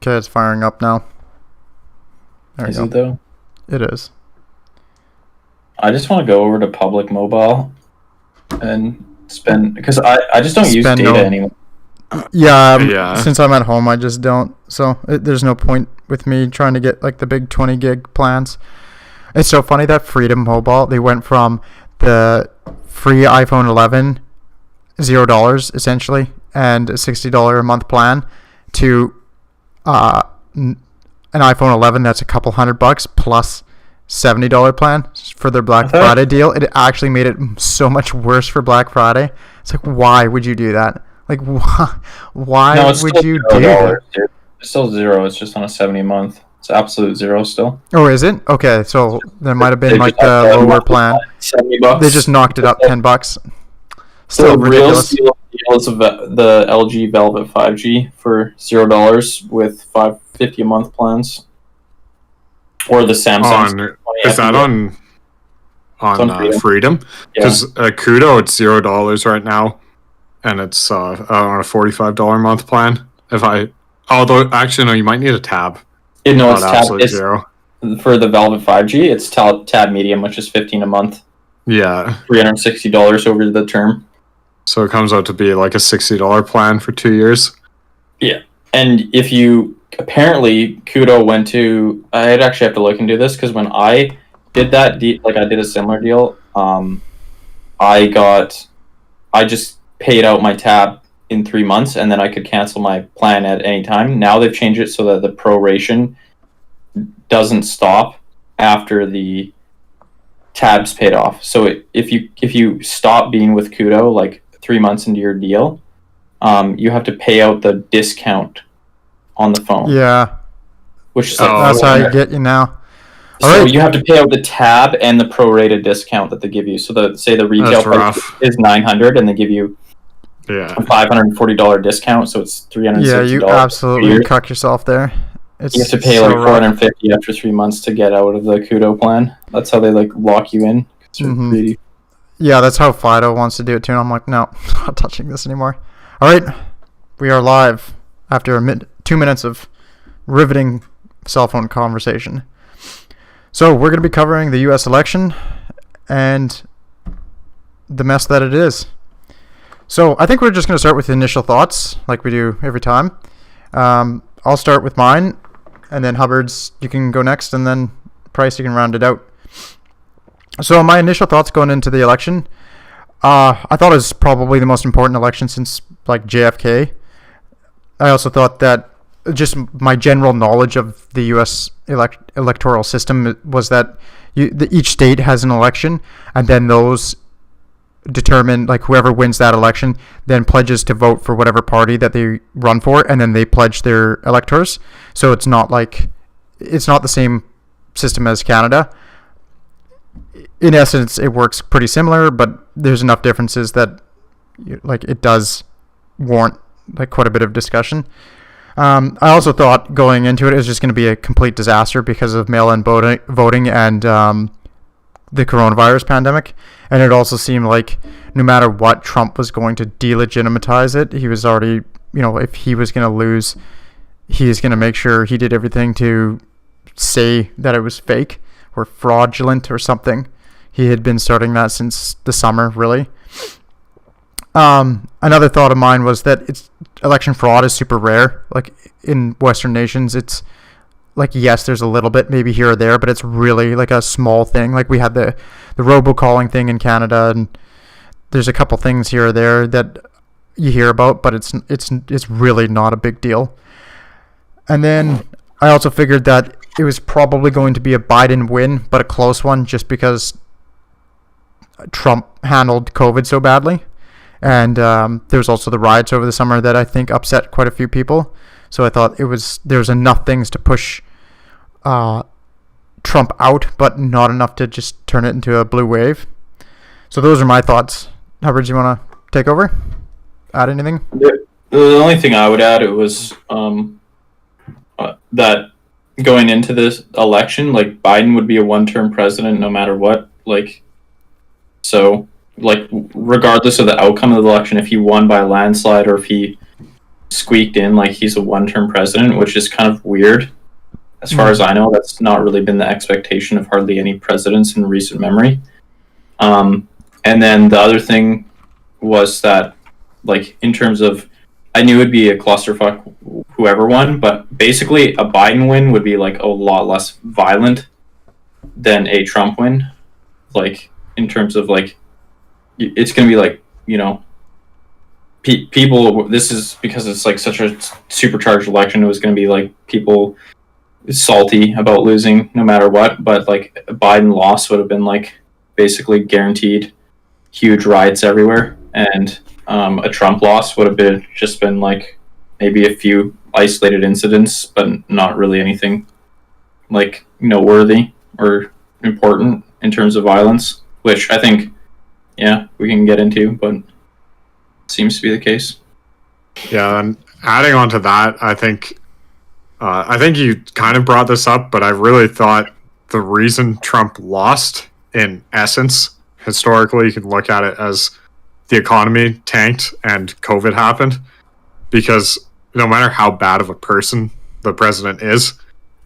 Okay, it's firing up now. There Is you it go. though? It is. I just want to go over to public mobile and spend because I just don't use Spend data no. anymore. Yeah, Yeah. since I'm at home, I just don't. So there's no point with me trying to get like the big 20 gig plans. It's so funny that Freedom Mobile, they went from the free iPhone 11, $0 essentially, and a $60 a month plan to an iPhone 11 that's a couple $100 plus $70 plan for their Black Friday deal. It actually made it so much worse for Black Friday. It's like, why would you do that? Like, why No, it's would still you $0, do that? dude. It's still zero. It's just on a 70 month. It's absolute zero still. Oh, is it? Okay, so there might have They been just like have the the lower monthly plan. plan, 70 They bucks. just knocked it up $10. The Still real ridiculous. deal is the LG Velvet 5G for $0 with $550 a month plans, or the Samsung. Is that on Freedom. Freedom? Yeah. Because Kudo, it's $0 right now, and it's on a $45 a month plan. Although actually no, you might need a tab. No, Not it's tab. absolute It's zero. for the Velvet 5G. It's tab medium, which is $15 a month, Yeah. $360 over the term. So it comes out to be like a $60 plan for 2 years. Yeah, and if you apparently Kudo went to, I'd actually have to look into this because when I did that, I did a similar deal. I just paid out my tab in 3 months, and then I could cancel my plan at any time. Now they've changed it so that the proration doesn't stop after the tab's paid off. So if you stop being with Kudo like 3 months into your deal, you have to pay out the discount on the phone. Yeah, Which is that's how you get you now. So you have to pay out the tab and the prorated discount that they give you. So the retail price is $900, and they give you a $540 discount, so it's $360. Yeah, you absolutely cuck yourself there. You have to pay like $450 after 3 months to get out of the Kudo plan. That's how they like lock you in. Yeah, that's how Fido wants to do it too. And I'm like, no, I'm not touching this anymore. All right, we are live after 2 minutes of riveting cell phone conversation. So we're going to be covering the U.S. election and the mess that it is. So I think we're just going to start with the initial thoughts, like we do every time. I'll start with mine, and then Hubbard's, you can go next, and then Price, you can round it out. So my initial thoughts going into the election, I thought it was probably the most important election since like JFK. I also thought that just my general knowledge of the U.S. electoral system was that each state has an election, and then those determine, like, whoever wins that election then pledges to vote for whatever party that they run for, and then they pledge their electors. So it's not the same system as Canada. In essence, it works pretty similar, but there's enough differences that like it does warrant like quite a bit of discussion. I also thought going into it was just going to be a complete disaster because of mail-in voting and the coronavirus pandemic. And it also seemed like no matter what, Trump was going to delegitimize it. He was already, if he was going to lose, he's going to make sure he did everything to say that it was fake or fraudulent or something. He had been starting that since the summer, really. Another thought of mine was that election fraud is super rare. Like in Western nations, it's like, yes, there's a little bit maybe here or there, but it's really like a small thing. Like we had the robocalling thing in Canada, and there's a couple things here or there that you hear about, but it's really not a big deal. And then I also figured that it was probably going to be a Biden win, but a close one, just because Trump handled COVID so badly. And there was also the riots over the summer that I think upset quite a few people. So I thought there was enough things to push Trump out, but not enough to just turn it into a blue wave. So those are my thoughts. Hubbard, do you want to take over? Add anything? The only thing I would add, it was that going into this election, like Biden would be a one-term president no matter what. So regardless of the outcome of the election, if he won by a landslide or if he squeaked in like he's a one-term president, which is kind of weird. As far as I know, that's not really been the expectation of hardly any presidents in recent memory. And then the other thing was that, like, in terms of, I knew it'd be a clusterfuck whoever won, but basically a Biden win would be like a lot less violent than a Trump win. Like, in terms of like, it's going to be like, you know, people, this is because it's like such a supercharged election. It was going to be like people salty about losing no matter what, but like a Biden loss would have been like basically guaranteed huge riots everywhere, and a Trump loss would have been like maybe a few isolated incidents, but not really anything like noteworthy or important in terms of violence, which I think, yeah, we can get into, but it seems to be the case. Yeah, and adding on to that, I think you kind of brought this up, but I really thought the reason Trump lost, in essence, historically, you can look at it as the economy tanked and COVID happened, because no matter how bad of a person the president is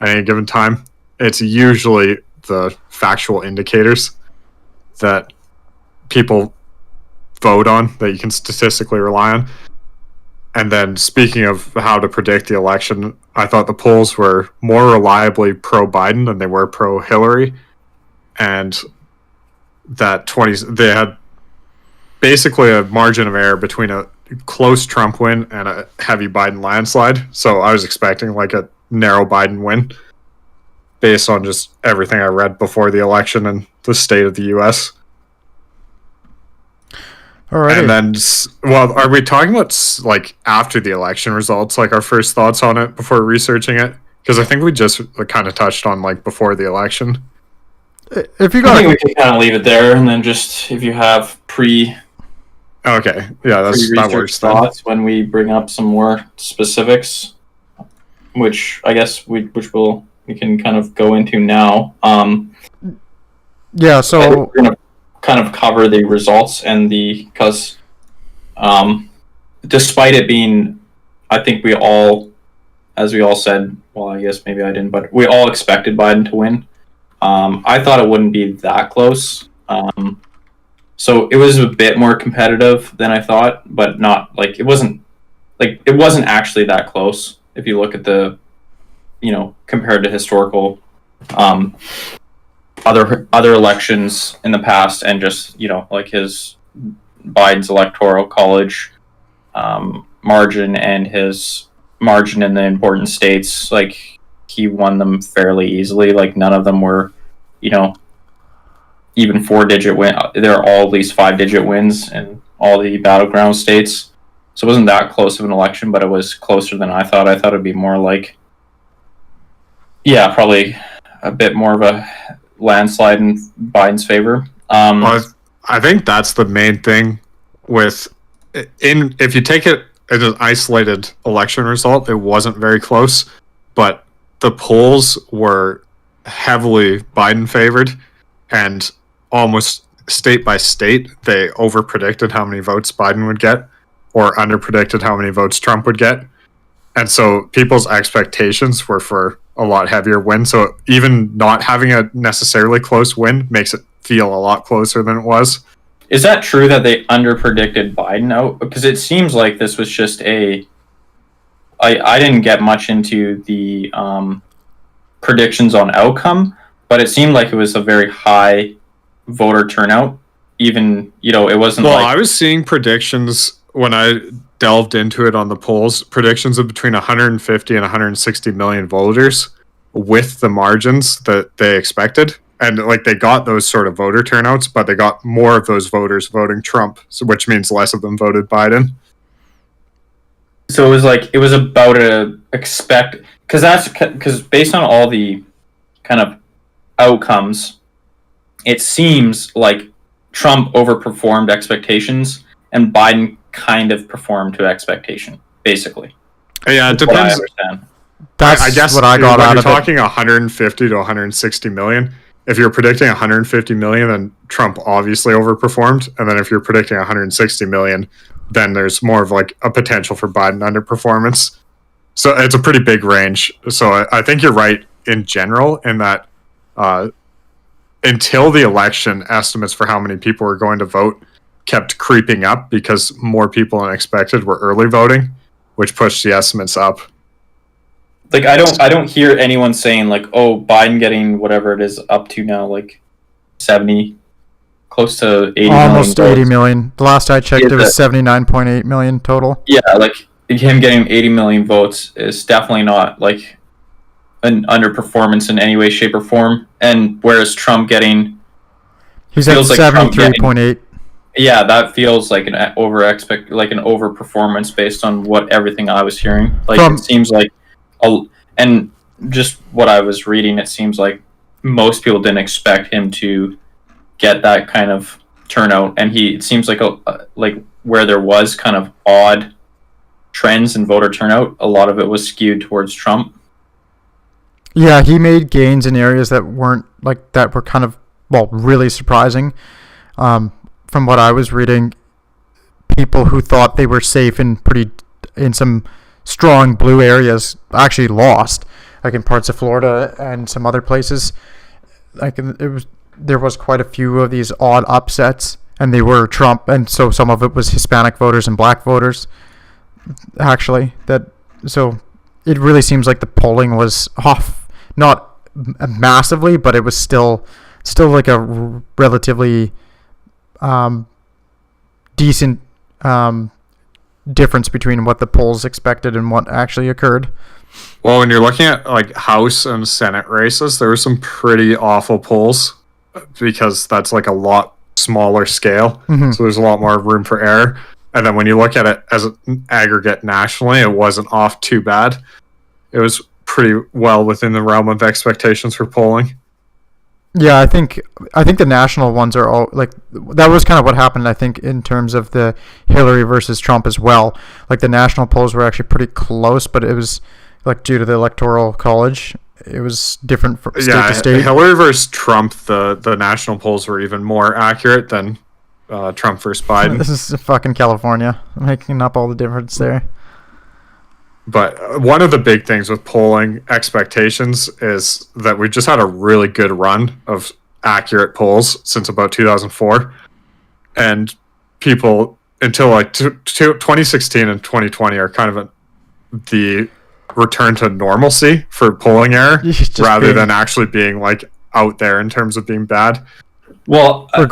at any given time, it's usually the factual indicators that people vote on, that you can statistically rely on. And then, speaking of how to predict the election, I thought the polls were more reliably pro-Biden than they were pro-Hillary, and that they had basically a margin of error between a close Trump win and a heavy Biden landslide. So I was expecting like a narrow Biden win based on just everything I read before the election and the state of the U.S. Alrighty. And then, well, are we talking about like after the election results, like our first thoughts on it before researching it? Because I think we just kind of touched on like before the election. If you I got, think we can kind of leave it there, and then just if you have Okay, yeah, that works then. thoughts when we bring up some more specifics, which I guess we can kind of go into now. Yeah, so we're gonna kind of cover the results and because despite it being, I think we all, as we all said, well, I guess maybe I didn't, but we all expected Biden to win. I thought it wouldn't be that close. So it was a bit more competitive than I thought, but not like it wasn't actually that close if you look at the, compared to historical other elections in the past, and just like his Biden's electoral college margin and his margin in the important states, like he won them fairly easily. Like none of them were, even 4-digit win. They're all at least 5-digit wins in all the battleground states. So it wasn't that close of an election, but it was closer than I thought. I thought it'd be more like, probably a bit more of a landslide in Biden's favor. Well, I think that's the main thing if you take it as an isolated election result, it wasn't very close, but the polls were heavily Biden favored, and almost state by state, they over-predicted how many votes Biden would get, or under-predicted how many votes Trump would get. And so people's expectations were for a lot heavier win. So even not having a necessarily close win makes it feel a lot closer than it was. Is that true that they under-predicted Biden out? Because it seems like this was just I didn't get much into the predictions on outcome, but it seemed like it was a very high voter turnout. Even, it wasn't I was seeing predictions when I delved into it on the polls, predictions of between 150 and 160 million voters with the margins that they expected. And like they got those sort of voter turnouts, but they got more of those voters voting Trump, which means less of them voted Biden. So it was about because based on all the kind of outcomes, it seems like Trump overperformed expectations and Biden kind of performed to expectation, basically. Yeah, it depends. That's I guess what I got out of it. You're talking 150 to 160 million. If you're predicting 150 million, then Trump obviously overperformed. And then if you're predicting 160 million, then there's more of like a potential for Biden underperformance. So it's a pretty big range. So I think you're right in general in that until the election, estimates for how many people were going to vote kept creeping up because more people than expected were early voting, which pushed the estimates up. Like I don't hear anyone saying like, oh, Biden getting whatever it is up to now, like 70, close to 80 almost million 80 votes. million. The last I checked, it was 79.8 million total. Yeah, like him getting 80 million votes is definitely not like an underperformance in any way, shape, or form. And whereas Trump getting, he's at 73.8. Yeah, that feels like an overperformance based on what everything I was hearing. Like it seems like, and just what I was reading, it seems like most people didn't expect him to get that kind of turnout, and it seems like like where there was kind of odd trends in voter turnout, a lot of it was skewed towards Trump. Yeah, he made gains in areas that were kind of really surprising. From what I was reading, people who thought they were safe in some strong blue areas actually lost, like in parts of Florida and some other places. Like there was quite a few of these odd upsets, and they were Trump, and so some of it was Hispanic voters and black voters. Actually, so it really seems like the polling was off, not massively, but it was still like a relatively decent difference between what the polls expected and what actually occurred. Well, when you're looking at like House and Senate races, there were some pretty awful polls because that's like a lot smaller scale. Mm-hmm. So there's a lot more room for error. And then when you look at it as an aggregate nationally, it wasn't off too bad. It was pretty well within the realm of expectations for polling. Yeah, I think the national ones are all like that was kind of what happened. I think in terms of the Hillary versus Trump as well. Like the national polls were actually pretty close, but it was like due to the Electoral College, it was different from state to state. Hillary versus Trump, the national polls were even more accurate than Trump versus Biden. This is fucking California, making up all the difference there. But one of the big things with polling expectations is that we've just had a really good run of accurate polls since about 2004. And people, until like 2016 and 2020 are kind of the return to normalcy for polling error rather than actually being like out there in terms of being bad. Well, I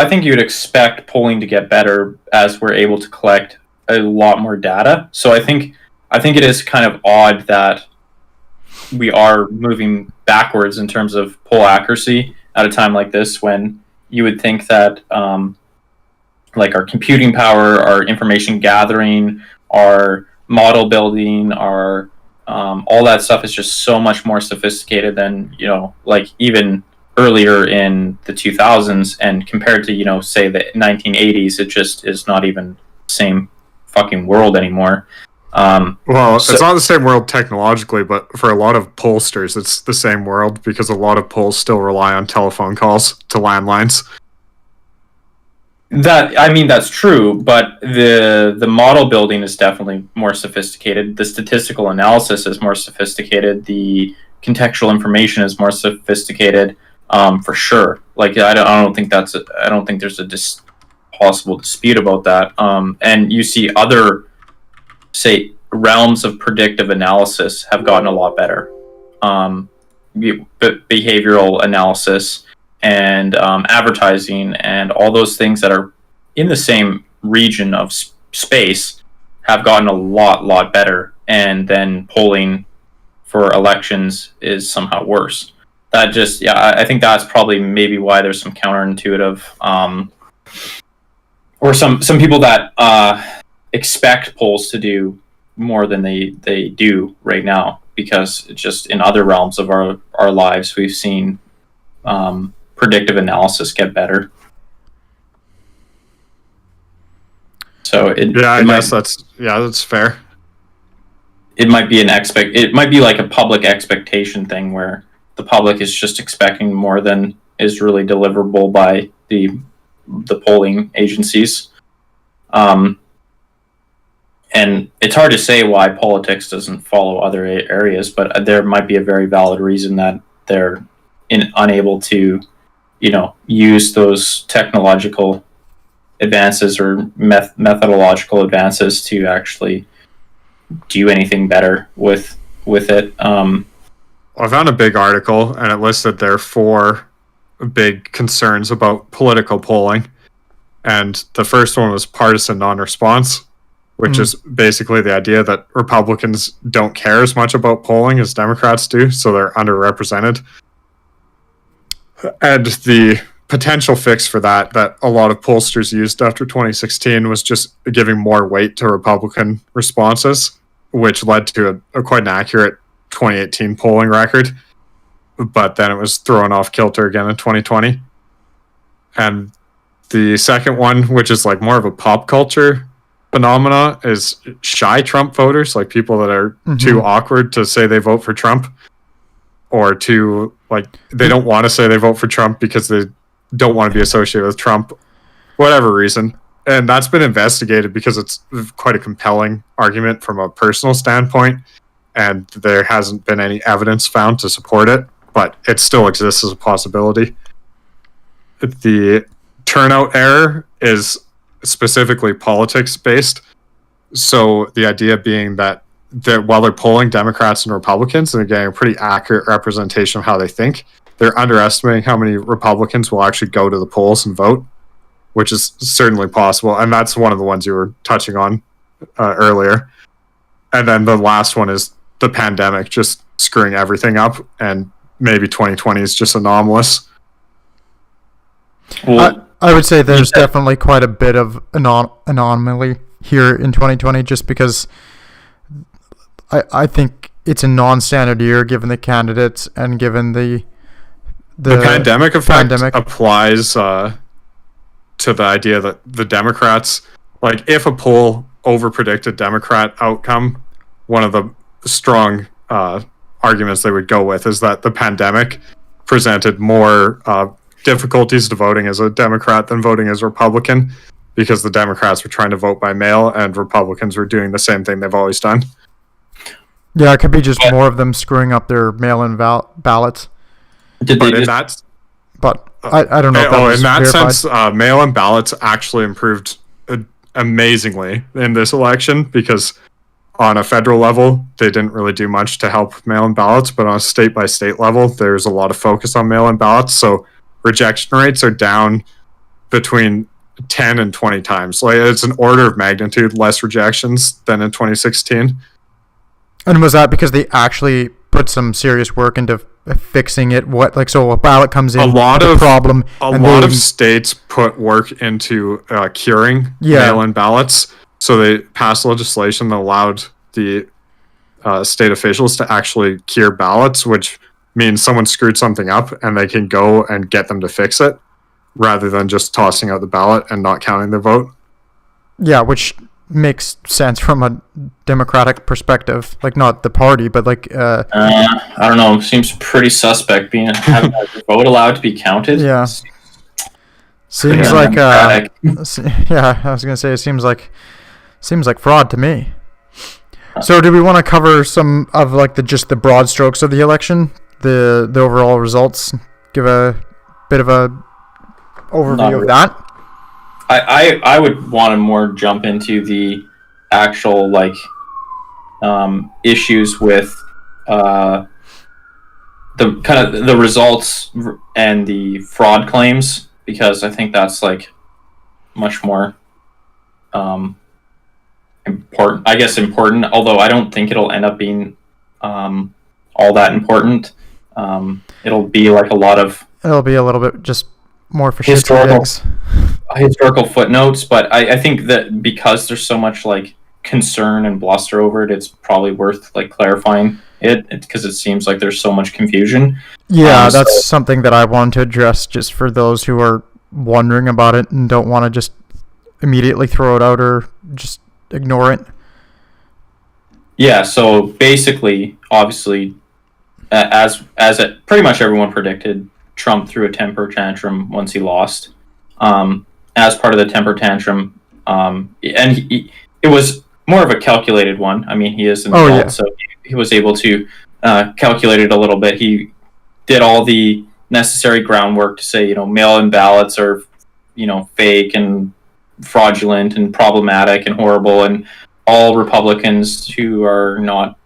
think you'd expect polling to get better as we're able to collect a lot more data. So I think it is kind of odd that we are moving backwards in terms of poll accuracy at a time like this, when you would think that like our computing power, our information gathering, our model building, our all that stuff is just so much more sophisticated than, like even earlier in the 2000s, and compared to, say the 1980s, it just is not even the same fucking world anymore. It's not the same world technologically, but for a lot of pollsters, it's the same world because a lot of polls still rely on telephone calls to landlines. That's true, but the model building is definitely more sophisticated. The statistical analysis is more sophisticated. The contextual information is more sophisticated, for sure. Like I don't think there's a possible dispute about that. And you see other, say, realms of predictive analysis have gotten a lot better. Behavioral analysis and advertising and all those things that are in the same region of space have gotten a lot better. And then polling for elections is somehow worse. That just, I think that's probably maybe why there's some counterintuitive, or some people that expect polls to do more than they do right now, because it's just in other realms of our lives we've seen predictive analysis get better. So that's fair. It might be it might be like a public expectation thing where the public is just expecting more than is really deliverable by the polling agencies. And it's hard to say why politics doesn't follow other areas, but there might be a very valid reason that they're unable to, use those technological advances or methodological advances to actually do anything better with it. I found a big article, and it listed there 4 big concerns about political polling. And the first one was partisan non-response, which is basically the idea that Republicans don't care as much about polling as Democrats do, so they're underrepresented. And the potential fix for that a lot of pollsters used after 2016 was just giving more weight to Republican responses, which led to a quite an accurate 2018 polling record. But then it was thrown off kilter again in 2020. And the second one, which is like more of a pop culture phenomena, is shy Trump voters, like people that are too awkward to say they vote for Trump, or too, like, they don't want to say they vote for Trump because they don't want to be associated with Trump, whatever reason. And that's been investigated because it's quite a compelling argument from a personal standpoint, and there hasn't been any evidence found to support it, but it still exists as a possibility. The turnout error is specifically politics based. So the idea being that while they're polling Democrats and Republicans and they're getting a pretty accurate representation of how they think, they're underestimating how many Republicans will actually go to the polls and vote, which is certainly possible. And that's one of the ones you were touching on earlier. And then the last one is the pandemic just screwing everything up, and maybe 2020 is just anomalous. Well, I would say there's definitely quite a bit of anomaly here in 2020, just because I think it's a non-standard year given the candidates and given the pandemic effect applies to the idea that the Democrats, like, if a poll overpredicted Democrat outcome, one of the strong arguments they would go with is that the pandemic presented more difficulties to voting as a Democrat than voting as a Republican, because the Democrats were trying to vote by mail and Republicans were doing the same thing they've always done. Yeah, it could be just more of them screwing up their mail-in ballots. I don't know. In that sense, mail-in ballots actually improved amazingly in this election, because on a federal level, they didn't really do much to help mail-in ballots, but on a state-by-state level, there's a lot of focus on mail-in ballots. So rejection rates are down between 10 and 20 times. Like, it's an order of magnitude less rejections than in 2016. And was that because they actually put some serious work into fixing it? So a ballot comes in, a lot of states put work into curing mail-in ballots. So they passed legislation that allowed the state officials to actually cure ballots, which means someone screwed something up and they can go and get them to fix it, rather than just tossing out the ballot and not counting the vote. Yeah, which makes sense from a Democratic perspective, like not the party, but like. I don't know. Seems pretty suspect having your vote allowed to be counted. Yeah. Seems like. Yeah, I was gonna say it seems like fraud to me. So, do we want to cover some of like the broad strokes of the election, the overall results? Give a bit of a overview of that. I would want to more jump into the actual issues with the kind of the results and the fraud claims, because I think that's like much more important, although I don't think it'll end up being all that important. It'll be like it'll be a little bit just more for historical footnotes, but I think that because there's so much like concern and bluster over it, it's probably worth like clarifying it, because it seems like there's so much confusion. Yeah, that's something that I want to address, just for those who are wondering about it and don't want to just immediately throw it out or just ignore it. Yeah, so basically, obviously, as pretty much everyone predicted, Trump threw a temper tantrum once he lost. As part of the temper tantrum, and it was more of a calculated one. I mean, he is an adult, so he was able to calculate it a little bit. He did all the necessary groundwork to say, mail-in ballots are, fake and fraudulent and problematic and horrible, and all Republicans who are not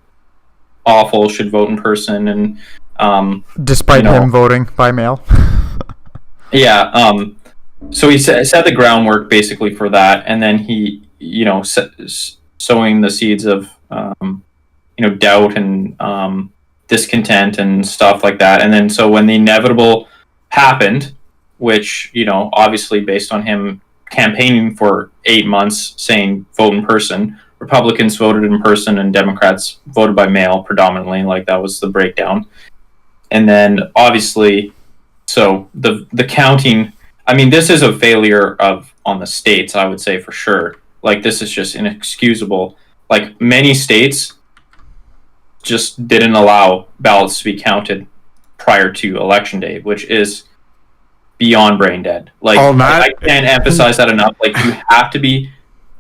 awful should vote in person. And despite him voting by mail. Yeah. So he set the groundwork basically for that, and then he, sowing the seeds of, doubt and discontent and stuff like that. And then so when the inevitable happened, which, obviously based on him campaigning for 8 months saying vote in person, Republicans voted in person and Democrats voted by mail predominantly. Like, that was the breakdown. And then obviously, so the counting, I mean, this is a failure on the states, I would say, for sure. Like, this is just inexcusable. Like, many states just didn't allow ballots to be counted prior to election day, which is beyond brain dead. Like, I can't emphasize that enough. Like, you have to be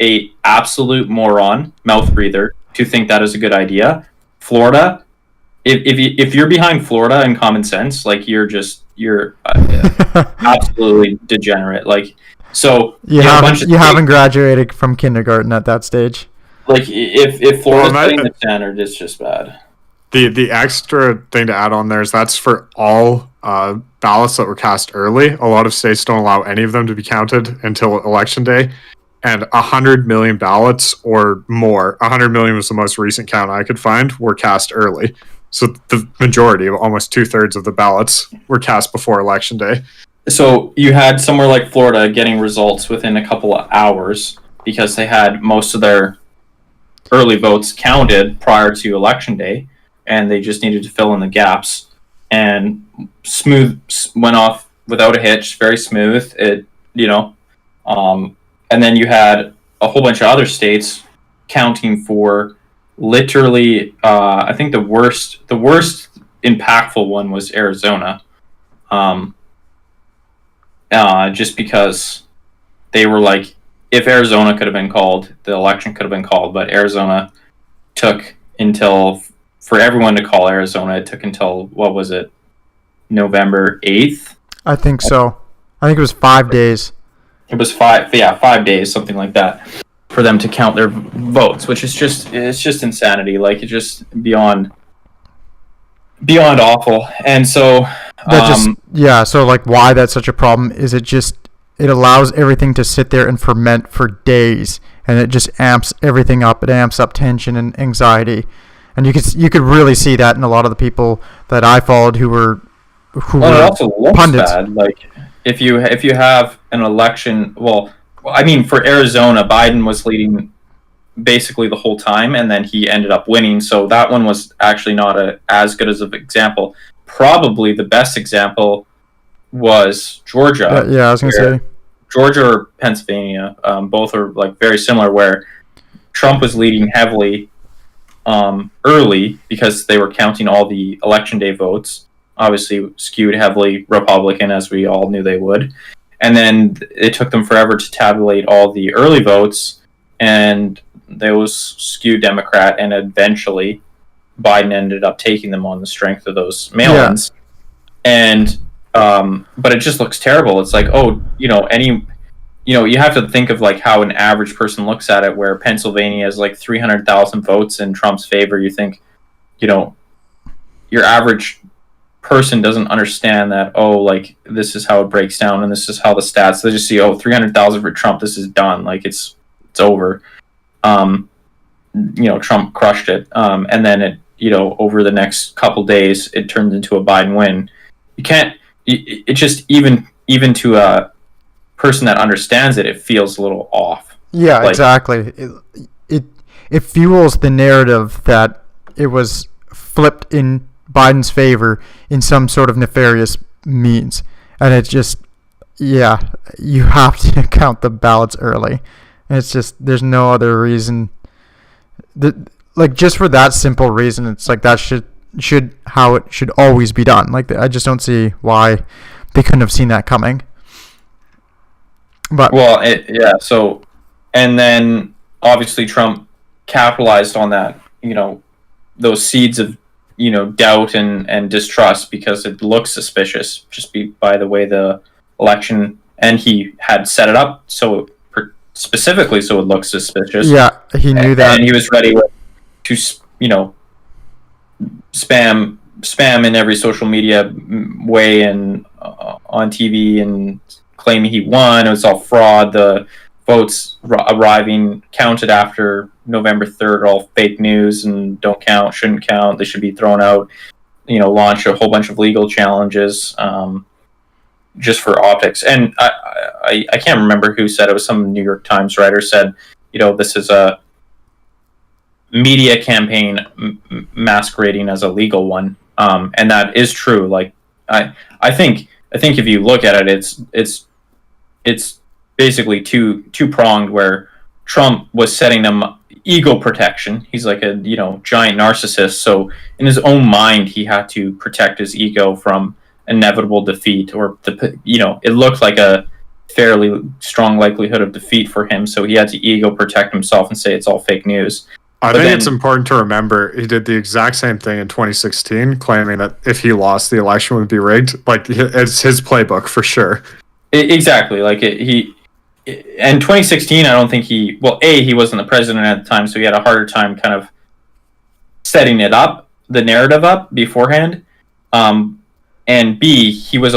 a absolute moron, mouth breather, to think that is a good idea. Florida, if you're behind Florida in common sense, like, you're absolutely degenerate. Like, so you haven't graduated from kindergarten at that stage. Like, if Florida's setting the standard, it's just bad. The extra thing to add on there is that's for all ballots that were cast early. A lot of states don't allow any of them to be counted until election day. And 100 million ballots or more, 100 million was the most recent count I could find, were cast early. So the majority, of almost 2/3 of the ballots, were cast before election day. So you had somewhere like Florida getting results within a couple of hours because they had most of their early votes counted prior to election day, and they just needed to fill in the gaps. And smooth went off without a hitch, very smooth. And then you had a whole bunch of other states counting for literally, I think the worst impactful one was Arizona. Just because they were like, if Arizona could have been called, the election could have been called, but Arizona took until, for everyone to call Arizona, it took until, what was it, November 8th? I think so. I think it was 5 days. It was 5 days, something like that, for them to count their votes, which is just insanity. Like, it's just beyond awful. And so so like, why that's such a problem is it allows everything to sit there and ferment for days, and it just amps everything up. It amps up tension and anxiety, and you could really see that in a lot of the people that I followed who were it also looks pundits. Bad. Like, if you have an election, well, I mean, for Arizona, Biden was leading basically the whole time, and then he ended up winning. So that one was actually not as good as an example. Probably the best example was Georgia. I was gonna say Georgia or Pennsylvania. Both are like very similar, where Trump was leading heavily early because they were counting all the election day votes. Obviously skewed heavily Republican, as we all knew they would. And then it took them forever to tabulate all the early votes, and those skewed Democrat, and eventually Biden ended up taking them on the strength of those mail-ins. Yeah. And but it just looks terrible. It's like, you have to think of like how an average person looks at it, where Pennsylvania has like 300,000 votes in Trump's favor. You think, your average person doesn't understand that, like, this is how it breaks down, and this is how the stats, they just see, 300,000 for Trump, this is done, like, it's over. Trump crushed it, and then it, over the next couple days, it turned into a Biden win. You can't, it just, even to a person that understands it, it feels a little off. Yeah, like, exactly. It fuels the narrative that it was flipped in Biden's favor in some sort of nefarious means, and it's just, you have to count the ballots early, and it's just, there's no other reason like, just for that simple reason. It's like, that should how it should always be done. Like, I just don't see why they couldn't have seen that coming. But so and then obviously Trump capitalized on that, those seeds of, doubt and distrust, because it looks suspicious just by the way the election, and he had set it up so specifically so it looks suspicious. Yeah, he knew that, and he was ready to spam in every social media way and on TV and claiming he won. It was all fraud. The votes arriving counted after November 3rd are all fake news and don't count, shouldn't count. They should be thrown out. Launch a whole bunch of legal challenges just for optics. And I can't remember who said it. Was some New York Times writer said, this is a media campaign masquerading as a legal one, and that is true. Like I think if you look at it, it's basically two pronged, where Trump was setting them ego protection. He's like a giant narcissist, so in his own mind he had to protect his ego from inevitable defeat, or it looked like a fairly strong likelihood of defeat for him, so he had to ego protect himself and say it's all fake news. I think it's important to remember he did the exact same thing in 2016, claiming that if he lost, the election would be rigged. Like, it's his playbook for sure. Exactly. Like, in 2016, I don't think he wasn't the president at the time, so he had a harder time kind of setting it up, the narrative up beforehand. And B, he was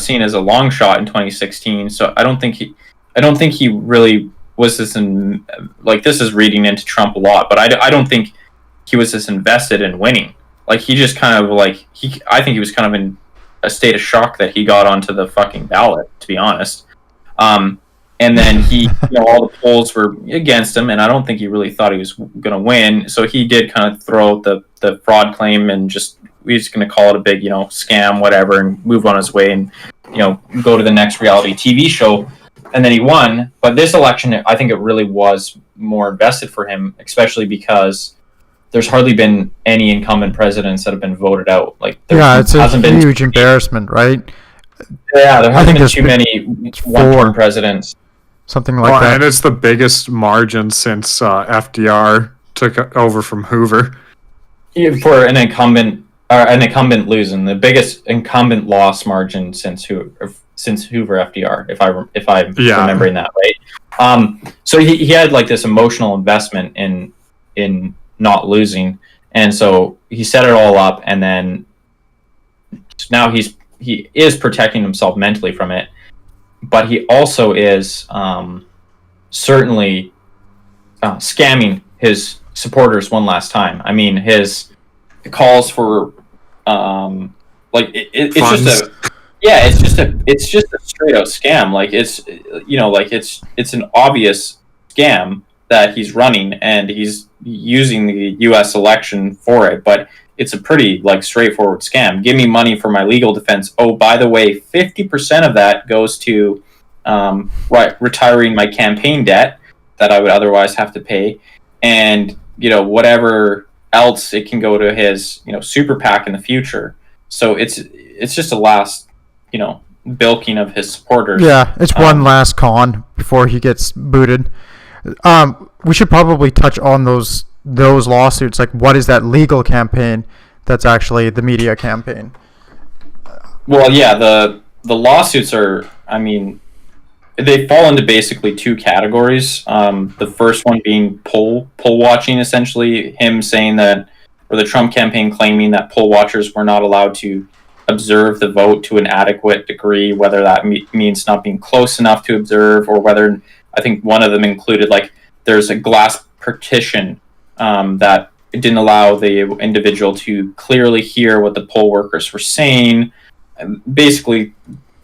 seen as a long shot in 2016, so I don't think he really was this this is reading into Trump a lot, but I don't think he was this invested in winning. Like, he just kind of I think he was kind of in a state of shock that he got onto the fucking ballot, to be honest. And then he, all the polls were against him, and I don't think he really thought he was going to win. So he did kind of throw out the fraud claim and just, we're just going to call it a big, scam, whatever, and move on his way and, go to the next reality TV show. And then he won. But this election, I think it really was more invested for him, especially because there's hardly been any incumbent presidents that have been voted out. It's a huge embarrassment, right? Yeah, there hasn't been too many one-term presidents. Something like that. And it's the biggest margin since FDR took over from Hoover. For an incumbent losing, the biggest incumbent loss margin since Hoover FDR, if I'm remembering that right. So he had this emotional investment in not losing, and so he set it all up, and then now he is protecting himself mentally from it, but he also is certainly scamming his supporters one last time. I mean, his calls for it's just it's just a straight out scam. It's an obvious scam that he's running, and he's using the U.S. election for it, but it's a pretty straightforward scam. Give me money for my legal defense. Oh, by the way, 50% of that goes to retiring my campaign debt that I would otherwise have to pay, and whatever else it can go to his super PAC in the future. So it's just a last bilking of his supporters. Yeah, it's one last con before he gets booted. We should probably touch on those lawsuits. Like, what is that legal campaign that's actually the media campaign? Well, yeah, the lawsuits are, I mean, they fall into basically two categories. The first one being poll watching, essentially him saying that, or the Trump campaign claiming that poll watchers were not allowed to observe the vote to an adequate degree, whether that means not being close enough to observe, or whether, I think one of them included there's a glass partition that didn't allow the individual to clearly hear what the poll workers were saying. Basically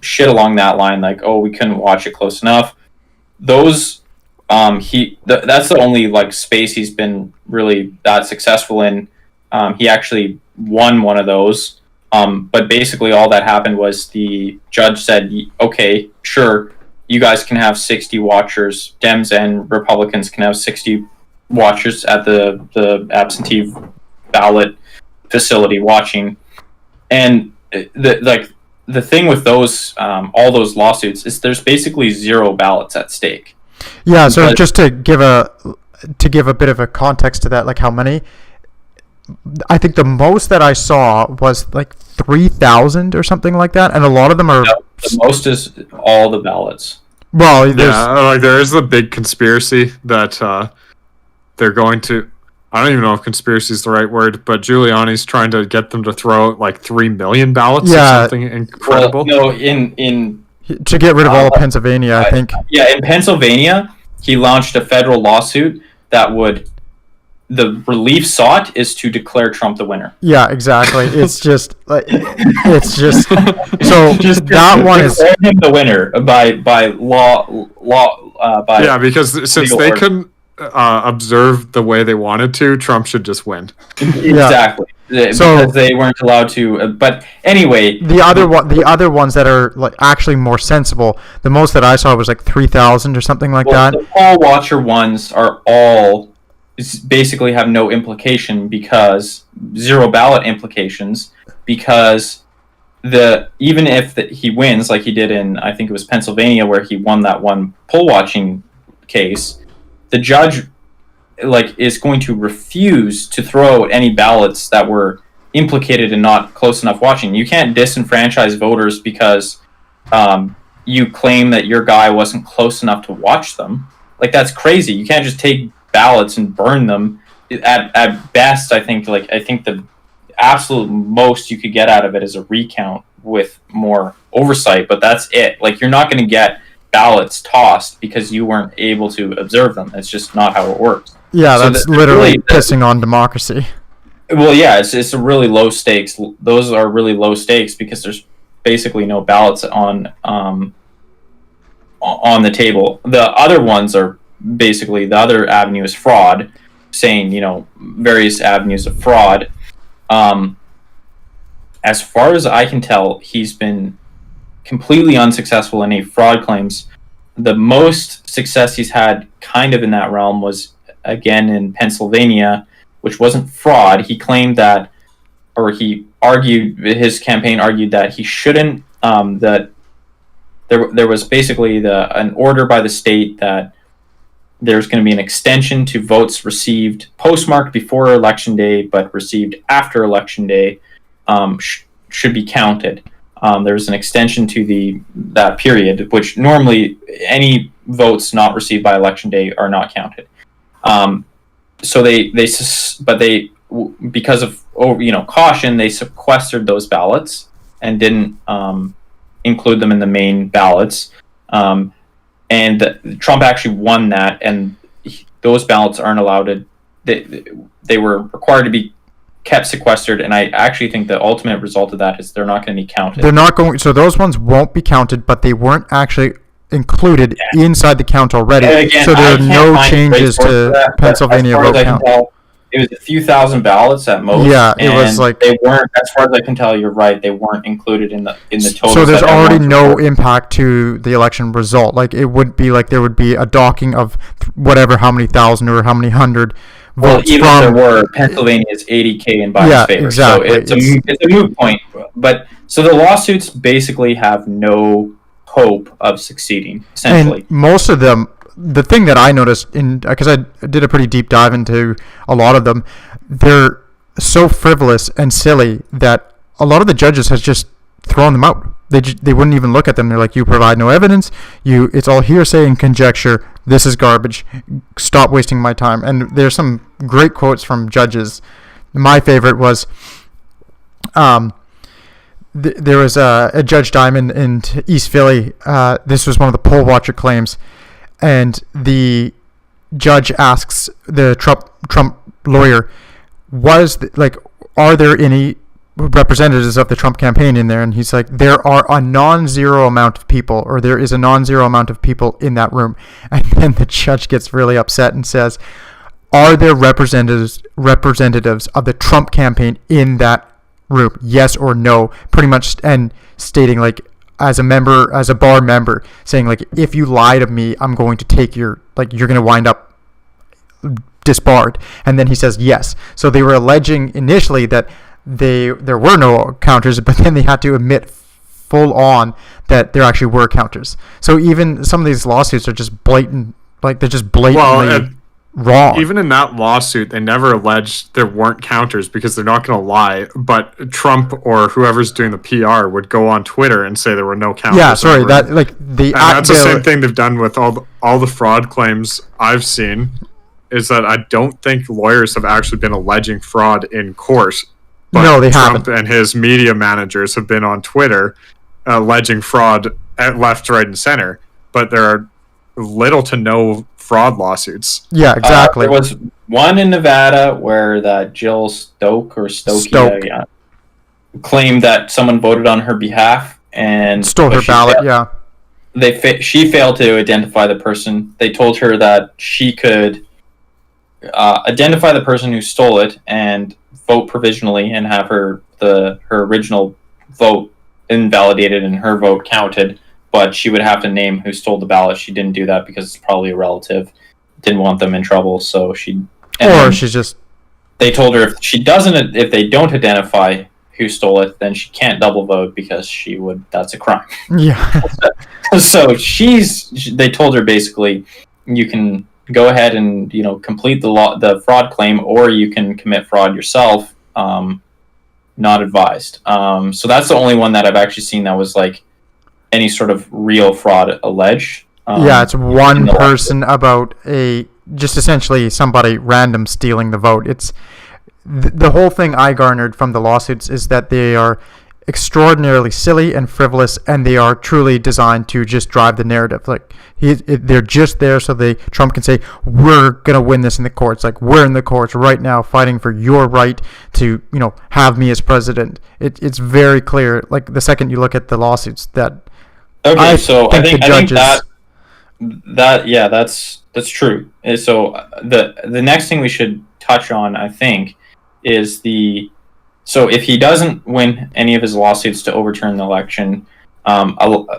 shit along that line, we couldn't watch it close enough. Those that's the only space he's been really that successful in. He actually won one of those, but basically all that happened was the judge said, okay, sure, you guys can have 60 watchers, Dems and Republicans can have 60 watchers at the absentee ballot facility watching. And the thing with those all those lawsuits is there's basically zero ballots at stake. Yeah, so But- just to give a bit of a context to that, like how many, I think the most that I saw was like 3,000 or something like that, and a lot of them are No, the most is all the ballots. well, there's Yeah, like there is the big conspiracy that they're going to. I don't even know if conspiracy is the right word, but Giuliani's trying to get them to throw out like 3 million ballots Yeah. or something incredible. Well, no, in to get rid of all of Pennsylvania, I think. yeah, in Pennsylvania, he launched a federal lawsuit that would. The relief sought is to declare Trump the winner. Yeah, exactly. It's just like it's just so Just that one is declare him the winner by by Yeah, because since legal they order. couldn't observe the way they wanted to, Trump should just win. Exactly. So- Because they weren't allowed to. But anyway, the other ones that are like actually more sensible. The most that I saw was like 3,000 or something like well, that. the poll watcher ones are all basically have no implication because zero ballot implications because even if he wins like he did in I think it was Pennsylvania where he won that one poll watching case, the judge is going to refuse to throw out any ballots that were implicated in not close enough watching. You can't disenfranchise voters because you claim that your guy wasn't close enough to watch them. Like that's crazy. You can't just take ballots and burn them. At best, I think the absolute most you could get out of it is a recount with more oversight, but that's it. Like you're not going to get ballots tossed because you weren't able to observe them. That's just not how it works. Yeah, So that's the- literally really the- pissing on democracy. Well, yeah, it's a really low stakes. Those are really low stakes because there's basically no ballots on the table. The other ones are basically the other avenue is fraud, saying various avenues of fraud. As far as I can tell, he's been completely unsuccessful in any fraud claims. The most success he's had kind of in that realm was again in Pennsylvania, which wasn't fraud. He claimed that, or he argued, his campaign argued that he shouldn't, that there was basically an order by the state that there's going to be an extension to votes received postmarked before Election Day but received after Election Day should be counted. There's an extension to that period, which normally any votes not received by Election Day are not counted. So because of caution, they sequestered those ballots and didn't include them in the main ballots. And Trump actually won that, and those ballots aren't allowed to. They were required to be kept sequestered, and I actually think the ultimate result of that is they're not going to be counted. They're not going. So those ones won't be counted, but they weren't actually included inside the count already. And again, So there I are can't no find changes great source for to that, but Pennsylvania as far as vote I can count. tell, it was a few thousand ballots at most. Yeah, it was and like- they weren't. As far as I can tell, you're right. They weren't included in the total. So there's already no impact to the election result. Like it would be like there would be a docking of whatever, how many thousand or how many hundred Well, votes even if from. there were, Pennsylvania is 80K in Biden's Yeah, favor. exactly. So it's a moot point. But so the lawsuits basically have no hope of succeeding. Essentially, And most of them, the thing that I noticed because I did a pretty deep dive into a lot of them, they're so frivolous and silly that a lot of the judges has just thrown them out. They wouldn't even look at them. They're like, you provide no evidence. It's all hearsay and conjecture. This is garbage. Stop wasting my time. And there's some great quotes from judges. My favorite was, there was a Judge Diamond in East Philly. This was one of the poll watcher claims, and the judge asks the Trump lawyer, are there any representatives of the Trump campaign in there? And he's like, there are a non-zero amount of people, or there is a non-zero amount of people in that room. And then the judge gets really upset and says, are there representatives of the Trump campaign in that room? Yes or no? Pretty much, and stating like, as a bar member, saying like, if you lie to me, I'm going to take you're going to wind up disbarred. And then he says yes. So they were alleging initially that there were no counters, but then they had to admit full on that there actually were counters. So even some of these lawsuits are just blatant Like, they're just blatantly wrong. Even in that lawsuit, they never alleged there weren't counters because they're not going to lie. But Trump or whoever's doing the PR would go on Twitter and say there were no counters. Yeah, sorry, and that's the same thing they've done with all the fraud claims I've seen. Is that I don't think lawyers have actually been alleging fraud in court. But no, they Trump haven't. and his media managers have been on Twitter alleging fraud at left, right, and center. But there are little to no fraud lawsuits. Yeah, exactly. There was one in Nevada where that Jill Stoke claimed that someone voted on her behalf and stole her ballot. She failed to identify the person. They told her that she could identify the person who stole it and vote provisionally and have her original vote invalidated and her vote counted, but she would have to name who stole the ballot. She didn't do that because it's probably a relative. Didn't want them in trouble, so they told her if they don't identify who stole it, then she can't double vote because that's a crime. Yeah. So they told her basically you can go ahead and complete the fraud claim, or you can commit fraud yourself. Not advised. So that's the only one that I've actually seen that was like any sort of real fraud alleged. It's one person about just essentially somebody random stealing the vote. It's the whole thing I garnered from the lawsuits is that they are extraordinarily silly and frivolous, and they are truly designed to just drive the narrative. Like they're just there so Trump can say, we're gonna win this in the courts. Like, we're in the courts right now fighting for your right to have me as president. It's very clear. Like, the second you look at the lawsuits that. Okay, I think that's true. So the next thing we should touch on, I think, is so if he doesn't win any of his lawsuits to overturn the election,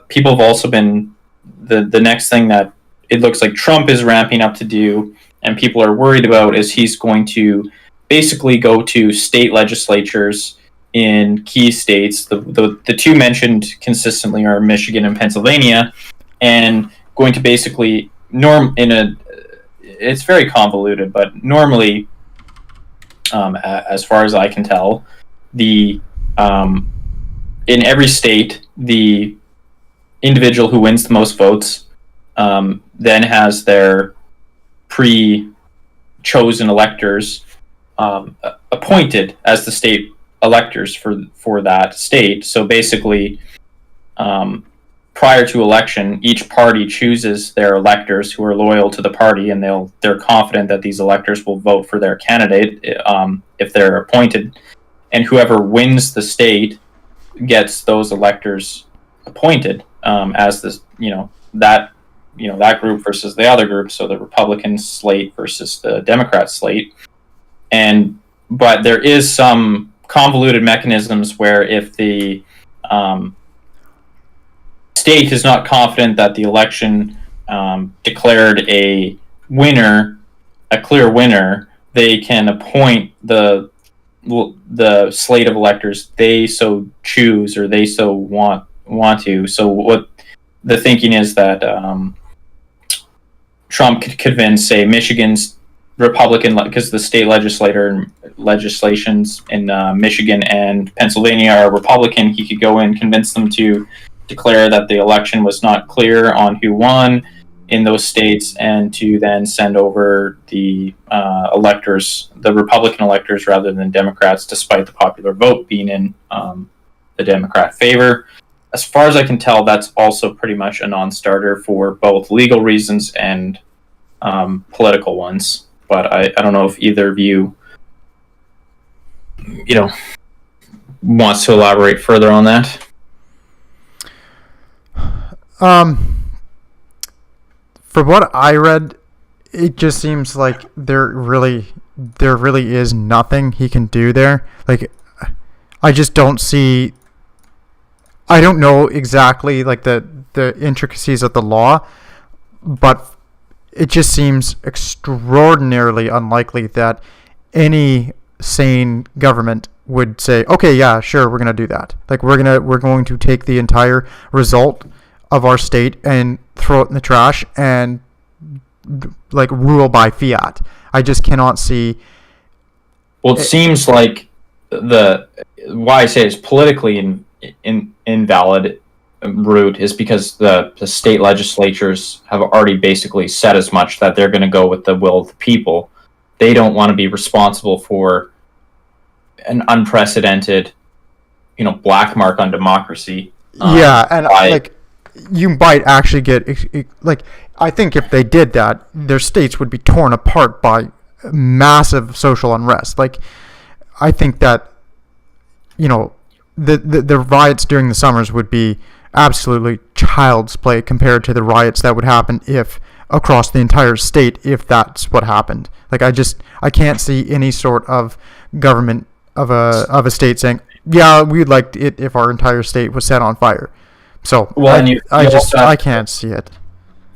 people have also been the next thing that it looks like Trump is ramping up to do, and people are worried about, is he's going to basically go to state legislatures in key states. The two mentioned consistently are Michigan and Pennsylvania, and going to basically it's very convoluted, but normally, as far as I can tell, in every state, the individual who wins the most votes then has their pre-chosen electors appointed as the state electors for that state. So basically, prior to election, each party chooses their electors who are loyal to the party, and they're confident that these electors will vote for their candidate if they're appointed, and whoever wins the state gets those electors appointed as that group versus the other group. So the Republican slate versus the Democrat slate, but there is some convoluted mechanisms where if the state is not confident that the election declared a clear winner, they can appoint the slate of electors they so choose or they so want to. So what the thinking is that Trump could convince, say, Michigan's Republican, because the state legislations in Michigan and Pennsylvania are Republican. He could go in, convince them to declare that the election was not clear on who won in those states, and to then send over the electors, the Republican electors, rather than Democrats, despite the popular vote being in the Democrat favor. As far as I can tell, that's also pretty much a non-starter for both legal reasons and political ones. But I don't know if either of you, wants to elaborate further on that. For what I read, it just seems like there really is nothing he can do there. Like, I just don't see. I don't know exactly like the intricacies of the law, but it just seems extraordinarily unlikely that any sane government would say, okay, yeah, sure, we're going to do that. Like, we're going to take the entire result of our state and throw it in the trash and like rule by fiat. I just cannot see. Well, it seems like why I say it's politically invalid route is because the state legislatures have already basically said as much, that they're going to go with the will of the people. They don't want to be responsible for an unprecedented, black mark on democracy. Yeah, and like you might actually get like, I think if they did that, their states would be torn apart by massive social unrest. Like, I think that the riots during the summers would be absolutely child's play compared to the riots that would happen if across the entire state, if that's what happened. Like, I can't see any sort of government of a state saying, yeah, we'd like it if our entire state was set on fire. So I can't see it.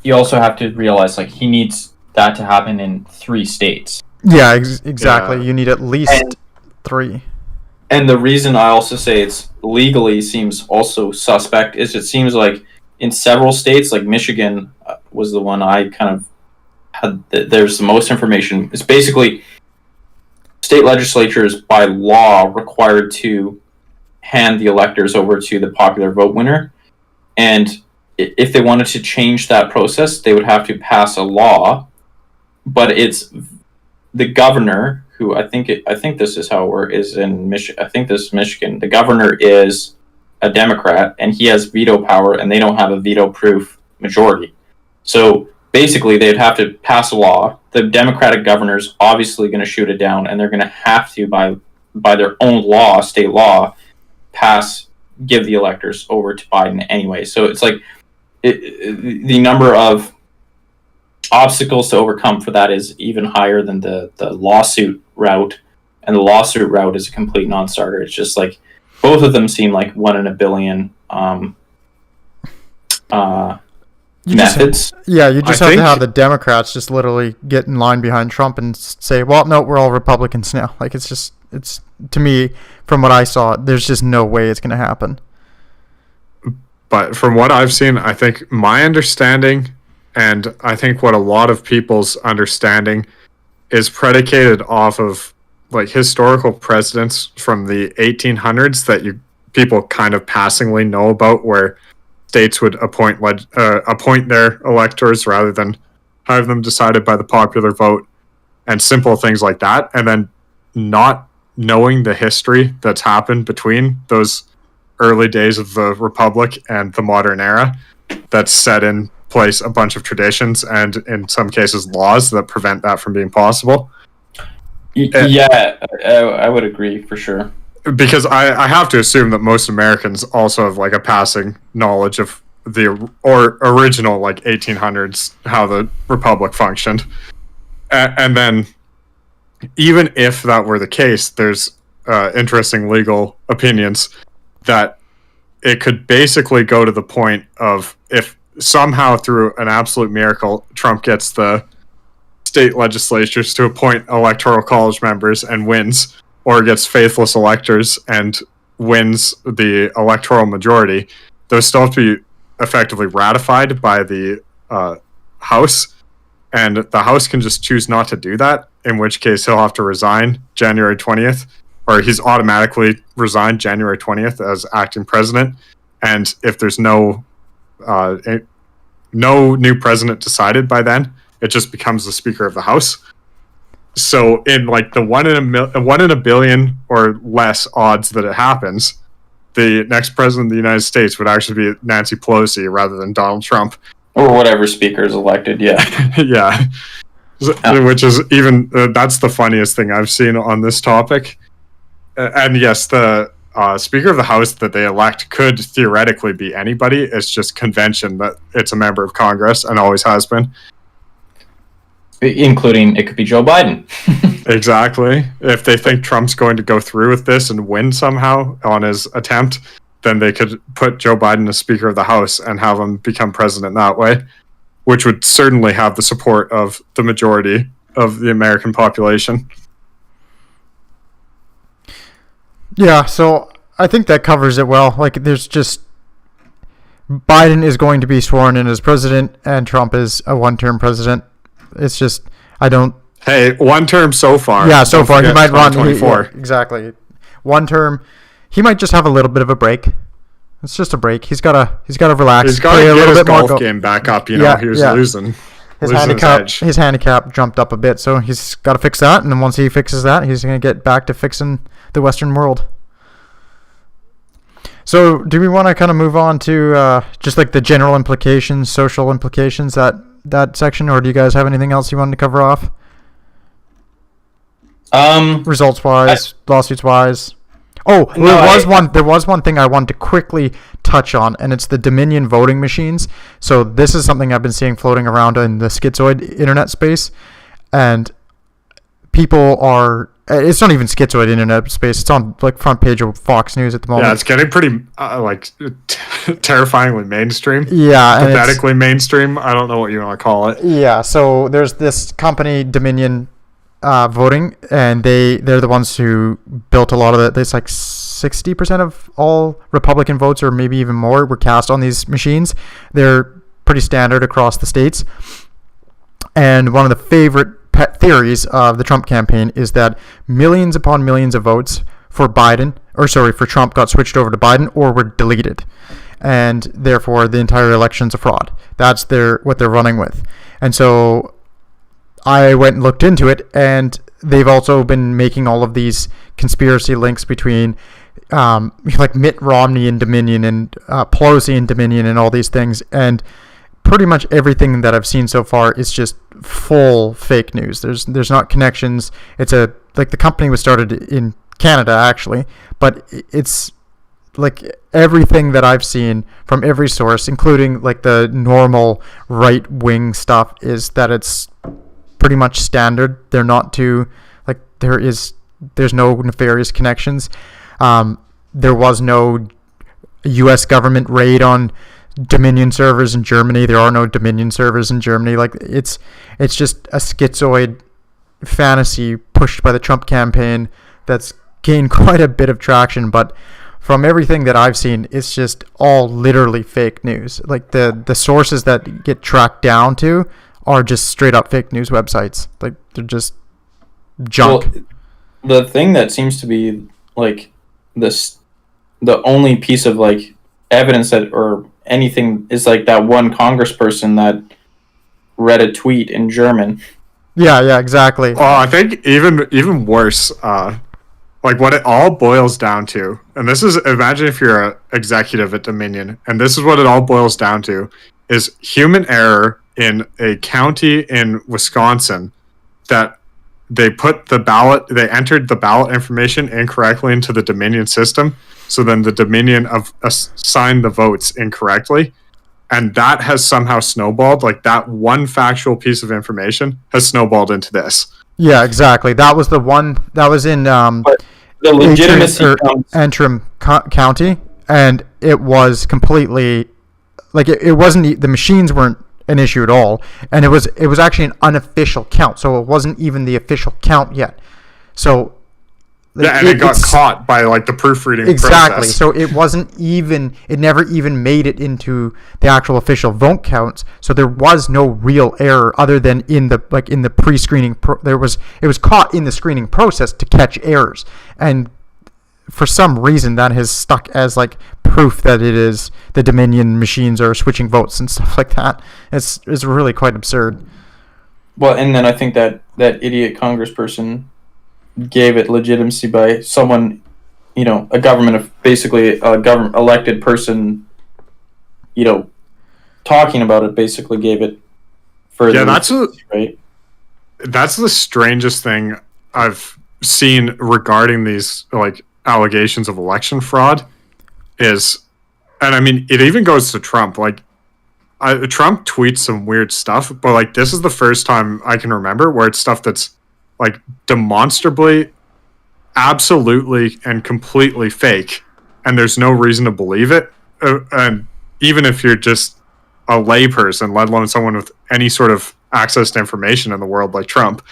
You also have to realize, like, he needs that to happen in 3 states. Yeah, exactly. Yeah. You need at least 3. And the reason I also say it's legally seems also suspect is it seems like in several states, like Michigan was the one I kind of had, there's the most information. It's basically state legislatures by law required to hand the electors over to the popular vote winner. And if they wanted to change that process, they would have to pass a law. But it's the governor, who I think this is how it works, is in Michigan. I think this is Michigan. The governor is a Democrat, and he has veto power, and they don't have a veto-proof majority. So basically, they'd have to pass a law. The Democratic governor's obviously going to shoot it down, and they're going to have to, by their own law, state law, give the electors over to Biden anyway. So it's like the number of obstacles to overcome for that is even higher than the lawsuit route, and the lawsuit route is a complete non-starter. It's just like both of them seem like 1 in a billion methods. You just have to have the Democrats just literally get in line behind Trump and say, well, no, we're all Republicans now. Like, it's to me, from what I saw, there's just no way it's going to happen. But from what I've seen, I think my understanding, and I think what a lot of people's understanding, is predicated off of like historical precedents from the 1800s that people kind of passingly know about, where states would appoint their electors rather than have them decided by the popular vote, and simple things like that. And then not knowing the history that's happened between those early days of the Republic and the modern era, that's set in place a bunch of traditions and in some cases laws that prevent that from being possible. Yeah, I would agree for sure. Because I have to assume that most Americans also have like a passing knowledge of the original like 1800s, how the Republic functioned. And then even if that were the case, there's interesting legal opinions that it could basically go to the point of, if somehow through an absolute miracle Trump gets the state legislatures to appoint electoral college members and wins, or gets faithless electors and wins the electoral majority, those still have to be effectively ratified by the House, and the House can just choose not to do that, in which case he'll have to resign January 20th, or he's automatically resigned January 20th as acting president, and if there's no new president decided by then, it just becomes the Speaker of the House. So in like the 1 in a billion or less odds that it happens, the next president of the United States would actually be Nancy Pelosi rather than Donald Trump. Or whatever speaker is elected, yeah. Yeah. Which is even, that's the funniest thing I've seen on this topic. And yes, the Speaker of the House that they elect could theoretically be anybody. It's just convention that it's a member of Congress and always has been. Including, it could be Joe Biden. Exactly. If they think Trump's going to go through with this and win somehow on his attempt, then they could put Joe Biden as Speaker of the House and have him become president that way, which would certainly have the support of the majority of the American population. Yeah, so I think that covers it well. Like, there's just, Biden is going to be sworn in as president, and Trump is a one-term president. It's just I don't. Hey, one term so far. Yeah, so Don't far he forget might run. 2024. Exactly. One term, he might just have a little bit of a break. It's just a break. He's gotta relax. He's got to play get his golf more game back up. You Yeah, know, he was yeah. losing. His losing edge. handicap jumped up a bit, so he's got to fix that. And then once he fixes that, he's gonna get back to fixing the Western world. So, do we want to kind of move on to just like the general implications, social implications, that section, or do you guys have anything else you wanted to cover off? Results wise, lawsuits wise. Oh, there was one thing I wanted to quickly touch on, and it's the Dominion voting machines. So this is something I've been seeing floating around in the schizoid internet space, and people are. It's not even schizoid internet space. It's on like front page of Fox News at the moment. Yeah, it's getting pretty terrifyingly mainstream. Yeah, and pathetically mainstream. I don't know what you want to call it. Yeah, so there's this company, Dominion Voting, and they're the ones who built a lot of it. There's like 60% of all Republican votes, or maybe even more, were cast on these machines. They're pretty standard across the states. And one of the favorite pet theories of the Trump campaign is that millions upon millions of votes for Trump got switched over to Biden or were deleted. And therefore the entire election's a fraud. That's what they're running with. And so I went and looked into it, and they've also been making all of these conspiracy links between like Mitt Romney and Dominion and Pelosi and Dominion and all these things. And pretty much everything that I've seen so far is just full fake news. There's not connections. It's the company was started in Canada actually, but it's like everything that I've seen from every source, including like the normal right wing stuff, is that it's pretty much standard. They're not too like there's no nefarious connections. There was no U.S. government raid on Dominion servers in Germany. There are no Dominion servers in Germany. Like it's just a schizoid fantasy pushed by the Trump campaign that's gained quite a bit of traction. But from everything that I've seen, it's just all literally fake news. Like the sources that get tracked down to are just straight up fake news websites. Like they're just junk. Well, the thing that seems to be like the only piece of like evidence that or anything is like that one congressperson that read a tweet in German. Yeah, exactly. Oh, I think even worse. Like what it all boils down to, and this is, imagine if you're an executive at Dominion, and this is what it all boils down to, is human error in a county in Wisconsin that they entered the ballot information incorrectly into the Dominion system. So then the Dominion assigned the votes incorrectly. And that has somehow snowballed. Like that one factual piece of information has snowballed into this. Yeah, exactly. That was the one that was in But the legitimacy Antrim County, and it was completely like it wasn't. The machines weren't an issue at all, and it was actually an unofficial count, so it wasn't even the official count yet. So yeah, and it got caught by like the proofreading exactly. process. So it wasn't even. It never even made it into the actual official vote counts. So there was no real error other than in the pre-screening. It was caught in the screening process to catch errors, and for some reason that has stuck as like proof that it is the Dominion machines are switching votes and stuff like that. It's really quite absurd. Well, and then I think that idiot congressperson gave it legitimacy by someone, a government elected person, talking about it basically gave it further. Yeah, right. That's the strangest thing I've seen regarding these like allegations of election fraud is, and I mean, it even goes to Trump. Like, Trump tweets some weird stuff, but like this is the first time I can remember where it's stuff that's like demonstrably, absolutely, and completely fake, and there's no reason to believe it. And even if you're just a layperson, let alone someone with any sort of access to information in the world like Trump,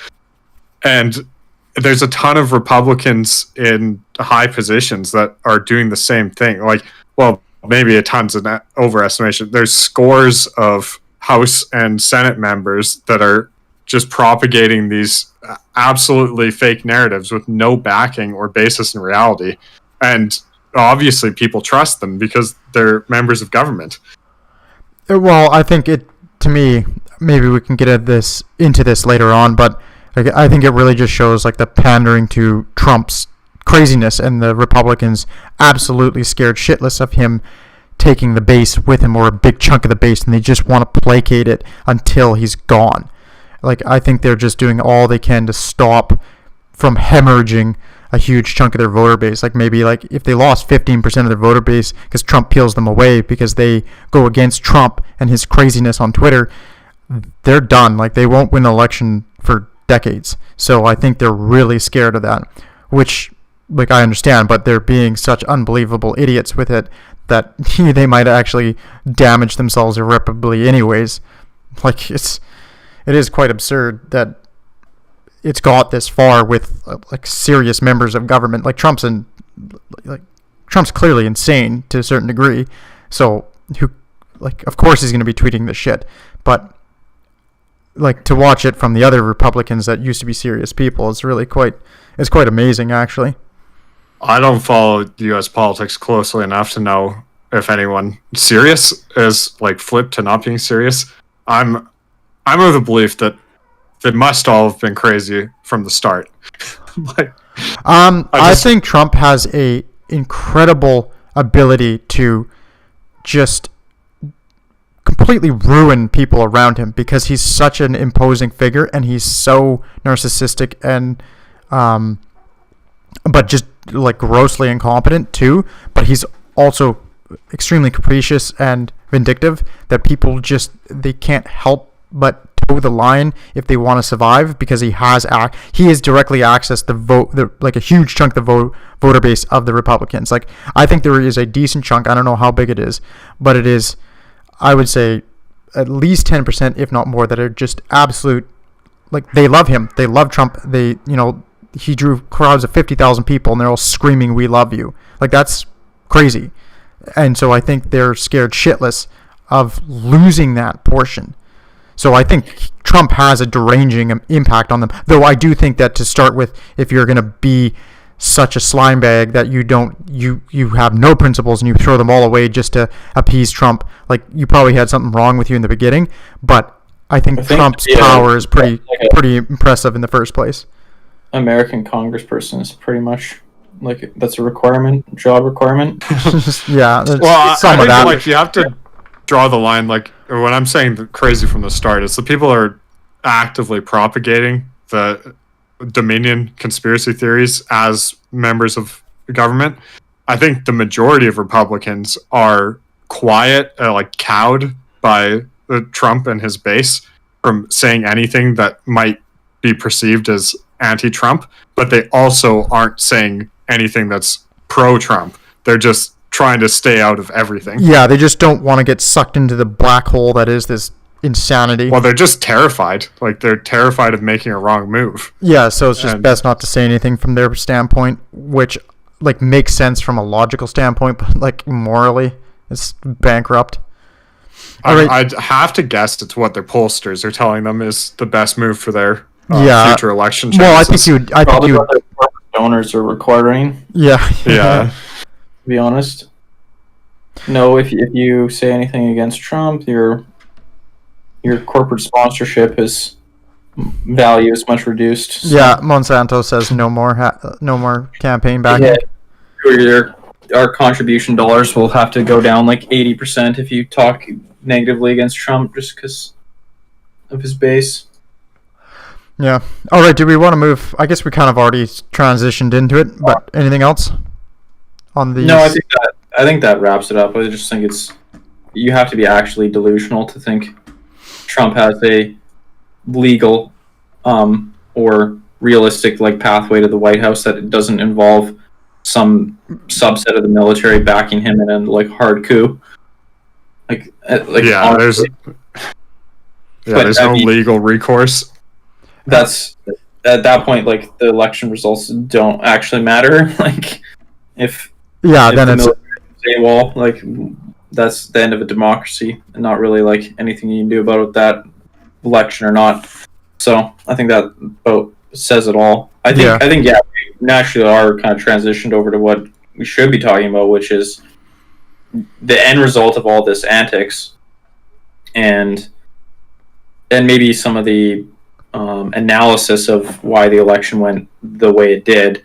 and there's a ton of Republicans in high positions that are doing the same thing. Like, well, maybe a ton's an overestimation. There's scores of House and Senate members that are just propagating these absolutely fake narratives with no backing or basis in reality. And obviously people trust them because they're members of government. Well, I think to me, maybe we can get into this later on, but like, I think it really just shows like the pandering to Trump's craziness, and the Republicans absolutely scared shitless of him taking the base with him, or a big chunk of the base, and they just want to placate it until he's gone. Like, I think they're just doing all they can to stop from hemorrhaging a huge chunk of their voter base. Like, maybe like if they lost 15% of their voter base because Trump peels them away because they go against Trump and his craziness on Twitter, they're done. Like, they won't win an election for decades. So I think they're really scared of that, which, like, I understand, but they're being such unbelievable idiots with it that they might actually damage themselves irreparably anyways. Like, it is quite absurd that it's got this far with like serious members of government. Like, Trump's clearly insane to a certain degree. So of course he's going to be tweeting this shit. But like, to watch it from the other Republicans that used to be serious people, it's quite amazing, actually. I don't follow U.S. politics closely enough to know if anyone serious is like flipped to not being serious. I'm of the belief that they must all have been crazy from the start. I think Trump has a incredible ability to just completely ruin people around him because he's such an imposing figure and he's so narcissistic and but just like grossly incompetent too. But he's also extremely capricious and vindictive that people they can't help but toe the line if they want to survive, because he has directly accessed the vote, like a huge chunk of the voter base of the Republicans. Like, I think there is a decent chunk. I don't know how big it is, but it is, I would say, at least 10%, if not more, that are just absolute, like, they love him. They love Trump. He drew crowds of 50,000 people and they're all screaming, "We love you." Like, that's crazy. And so I think they're scared shitless of losing that portion. So I think Trump has a deranging impact on them. Though I do think that, to start with, if you're going to be such a slime bag that you have no principles and you throw them all away just to appease Trump, like, you probably had something wrong with you in the beginning. But I think Trump's power is pretty impressive in the first place. American congressperson is pretty much like, that's a job requirement. Yeah. Well, I think like you have to draw the line. Like, when I'm saying crazy from the start, it's the people that are actively propagating the Dominion conspiracy theories as members of the government. I think the majority of Republicans are quiet, like cowed by Trump and his base from saying anything that might be perceived as anti-Trump, but they also aren't saying anything that's pro-Trump. They're just trying to stay out of everything. Yeah, they just don't want to get sucked into the black hole that is this insanity. Well, they're just terrified. Like, they're terrified of making a wrong move. Yeah, so it's just best not to say anything from their standpoint, which, like, makes sense from a logical standpoint, but, like, morally, it's bankrupt. I'd have to guess it's what their pollsters are telling them is the best move for their future election chances. Well, I think you would. Donors are requiring. Yeah. Yeah. To be honest, no. If you say anything against Trump, your corporate sponsorship value is much reduced. So. Yeah, Monsanto says no more campaign backing. Yeah, our contribution dollars will have to go down like 80% if you talk negatively against Trump just because of his base. Yeah. All right. Do we want to move? I guess we kind of already transitioned into it, but anything else on these? No, I think that wraps it up. I just think you have to be actually delusional to think Trump has a legal or realistic like pathway to the White House that it doesn't involve some subset of the military backing him in a like hard coup. There's no legal recourse. That's at that point, like, the election results don't actually matter. Like, if then it's AWOL, like, that's the end of a democracy, and not really like anything you can do about that election or not. So I think that about says it all. I think we naturally are kind of transitioned over to what we should be talking about, which is the end result of all this antics, and maybe some of the analysis of why the election went the way it did.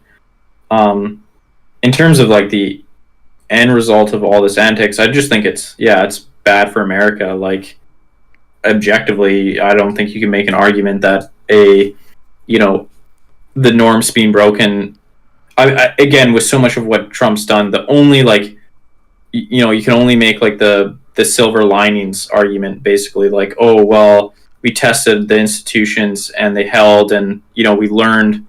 In terms of like the end result of all this antics, I just think it's bad for America. Like, objectively, I don't think you can make an argument that the norm's being broken. Again, with so much of what Trump's done, the only you can only make like the silver linings argument, basically, like, oh well, we tested the institutions and they held, and we learned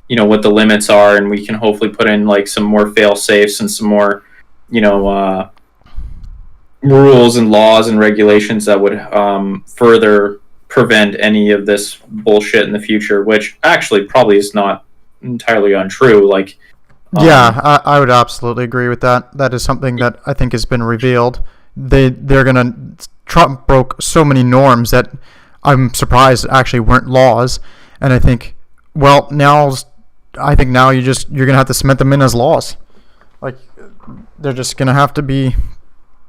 what the limits are, and we can hopefully put in like some more fail safes and some more rules and laws and regulations that would further prevent any of this bullshit in the future, which actually probably is not entirely untrue. Like, I would absolutely agree with that. That is something that I think has been revealed. Trump broke so many norms that I'm surprised actually weren't laws, and I think now you're gonna have to cement them in as laws. Like, they're just gonna have to be.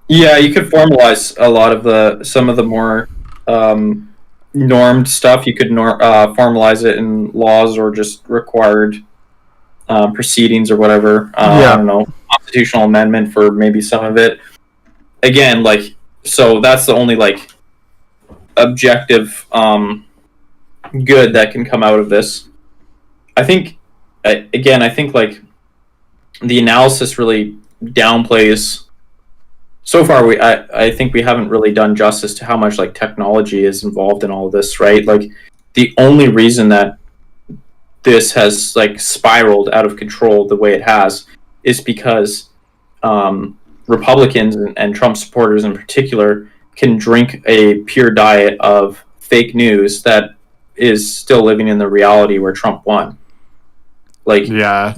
Yeah, you could formalize a lot of some of the more normed stuff. You could formalize it in laws or just required proceedings or whatever. I don't know, constitutional amendment for maybe some of it. Again, like, so that's the only like objective good that can come out of this. I think like the analysis really downplays. So far, I think we haven't really done justice to how much like technology is involved in all of this, right? Like, the only reason that this has like spiraled out of control the way it has is because Republicans and Trump supporters in particular can drink a pure diet of fake news that is still living in the reality where Trump won. Like, yeah.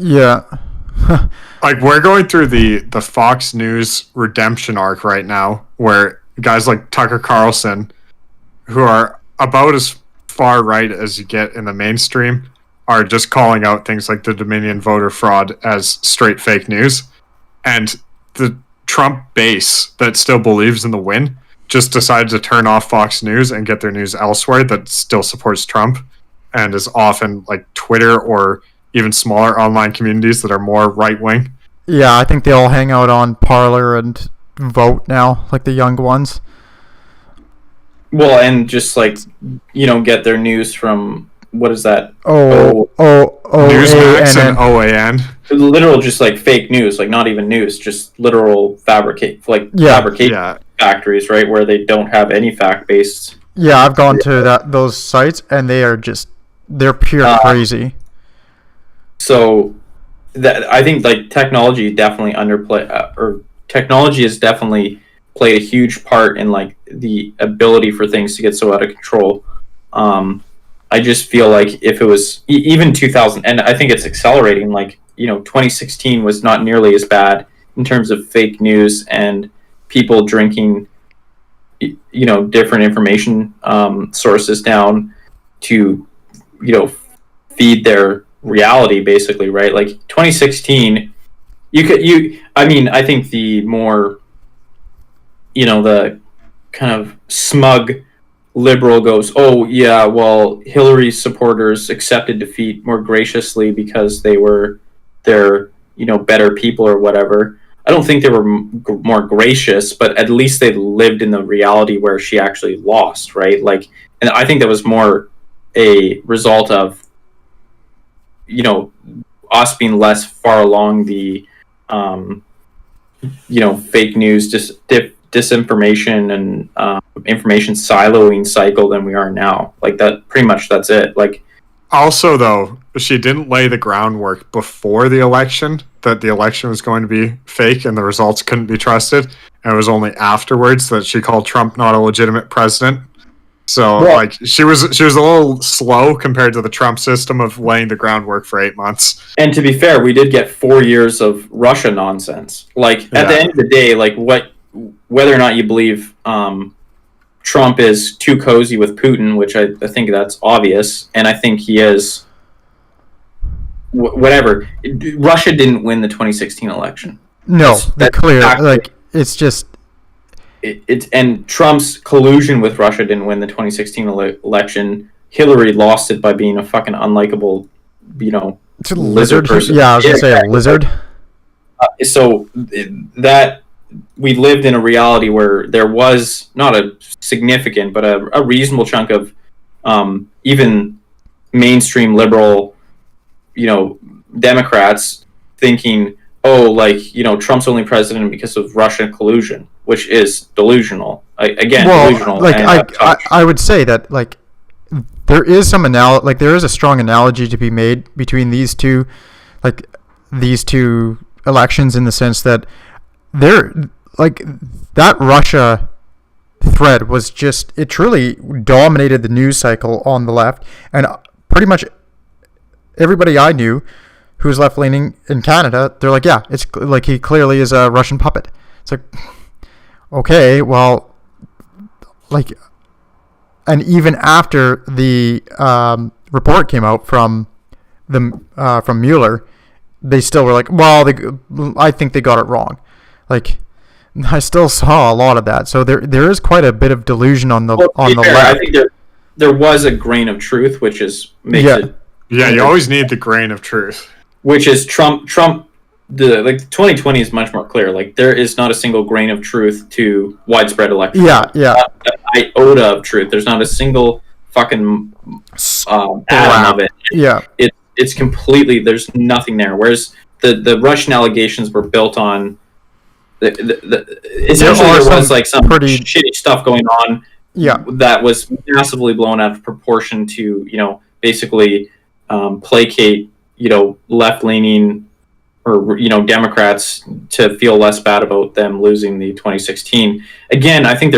Like, we're going through the Fox News redemption arc right now, where guys like Tucker Carlson, who are about as far right as you get in the mainstream, are just calling out things like the Dominion voter fraud as straight fake news. And the Trump base that still believes in the win just decided to turn off Fox News and get their news elsewhere that still supports Trump, and is often like Twitter or even smaller online communities that are more right-wing. Yeah, I think they all hang out on Parler and Vote now, like the young ones. Well, and just like, get their news from, what is that? Newsmax and OAN. Literal, just like fake news, like not even news, just literal fabrication factories, right, where they don't have any fact-based. Yeah, I've gone to those sites, and they're pure crazy. So, I think like technology definitely technology has definitely played a huge part in like the ability for things to get so out of control. I just feel like if it was even 2000, and I think it's accelerating. Like, 2016 was not nearly as bad in terms of fake news and people drinking, different information sources down to, feed their reality, basically, right? Like, 2016, I think the more, the kind of smug liberal goes, oh yeah, well, Hillary's supporters accepted defeat more graciously because they're better people or whatever. I don't think they were more gracious, but at least they lived in the reality where she actually lost, right? Like, and I think that was more a result of us being less far along the fake news, disinformation and information siloing cycle than we are now. Like, that pretty much, that's it. Like, also, though, she didn't lay the groundwork before the election that the election was going to be fake and the results couldn't be trusted, and it was only afterwards that she called Trump not a legitimate president. So, she was a little slow compared to the Trump system of laying the groundwork for 8 months. And to be fair, we did get 4 years of Russia nonsense. Like, at the end of the day, like, whether or not you believe Trump is too cozy with Putin, which I think that's obvious, and I think he is. Whatever. Russia didn't win the 2016 election. No, That's clear. actually, Like it's just and Trump's collusion with Russia didn't win the 2016 election. Hillary lost it by being a fucking unlikable, it's a lizard person. Yeah, I was gonna say a lizard. So that we lived in a reality where there was not a significant, but a reasonable chunk of even mainstream liberal, Democrats thinking, oh, Trump's only president because of Russian collusion, which is delusional. Delusional. I would say that there is some there is a strong analogy to be made between these two elections, in the sense that that Russia thread was just, it truly dominated the news cycle on the left, and pretty much everybody I knew who's left leaning in Canada, they're like, yeah, it's like he clearly is a Russian puppet. It's like, okay, well, and even after the report came out from Mueller, they still were like, well, I think they got it wrong. I still saw a lot of that. So there is quite a bit of delusion on the left. I think there was a grain of truth, which makes it. Yeah, you always need the grain of truth. Which is Trump. The 2020 is much more clear. There is not a single grain of truth to widespread election. Yeah. Not an iota of truth. There's not a single fucking atom of it. Yeah. It's completely. There's nothing there. Whereas the Russian allegations were built on. Essentially, there was some pretty shitty stuff going on. Yeah. That was massively blown out of proportion to basically placate left-leaning or Democrats to feel less bad about them losing the 2016. Again, I think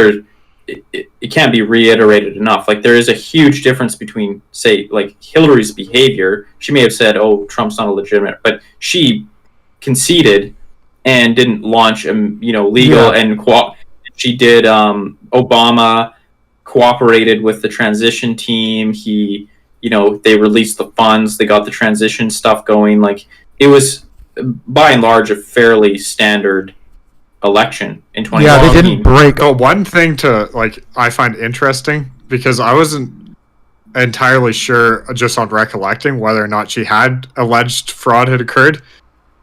it can't be reiterated enough. There is a huge difference between, say, Hillary's behavior. She may have said, "Oh, Trump's not a legitimate," but she conceded and didn't launch legal and she did. Obama cooperated with the transition team. They released the funds. They got the transition stuff going. It was, by and large, a fairly standard election in 2016. Yeah, they didn't break. But one thing I find interesting, because I wasn't entirely sure, just on recollecting, whether or not she had alleged fraud had occurred.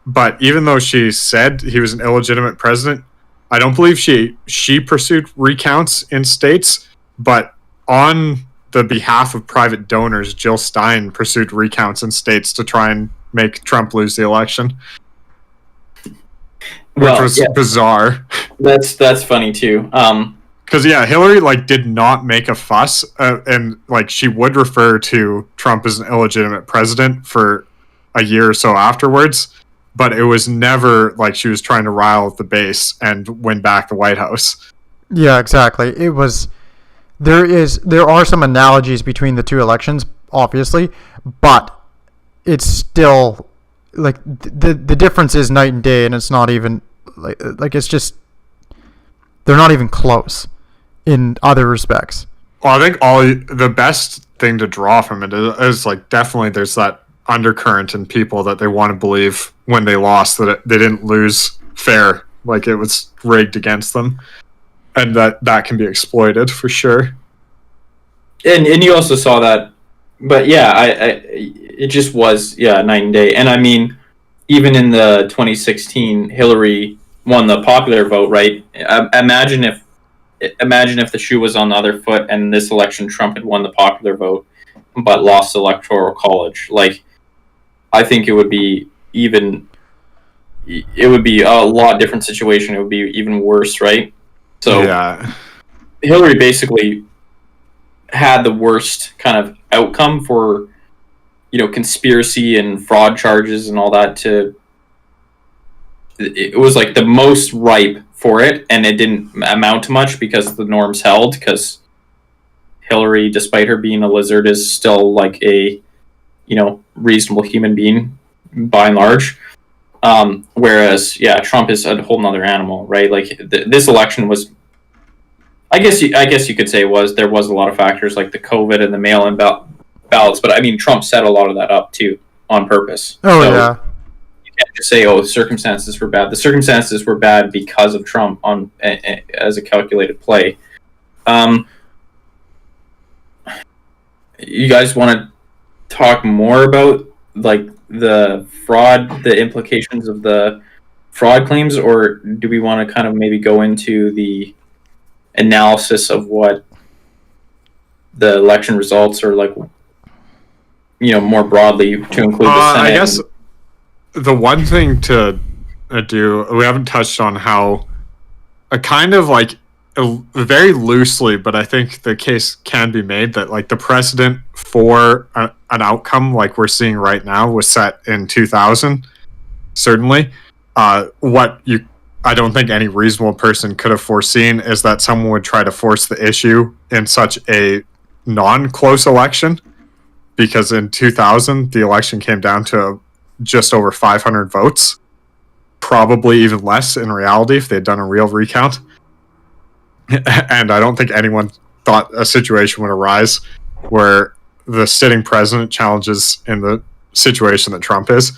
But even though she said he was an illegitimate president, I don't believe she pursued recounts in states, but on the behalf of private donors, Jill Stein pursued recounts in states to try and make Trump lose the election, which was bizarre. That's funny too. Because Hillary did not make a fuss, and she would refer to Trump as an illegitimate president for a year or so afterwards, but it was never she was trying to rile the base and win back the White House. Yeah, exactly. It was. There are some analogies between the two elections, obviously, but it's still the difference is night and day, and it's not even it's just they're not even close in other respects. Well, I think the best thing to draw from it is definitely there's that undercurrent in people that they want to believe when they lost that they didn't lose fair, it was rigged against them. And that can be exploited for sure. And you also saw that, but it just was night and day. And I mean, even in the 2016, Hillary won the popular vote, right? Imagine if the shoe was on the other foot, and this election Trump had won the popular vote, but lost the electoral college. I think it would be a lot different situation. It would be even worse, right? So Hillary basically had the worst kind of outcome for, conspiracy and fraud charges and all that. It was the most ripe for it, and it didn't amount to much because the norms held. Because Hillary, despite her being a lizard, is still a reasonable human being by and large. Whereas, Trump is a whole nother animal, right? This election was I guess you could say there was a lot of factors like the COVID and the mail-in ballots, but I mean Trump set a lot of that up too on purpose. Oh So yeah. you can't just say, "Oh, the circumstances were bad." The circumstances were bad because of Trump as a calculated play. You guys want to talk more about like the fraud, the implications of the fraud claims, or do we want to kind of maybe go into the analysis of what the election results are like, more broadly to include the Senate? I guess the one thing to do, we haven't touched on how a kind of like very loosely, but I think the case can be made that like the precedent for an outcome like we're seeing right now was set in 2000. Certainly, I don't think any reasonable person could have foreseen is that someone would try to force the issue in such a non-close election, because in 2000 the election came down to just over 500 votes, probably even less in reality if they'd done a real recount. And I don't think anyone thought a situation would arise where the sitting president challenges in the situation that Trump is.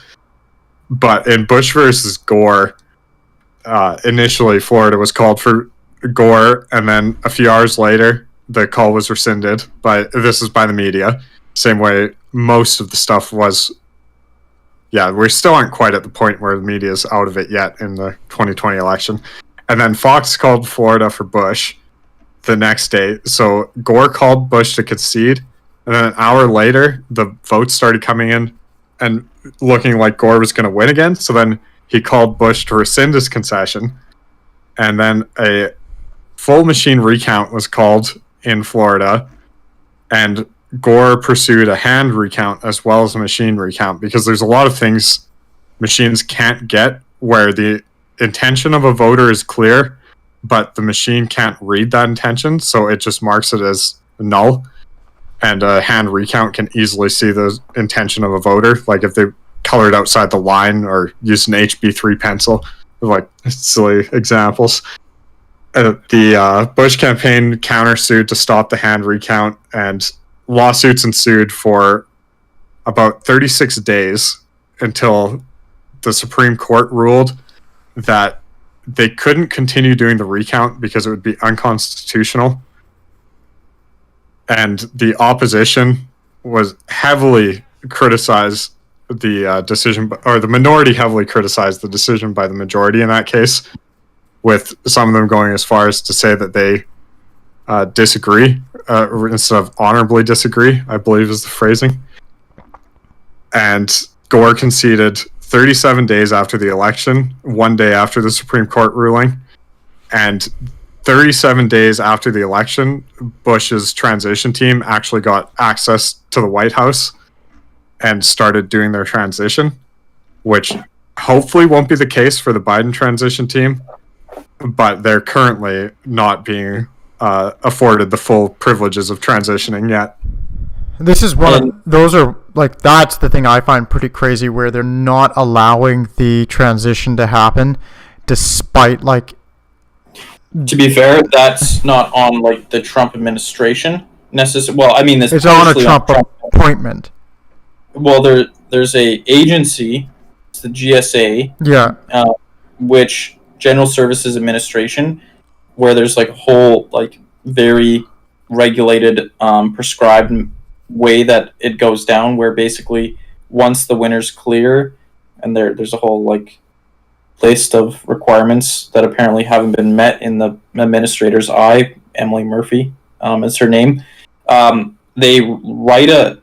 But in Bush versus Gore, initially Florida was called for Gore, and then a few hours later the call was rescinded by the media. Same way most of the stuff was. Yeah, we still aren't quite at the point where the media is out of it yet in the 2020 election. And then Fox called Florida for Bush the next day. So Gore called Bush to concede. And then an hour later, the votes started coming in and looking like Gore was going to win again. So then he called Bush to rescind his concession. And then a full machine recount was called in Florida. And Gore pursued a hand recount as well as a machine recount, because there's a lot of things machines can't get where the intention of a voter is clear, but the machine can't read that intention, so it just marks it as null. And a hand recount can easily see the intention of a voter, like if they colored outside the line or used an HB3 pencil, like silly examples. The Bush campaign countersued to stop the hand recount, and lawsuits ensued for about 36 days until the Supreme Court ruled that they couldn't continue doing the recount because it would be unconstitutional. And the opposition was heavily criticized the decision, or the minority heavily criticized the decision by the majority in that case, with some of them going as far as to say that they disagree, instead of honorably disagree, I believe is the phrasing. And Gore conceded 37 days after the election, 1 day after the Supreme Court ruling, and 37 days after the election, Bush's transition team actually got access to the White House and started doing their transition, which hopefully won't be the case for the Biden transition team, but they're currently not being afforded the full privileges of transitioning yet. This is those are like, that's the thing I find pretty crazy, where they're not allowing the transition to happen despite like. To be fair, that's not on like the Trump administration necessarily. Well, I mean, it's on a Trump appointment. Well, there's a agency, it's the GSA. Yeah. Which General Services Administration, where there's like a whole like very regulated, prescribed way that it goes down, where basically once the winner's clear, and there's a whole like list of requirements that apparently haven't been met in the administrator's eye. Emily Murphy is her name. They write a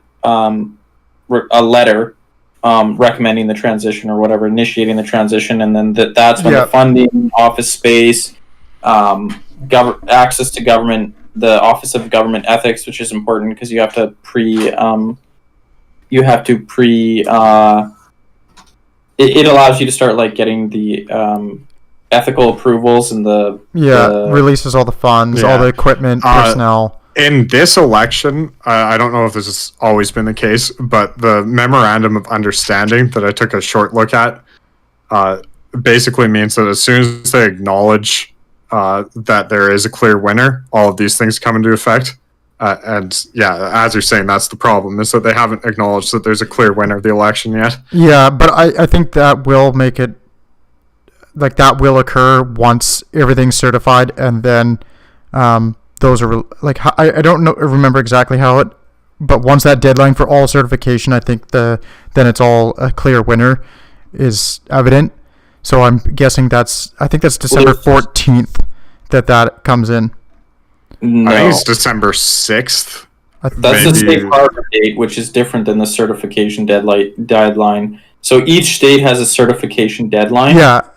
letter recommending the transition or whatever, initiating the transition, and then that's when the funding, office space, access to government, the Office of Government Ethics, which is important because you have to it allows you to start like getting the ethical approvals and releases all the funds, all the equipment, personnel. In this election, I don't know if this has always been the case, but the memorandum of understanding that I took a short look at basically means that as soon as they acknowledge that there is a clear winner, all of these things come into effect. And yeah, as you're saying, that's the problem, is that they haven't acknowledged that there's a clear winner of the election yet. Yeah, but I think that will make it, like, that will occur once everything's certified, and then those are, like, I don't remember exactly how it, but once that deadline for all certification, I think then it's all a clear winner is evident. So I'm guessing I think that's December 14th that comes in. No. I think it's December 6th. That's the safe harbor date, which is different than the certification deadline. So each state has a certification deadline. Yeah.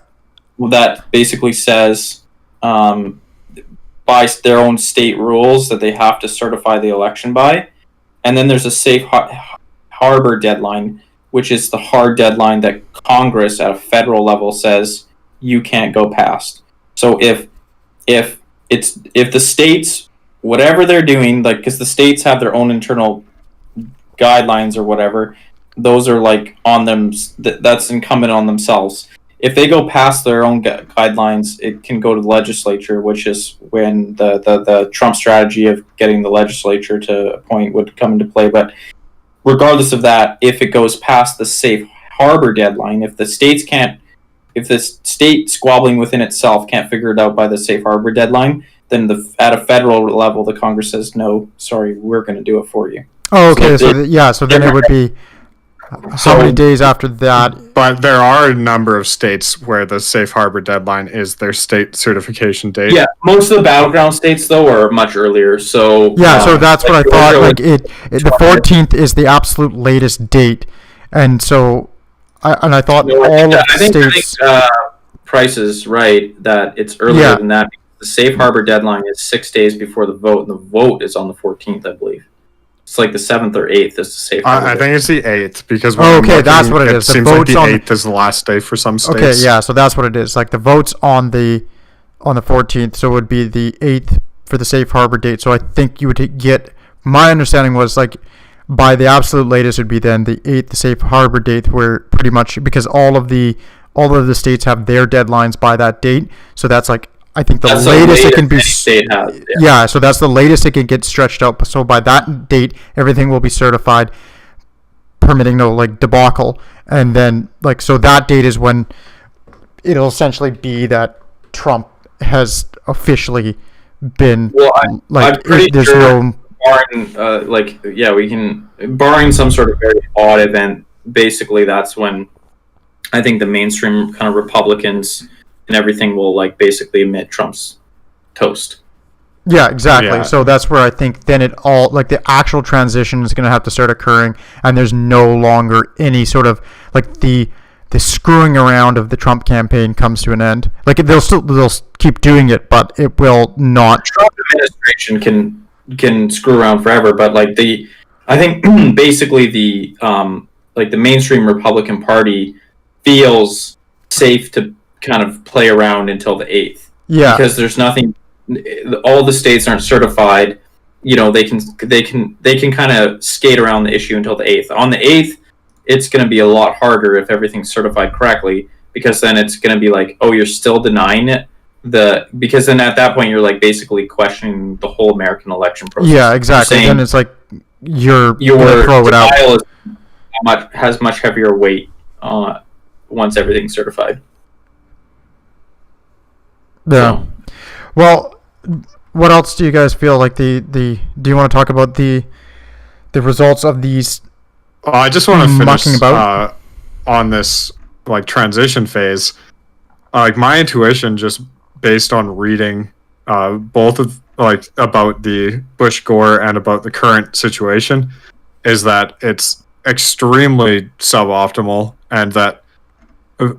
That basically says, by their own state rules, that they have to certify the election by. And then there's a safe harbor deadline, which is the hard deadline that Congress at a federal level says you can't go past. So if the states, whatever they're doing, like, because the states have their own internal guidelines or whatever, those are like on them. That's incumbent on themselves. If they go past their own guidelines, it can go to the legislature, which is when the Trump strategy of getting the legislature to appoint would come into play. But regardless of that, if it goes past the safe harbor deadline, if the state squabbling within itself can't figure it out by the safe harbor deadline, then at a federal level, the Congress says, no, sorry, we're going to do it for you. Oh, okay. So then it would be how many days after that? But there are a number of states where the safe harbor deadline is their state certification date. Yeah, most of the battleground states, though, are much earlier. So yeah, so that's what I thought. Like the 14th is the absolute latest date, and so I thought I think Price is right that it's earlier than that. The safe harbor deadline is 6 days before the vote, and the vote is on the 14th, I believe. It's like the 7th or 8th is the safe harbor. I think it's the 8th because that's what it is. It seems like the 8th is the last day for some states. Okay, yeah, so that's what it is. Like the vote's on the 14th, so it would be the 8th for the safe harbor date. So I think you would get. My understanding was like by the absolute latest would be then the 8th, the safe harbor date, where pretty much because all of the states have their deadlines by that date. So that's like. I think that's latest it can be. Yeah, so that's the latest it can get stretched out. So by that date, everything will be certified, permitting no like debacle, and then like so that date is when it'll essentially be that Trump has officially been. Well, I'm pretty there's sure no barring we can barring some sort of very odd event. Basically, that's when I think the mainstream kind of Republicans and everything will like basically admit Trump's toast. Yeah, exactly. Yeah. So that's where I think then it all like the actual transition is going to have to start occurring, and there's no longer any sort of like the screwing around of the Trump campaign comes to an end. Like they'll keep doing it, but it will not. The Trump administration can screw around forever, but like I think basically the mainstream Republican Party feels safe to kind of play around until the 8th. Yeah. Because there's nothing. All the states aren't certified. You know, they can kind of skate around the issue until the 8th. On the 8th, it's going to be a lot harder if everything's certified correctly, because then it's going to be like, oh, you're still denying it. Because then at that point you're like basically questioning the whole American election process. Yeah, exactly. Then it's like you're gonna throw it out. Has much heavier weight once everything's certified. Yeah. So. Well, what else do you guys feel like do you want to talk about the results of these? I just want to finish on this like transition phase. Like my intuition, just based on reading both of like about the Bush Gore and about the current situation, is that it's extremely suboptimal, and that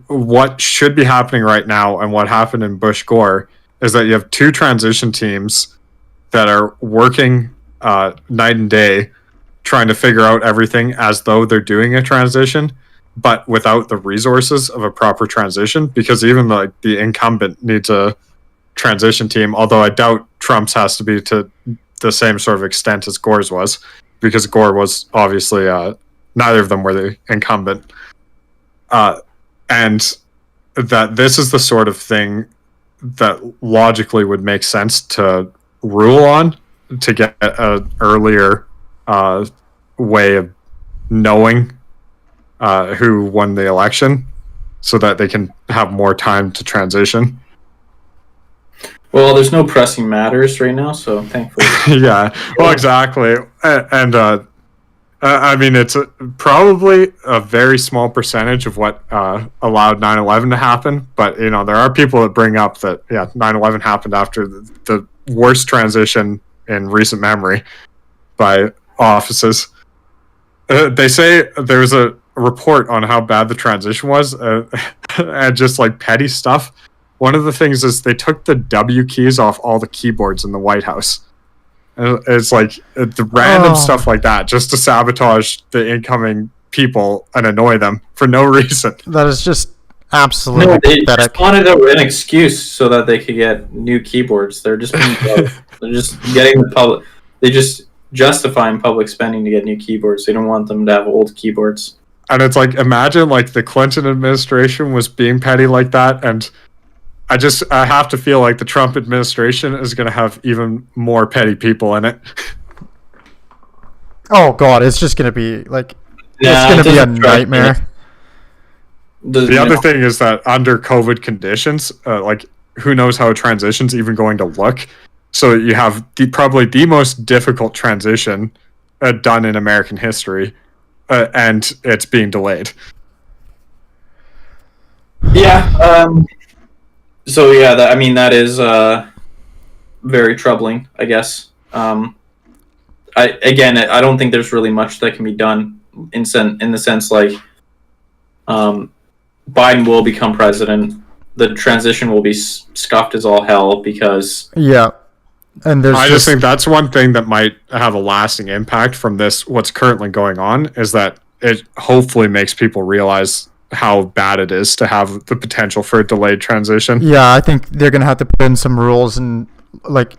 what should be happening right now and what happened in Bush Gore is that you have two transition teams that are working night and day trying to figure out everything as though they're doing a transition, but without the resources of a proper transition, because even like the incumbent needs a transition team, although I doubt Trump's has to be to the same sort of extent as Gore's was, because Gore was obviously neither of them were the incumbent. And that this is the sort of thing that logically would make sense to rule on to get an earlier way of knowing who won the election so that they can have more time to transition. Well, there's no pressing matters right now, so thankfully. Yeah, well, exactly. And I mean, it's probably a very small percentage of what allowed 9/11 to happen. But, you know, there are people that bring up that, 9/11 happened after the worst transition in recent memory by offices. They say there's a report on how bad the transition was and just like petty stuff. One of the things is they took the W keys off all the keyboards in the White House. It's like the random stuff like that, just to sabotage the incoming people and annoy them for no reason. That is just absolutely they pathetic. just wanted an excuse so that they could get new keyboards. They're just they're just getting the public. They just justifying public spending to get new keyboards. They don't want them to have old keyboards. And it's like, imagine like the Clinton administration was being petty like that, and I have to feel like the Trump administration is going to have even more petty people in it. Oh God, it's just going to be like it's going to be a nightmare. The other thing is that under COVID conditions, like who knows how a transition's even going to look. So you have probably the most difficult transition done in American history, and it's being delayed. Yeah. So yeah, that is very troubling, I guess. I don't think there's really much that can be done in the sense like Biden will become president. The transition will be scuffed as all hell because and I just think that's one thing that might have a lasting impact from this. What's currently going on is that it hopefully makes people realize how bad it is to have the potential for a delayed transition. Yeah, I think they're going to have to put in some rules and like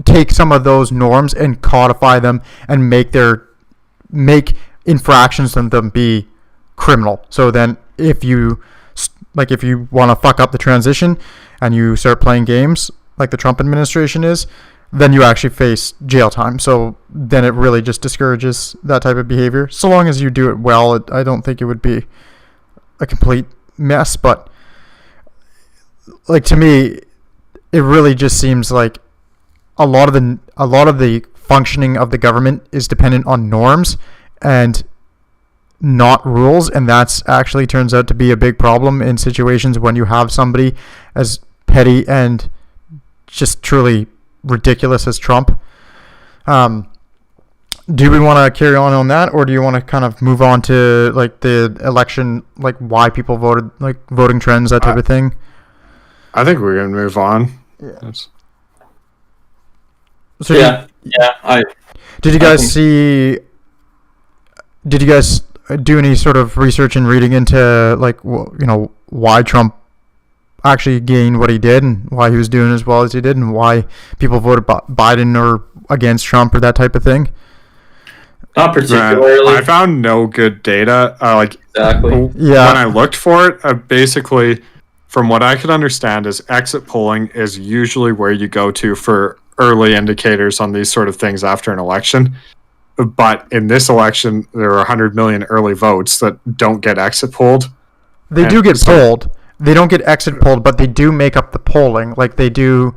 take some of those norms and codify them and make infractions of them be criminal. So then if you want to fuck up the transition and you start playing games like the Trump administration is, then you actually face jail time. So then it really just discourages that type of behavior. So long as you do it well, I don't think it would be a complete mess. But like to me, it really just seems like a lot of the functioning of the government is dependent on norms and not rules, and that's actually turns out to be a big problem in situations when you have somebody as petty and just truly ridiculous as Trump. Do we want to carry on that, or do you want to kind of move on to like the election, like why people voted, like voting trends, that type of thing? I think we're gonna move on. Yeah. So did you guys do any sort of research and reading into like why Trump actually gained what he did and why he was doing as well as he did and why people voted Biden or against Trump or that type of thing? Not particularly. I found no good data. Exactly. When I looked for it, basically, from what I could understand, is exit polling is usually where you go to for early indicators on these sort of things after an election. But in this election, there are 100 million early votes that don't get exit polled. They do get polled. They don't get exit polled, but they do make up the polling. Like they do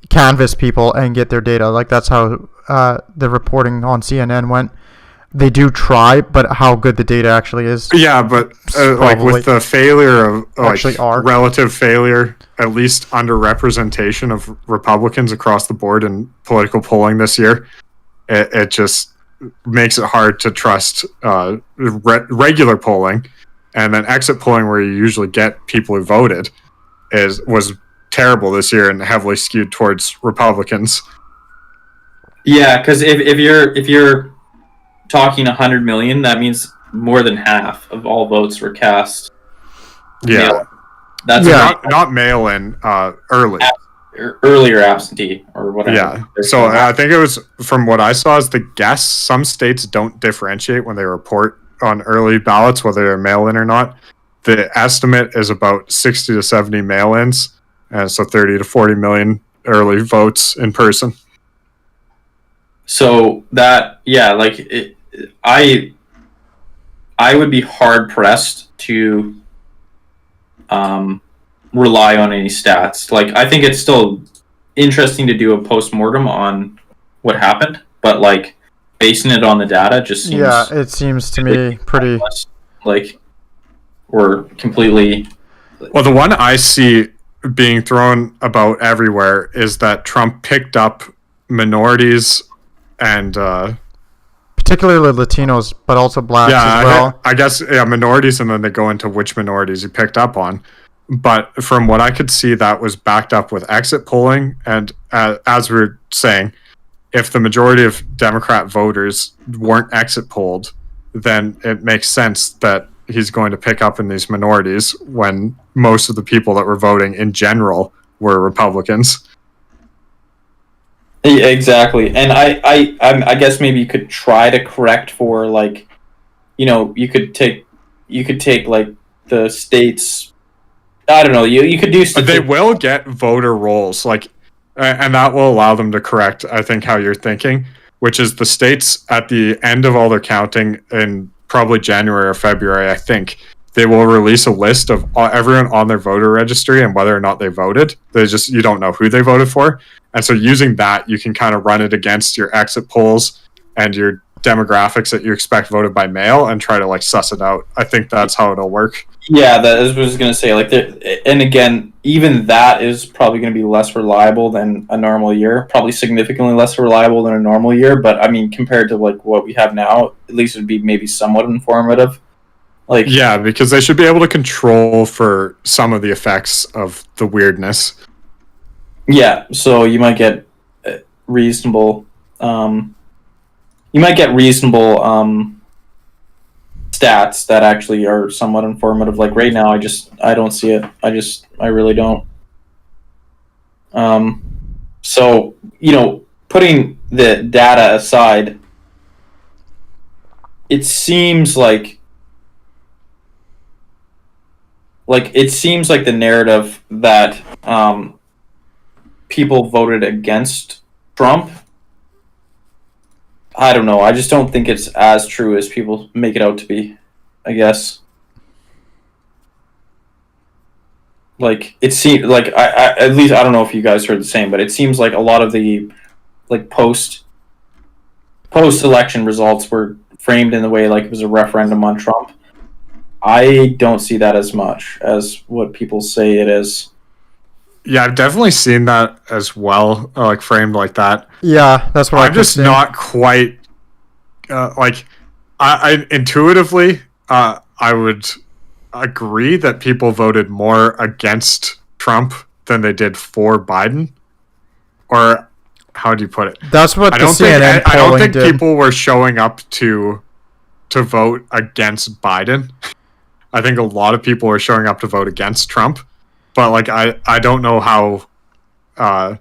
canvass people and get their data. Like that's how the reporting on CNN went. They do try, but how good the data actually is. Yeah, but like with the failure of relative failure, at least underrepresentation of Republicans across the board in political polling this year, it just makes it hard to trust regular polling. And then exit polling, where you usually get people who voted, was terrible this year and heavily skewed towards Republicans. Yeah, because if you're talking 100 million, that means more than half of all votes were cast. Yeah, not mail-in, early. Earlier absentee or whatever. Yeah, so I think it was, from what I saw, is the guess. Some states don't differentiate when they report on early ballots whether they're mail-in or not. the estimate is about 60 to 70 mail-ins, and so 30 to 40 million early votes in person. So that, yeah, like I would be hard pressed to rely on any stats. Like, I think it's still interesting to do a post-mortem on what happened, but like basing it on the data just seems, yeah, it seems to me pretty like we're completely. Well, the one I see being thrown about everywhere is that Trump picked up minorities and particularly Latinos, but also blacks as well. I guess minorities, and then they go into which minorities he picked up on. But from what I could see, that was backed up with exit polling, and as we were saying, if the majority of Democrat voters weren't exit polled, then it makes sense that he's going to pick up in these minorities when most of the people that were voting in general were Republicans. Yeah, exactly, and I guess maybe you could try to correct for, like, you could take like the states. I don't know. You could do. They will get voter rolls, like, and that will allow them to correct, I think, how you're thinking, which is the states at the end of all their counting in probably January or February, I think, they will release a list of everyone on their voter registry and whether or not they voted. You don't know who they voted for. And so using that, you can kind of run it against your exit polls and your demographics that you expect voted by mail and try to, like, suss it out. I think that's how it'll work. Yeah, that is what I was going to say. Like, and again, even that is probably going to be less reliable than a normal year. Probably significantly less reliable than a normal year. But I mean, compared to like what we have now, at least it would be maybe somewhat informative. Like, yeah, because they should be able to control for some of the effects of the weirdness. Yeah, so you might get reasonable. Stats that actually are somewhat informative. Like right now, I don't see it. I really don't. So, putting the data aside, it seems like the narrative that people voted against Trump. I don't know. I just don't think it's as true as people make it out to be, I guess. Like, it seems like I at least, I don't know if you guys heard the same, but it seems like a lot of the like post election results were framed in the way like it was a referendum on Trump. I don't see that as much as what people say it is. Yeah, I've definitely seen that as well, like framed like that. Yeah, that's what I'm just not quite like I intuitively I would agree that people voted more against Trump than they did for Biden. Or how do you put it? That's what I don't think did. People were showing up to vote against Biden. I think a lot of people were showing up to vote against Trump. But like I don't know how the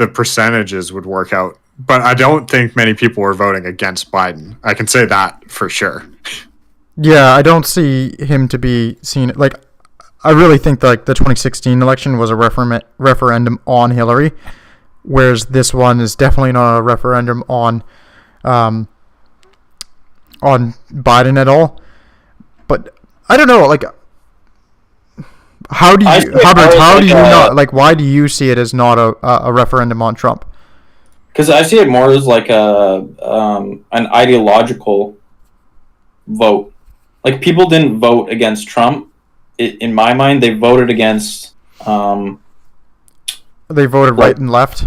percentages would work out. But I don't think many people were voting against Biden. I can say that for sure. Yeah, I don't see him to be seen like. I really think like the 2016 election was a referendum on Hillary, whereas this one is definitely not a referendum on Biden at all. But I don't know, like. How do you not like? Why do you see it as not a referendum on Trump? Because I see it more as like an ideological vote. Like, people didn't vote against Trump. In my mind, they voted against. They voted right and left.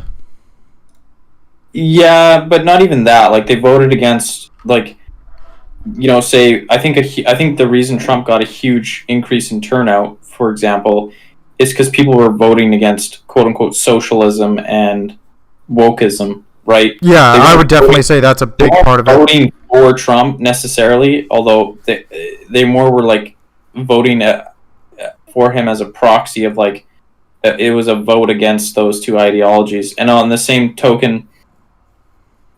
Yeah, but not even that. Like, they voted against, like, say, I think the reason Trump got a huge increase in turnout, for example, is because people were voting against quote unquote socialism and wokeism, right? Yeah, I would definitely say that's a big part of it. Voting for Trump necessarily, although they more were like voting for him as a proxy of like it was a vote against those two ideologies. And on the same token,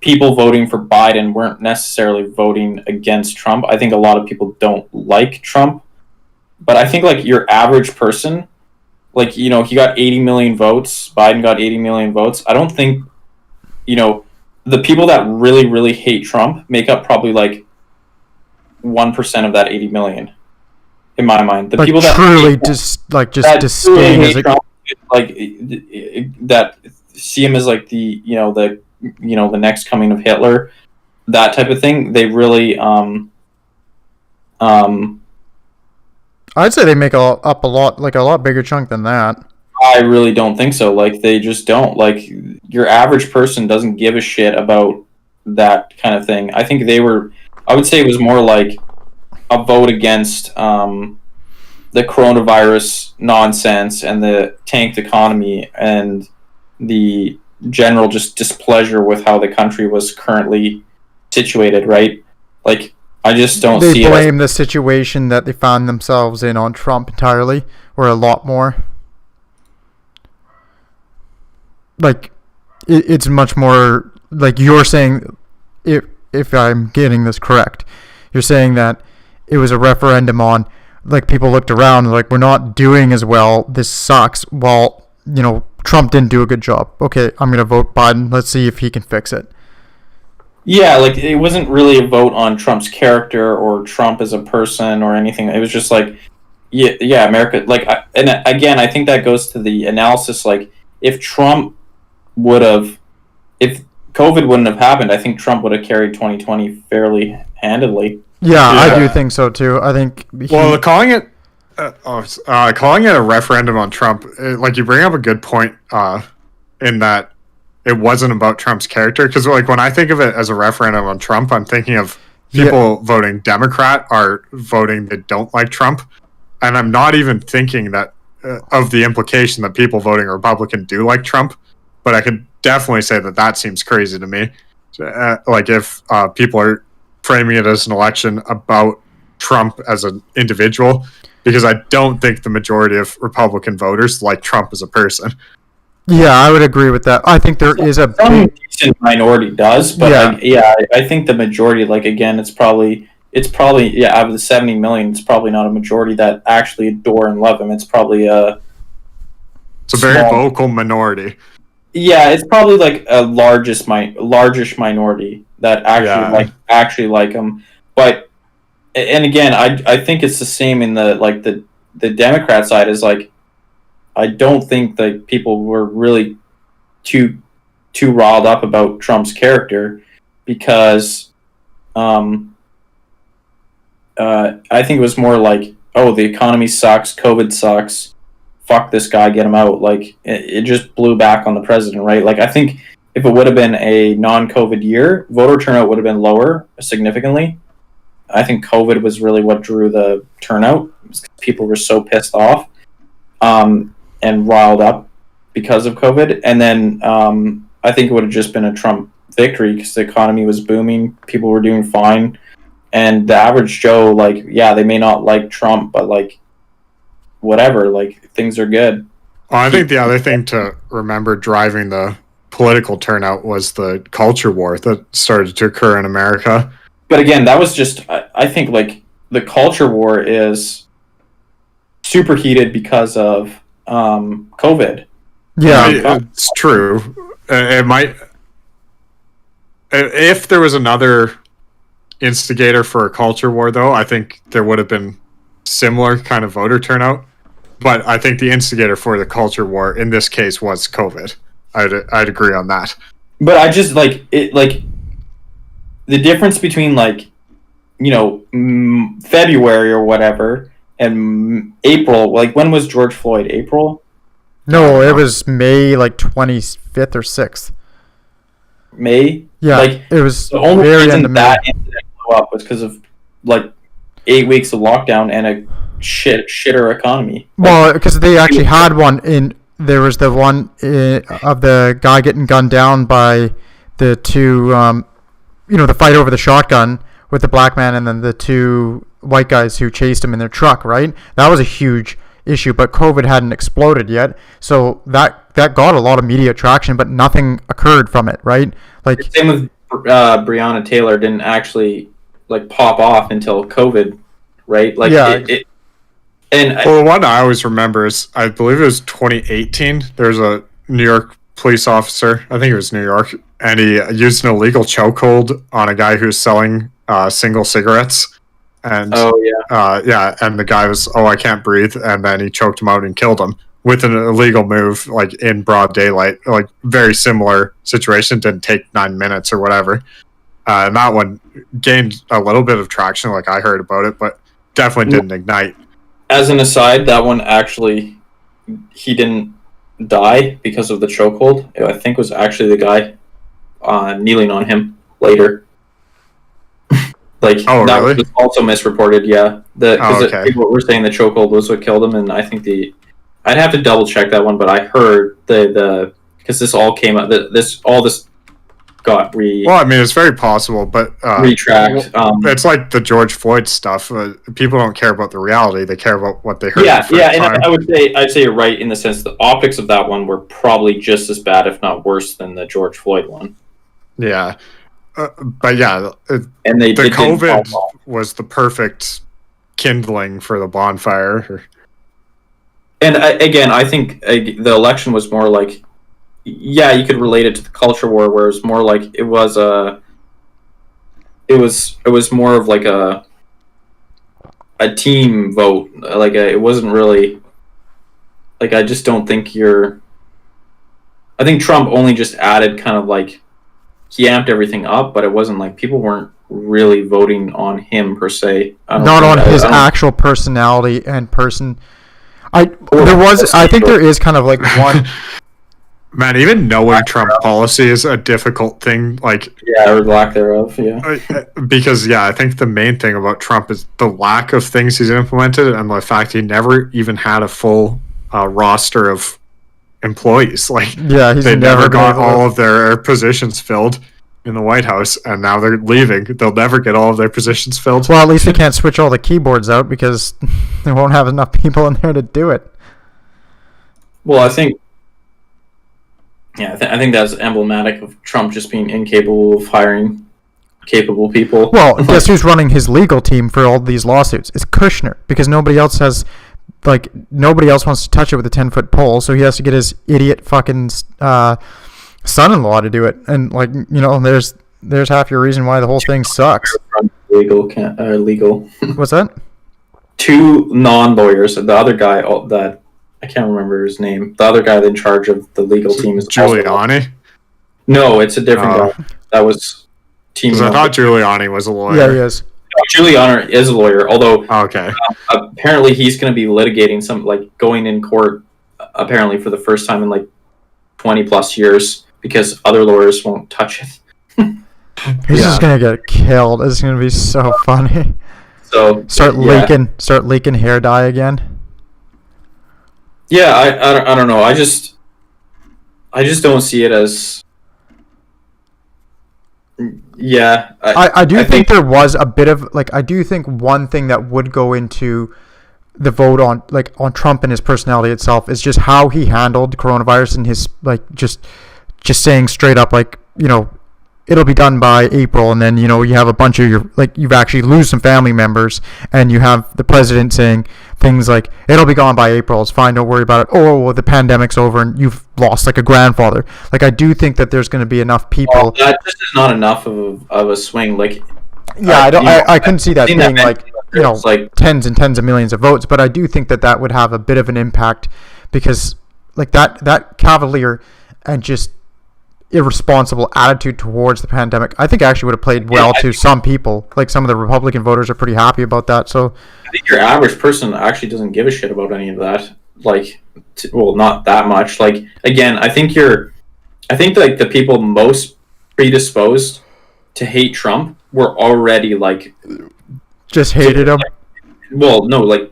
people voting for Biden weren't necessarily voting against Trump. I think a lot of people don't like Trump. but I think like your average person, like, you know, he got 80 million votes. Biden got 80 million votes. I don't think, you know, the people that really, really hate Trump make up probably like 1% of that 80 million. In my mind, the like people that truly hate, just like just that truly disdain hate as a Trump, like that see him as like the, you know, the next coming of Hitler, that type of thing. They really I'd say they make up a lot, like a lot bigger chunk than that. I really don't think so. Like, they just don't. Like, your average person doesn't give a shit about that kind of thing. I think I would say it was more like a vote against the coronavirus nonsense and the tanked economy and the general just displeasure with how the country was currently situated, right? Like, I just don't They see blame the situation that they found themselves in on Trump entirely, or a lot more. Like, it's much more like you're saying. If I'm getting this correct, you're saying that it was a referendum on, like, people looked around like, we're not doing as well. This sucks. Well, you know, Trump didn't do a good job. Okay, I'm gonna vote Biden. Let's see if he can fix it. Yeah, like, it wasn't really a vote on Trump's character or Trump as a person or anything. It was just like, yeah, America. Like, and again, I think that goes to the analysis. Like, if COVID wouldn't have happened, I think Trump would have carried 2020 fairly handily. Yeah, I do think so too. I think. Well, calling it a referendum on Trump, like, you bring up a good point in that it wasn't about Trump's character. Because, like, when I think of it as a referendum on Trump, I'm thinking of people voting Democrat are voting they don't like Trump, and I'm not even thinking that of the implication that people voting Republican do like Trump. But I could definitely say that seems crazy to me. Like, if people are framing it as an election about Trump as an individual, because I don't think the majority of Republican voters like Trump as a person. Yeah, I would agree with that. I think there is a Some big decent minority does, but I think the majority, like, again, it's probably out of the 70 million, it's probably not a majority that actually adore and love him. It's probably it's a very vocal minority. Yeah, it's probably like a largish minority that actually like him. But, and again, I think it's the same in the Democrat side. Is like, I don't think that people were really too riled up about Trump's character, because I think it was more like, oh, the economy sucks, COVID sucks, fuck this guy, get him out. Like, it just blew back on the president, right? Like, I think if it would have been a non-COVID year, voter turnout would have been lower significantly. I think COVID was really what drew the turnout. People were so pissed off and riled up because of COVID. And then I think it would have just been a Trump victory because the economy was booming. People were doing fine. And the average Joe, like, yeah, they may not like Trump, but, like, whatever, like, things are good. Well, I think the other thing to remember driving the political turnout was the culture war that started to occur in America. But again, that was just, I think, like, the culture war is superheated because of COVID. Yeah, it's true. It might, if there was another instigator for a culture war, though, I think there would have been similar kind of voter turnout. But I think the instigator for the culture war in this case was COVID. I'd agree on that. But I just, like, it, like, the difference between, like, you know, February or whatever and April, like, when was George Floyd? April? No, it was May, like, 25th or 6th. May? Yeah, like, it was the only very reason end of May. that incident blew up was because of, like, 8 weeks of lockdown and a shitter economy. Well, because they actually had one in. There was the one of the guy getting gunned down by the two, the fight over the shotgun with the black man and then the two white guys who chased him in their truck, right? That was a huge issue, but COVID hadn't exploded yet, so that got a lot of media traction, but nothing occurred from it, right? Like, same with Breonna Taylor didn't actually, like, pop off until COVID, right? Like, yeah. And Well, the one I always remember is, I believe it was 2018. There's a New York police officer, I think it was New York, and he used an illegal chokehold on a guy who was selling single cigarettes. And and the guy was, I can't breathe, and then he choked him out and killed him with an illegal move, like in broad daylight, like very similar situation. Didn't take 9 minutes or whatever. And that one gained a little bit of traction, like I heard about it, but definitely didn't ignite. As an aside, that one actually, he didn't die because of the chokehold. I think it was actually the guy kneeling on him later. That really? was also misreported. Yeah, Okay. People were saying the chokehold was what killed him, and I think I'd have to double check that one, but I heard because this all came out. This got Well, I mean, it's very possible, but retracked. It's like the George Floyd stuff. People don't care about the reality; they care about what they heard. Yeah, and I'd say you're right in the sense the optics of that one were probably just as bad, if not worse, than the George Floyd one. Yeah, but yeah, and the COVID was the perfect kindling for the bonfire. And I think the election was more like, yeah, you could relate it to the culture war, where it's more like it was more of like a team vote. It wasn't really like, I just don't think I think Trump only just added kind of like, he amped everything up, but it wasn't like people weren't really voting on him per se. Not on his actual personality and person. I think there is kind of like one. Man, even knowing Trump policy is a difficult thing. Like, yeah, or lack thereof. Yeah, because I think the main thing about Trump is the lack of things he's implemented, and the fact he never even had a full roster of employees. Like, they never got all of their positions filled in the White House, and now they're leaving. They'll never get all of their positions filled. Well, at least they can't switch all the keyboards out because they won't have enough people in there to do it. Well, I think that's emblematic of Trump just being incapable of hiring capable people. Well, guess who's running his legal team for all these lawsuits? It's Kushner, because nobody else wants to touch it with a 10-foot pole, so he has to get his idiot fucking son-in-law to do it. And there's half your reason why the whole thing sucks. Legal. What's that? 2 non-lawyers. The other guy that I can't remember his name. The other guy in charge of the legal team is Giuliani. No, it's a different guy. That was team. I thought Giuliani was a lawyer. Yeah, he is. Giuliani is a lawyer, although apparently he's going to be litigating going in court apparently for the first time in 20 plus years because other lawyers won't touch it. He's just going to get killed. It's going to be so funny. So start leaking hair dye again. Yeah, I don't know. I just don't see it as. Yeah, I do think there was a bit of I do think one thing that would go into the vote on Trump and his personality itself is just how he handled coronavirus and his just saying straight up it'll be done by April, and then you have a bunch of your you've actually lose some family members, and you have the president saying things like it'll be gone by April, it's fine, don't worry about it. Oh, well, the pandemic's over and you've lost a grandfather. I do think that there's going to be enough people. Well, that just is not enough of a swing. I couldn't see that being tens and tens of millions of votes, but I do think that would have a bit of an impact because that cavalier and just irresponsible attitude towards the pandemic, I think actually would have played well to some people. Some of the Republican voters are pretty happy about that. So I think your average person actually doesn't give a shit about any of that. Not that much. Again, I think the people most predisposed to hate Trump were already just hated him. Well, no,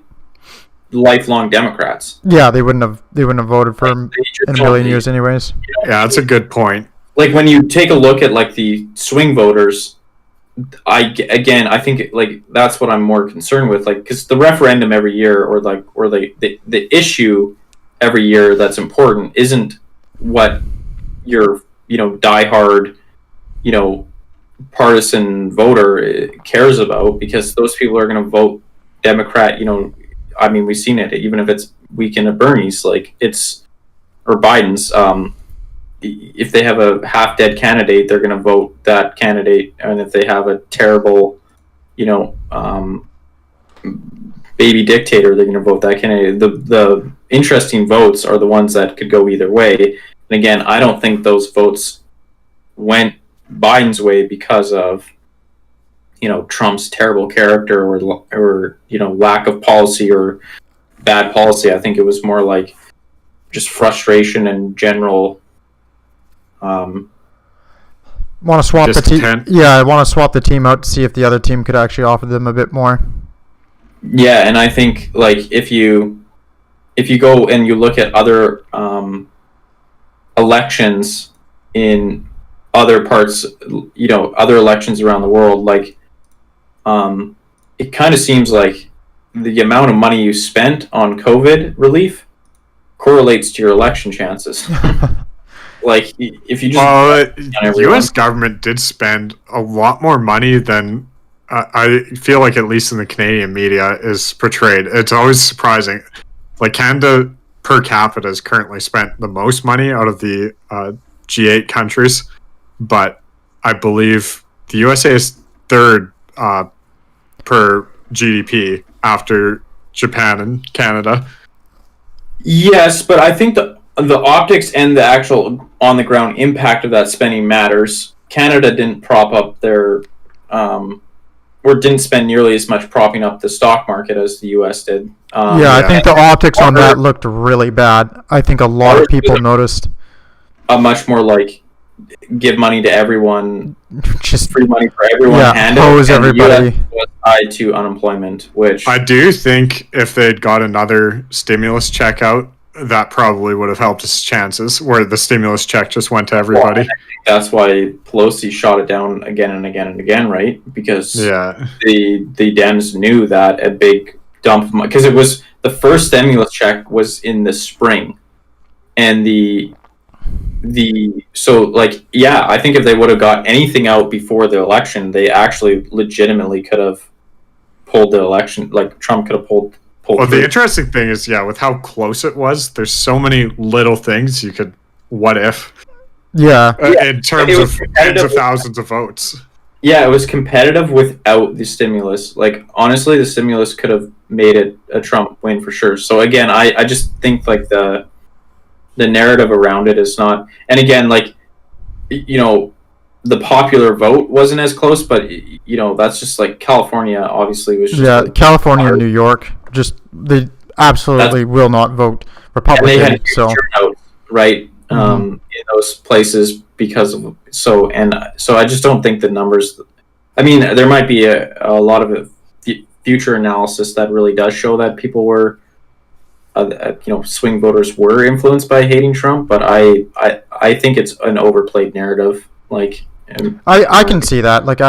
lifelong Democrats. Yeah, they wouldn't have voted for him in a million years anyways. Yeah, that's a good point. When you take a look at the swing voters, I think that's what I'm more concerned with, because the referendum every year or the issue every year that's important isn't what your diehard partisan voter cares about, because those people are going to vote Democrat I mean, we've seen it. Even if it's weekend of Bernie's, like or Biden's. If they have a half-dead candidate, they're going to vote that candidate, and if they have a terrible, baby dictator, they're going to vote that candidate. The interesting votes are the ones that could go either way. And again, I don't think those votes went Biden's way because of Trump's terrible character or lack of policy or bad policy. I think it was more like just frustration and general. Want to swap the team? Yeah, I want to swap the team out to see if the other team could actually offer them a bit more. Yeah, and I think like if you go and you look at other elections in other parts, other elections around the world, like it kind of seems like the amount of money you spent on COVID relief correlates to your election chances. Like if you just U.S. government did spend a lot more money than I feel like, at least in the Canadian media, is portrayed. It's always surprising. Like Canada per capita has currently spent the most money out of the G8 countries, but I believe the USA is third per GDP after Japan and Canada. Yes, but I think the optics and the actual on the ground impact of that spending matters. Canada didn't prop up their or didn't spend nearly as much propping up the stock market as the U.S. did. I think the optics on that looked really bad. I think a lot of people noticed. A much more like give money to everyone, just free money for everyone. Yeah, hose everybody. The US was tied to unemployment, which I do think if they'd got another stimulus check out, that probably would have helped his chances, where the stimulus check just went to everybody. Well, I think that's why Pelosi shot it down again and again and again, right? Because the Dems knew that a big dump, because it was the first stimulus check was in the spring, and I think if they would have got anything out before the election, they actually legitimately could have pulled the election. Like Trump could have pulled. Well, the interesting thing is, with how close it was, there's so many little things you could what if. Yeah. In terms of tens of thousands of votes. Yeah, it was competitive without the stimulus. Like, honestly, the stimulus could have made it a Trump win for sure. So, again, I just think, like, the narrative around it is not... And, again, like, the popular vote wasn't as close, but, that's just, like, California, obviously, was just... Yeah, California and New York, they absolutely will not vote Republican. And they had turnout, right, in those places because of... So I just don't think the numbers... I mean, there might be a lot of future analysis that really does show that people were... swing voters were influenced by hating Trump, but I think it's an overplayed narrative. Like, I can see that. Like,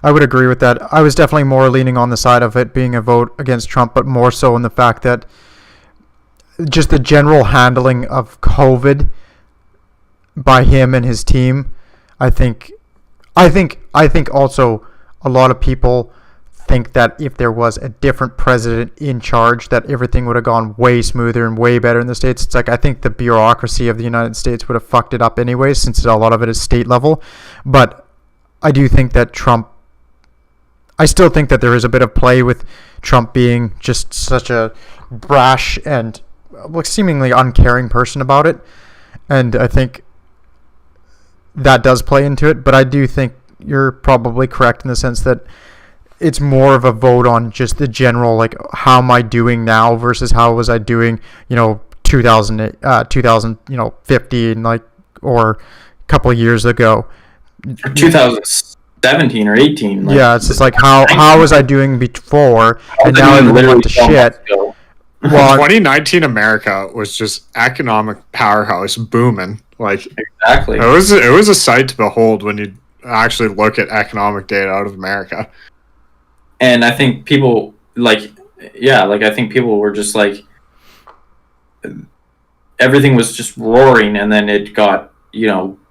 I would agree with that. I was definitely more leaning on the side of it being a vote against Trump, but more so in the fact that just the general handling of COVID by him and his team. I think also a lot of people think that if there was a different president in charge, that everything would have gone way smoother and way better in the States. It's like, I think the bureaucracy of the United States would have fucked it up anyway, since a lot of it is state level. But I do think that I still think that there is a bit of play with Trump being just such a brash and seemingly uncaring person about it. And I think that does play into it. But I do think you're probably correct in the sense that it's more of a vote on just the general, like, how am I doing now versus how was I doing, 2015, like, or a couple of years ago. 2017 or 18. Like, yeah, it's just like, how was I doing before, and now I'm literally to shit. Well, 2019 America was just economic powerhouse booming. Like, exactly. It was a sight to behold when you actually look at economic data out of America. And I think people I think people were just like, everything was just roaring, and then it got,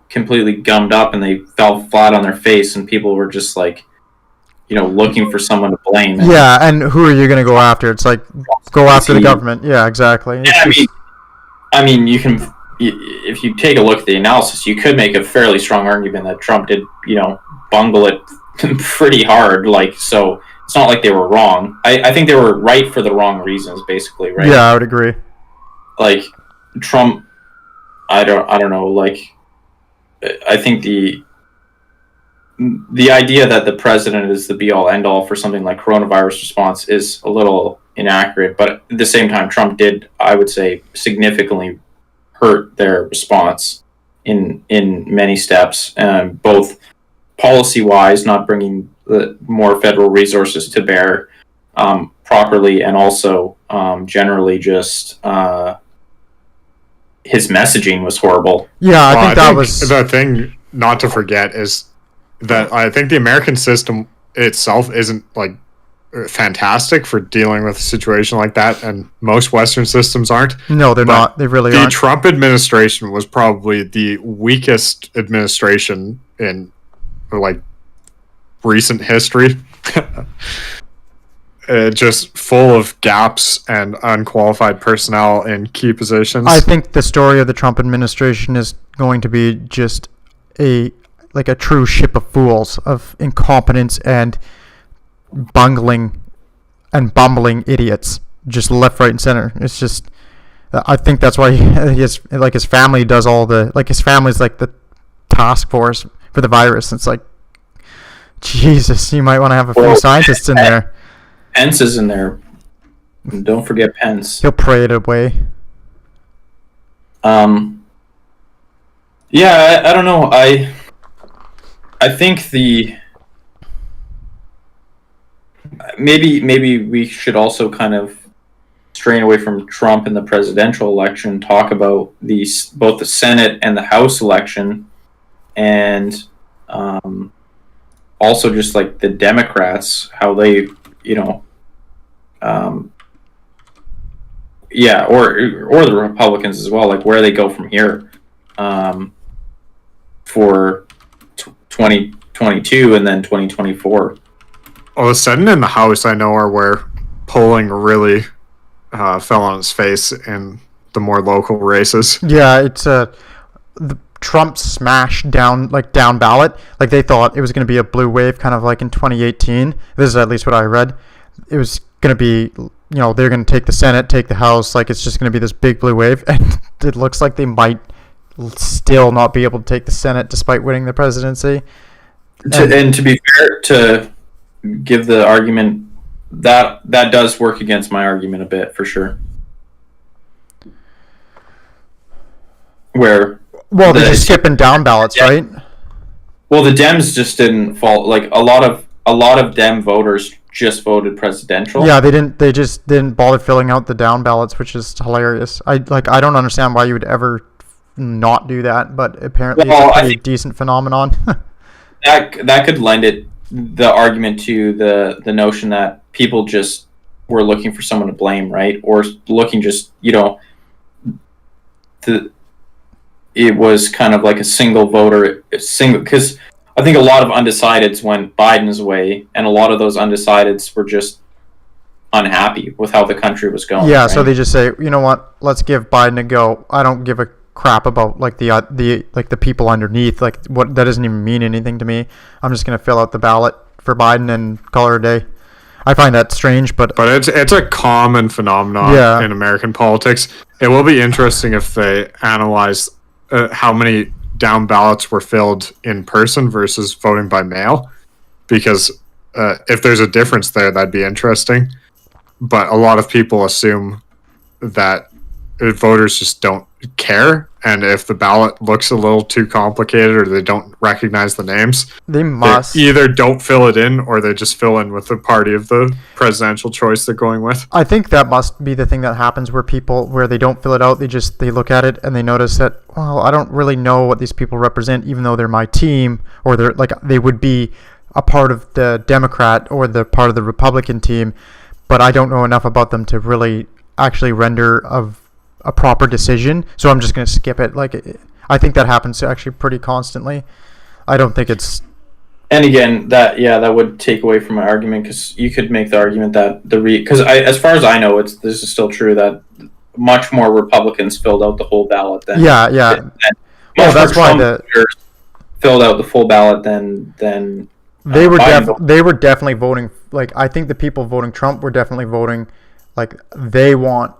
completely gummed up, and they fell flat on their face, and people were just like, looking for someone to blame. Yeah, and who are you going to go after? It's like, go after the government. Yeah, exactly. And I mean, you can, if you take a look at the analysis, you could make a fairly strong argument that Trump did, bungle it pretty hard. Like, so it's not like they were wrong. I think they were right for the wrong reasons, basically, right? Yeah, I would agree. Like, Trump, I don't know. Like, I think the idea that the president is the be-all, end-all for something like coronavirus response is a little inaccurate. But at the same time, Trump did, I would say, significantly hurt their response in many steps, both policy-wise, not bringing more federal resources to bear properly, and also generally just his messaging was horrible. Yeah, I think that was the thing not to forget is that I think the American system itself isn't like fantastic for dealing with a situation like that, and most Western systems aren't. No, they're not. They really aren't. The Trump administration was probably the weakest administration in like recent history. Just full of gaps and unqualified personnel in key positions. I think the story of the Trump administration is going to be just a true ship of fools, of incompetence and bungling and bumbling idiots, just left, right, and center. It's just, I think that's why his family does all the, his family's like the task force for the virus. It's like, Jesus, you might want to have a few scientists in there. Pence is in there. Don't forget Pence. He'll pray it away. Yeah, I don't know. I think maybe we should also kind of straying away from Trump and the presidential election, talk about both the Senate and the House election, and also just like the Democrats, how they, or the Republicans as well, like where they go from here for 2022 and then 2024. Well, the Senate and the House, I know, are where polling really fell on its face in the more local races. Yeah, it's the Trump smash down ballot. Like, they thought it was going to be a blue wave, kind of like in 2018. This is at least what I read. It was going to be, they're going to take the Senate, take the House. Like, it's just going to be this big blue wave. And it looks like they might still not be able to take the Senate despite winning the presidency. And to be fair, to give the argument, that does work against my argument a bit, for sure. Well, they're just skipping down ballots, right? Well, the Dems just didn't fall. Like, a lot of Dem voters just voted presidential. Yeah, they just didn't bother filling out the down ballots, which is hilarious. I don't understand why you would ever not do that, but apparently it's a pretty decent phenomenon. that could lend the argument to the notion that people just were looking for someone to blame, right? Or looking just, it was kind of like a single voter, because I think a lot of undecideds went Biden's way, and a lot of those undecideds were just unhappy with how the country was going. Yeah, right? So they just say, you know what, let's give Biden a go. I don't give a crap about the people underneath. Like, what, that doesn't even mean anything to me. I'm just gonna fill out the ballot for Biden and call it a day. I find that strange, but it's a common phenomenon in American politics. It will be interesting if they analyze how many down ballots were filled in person versus voting by mail, because if there's a difference there, that'd be interesting. But a lot of people assume that voters just don't care, and if the ballot looks a little too complicated or they don't recognize the names, they either don't fill it in or they just fill in with the party of the presidential choice they're going with. I think that must be the thing that happens where they don't fill it out. They look at it and they notice that, well, I don't really know what these people represent, even though they're my team, or they would be a part of the Democrat or the part of the Republican team, but I don't know enough about them to really actually render a proper decision, so I'm just going to skip it. Like, I think that happens actually pretty constantly. I don't think it's And again, that would take away from my argument, because you could make the argument that as far as I know, this is still true, that much more Republicans filled out the whole ballot than Yeah. Well, that's why filled out the full ballot than they were definitely voting. Like, I think the people voting Trump were definitely voting like they want.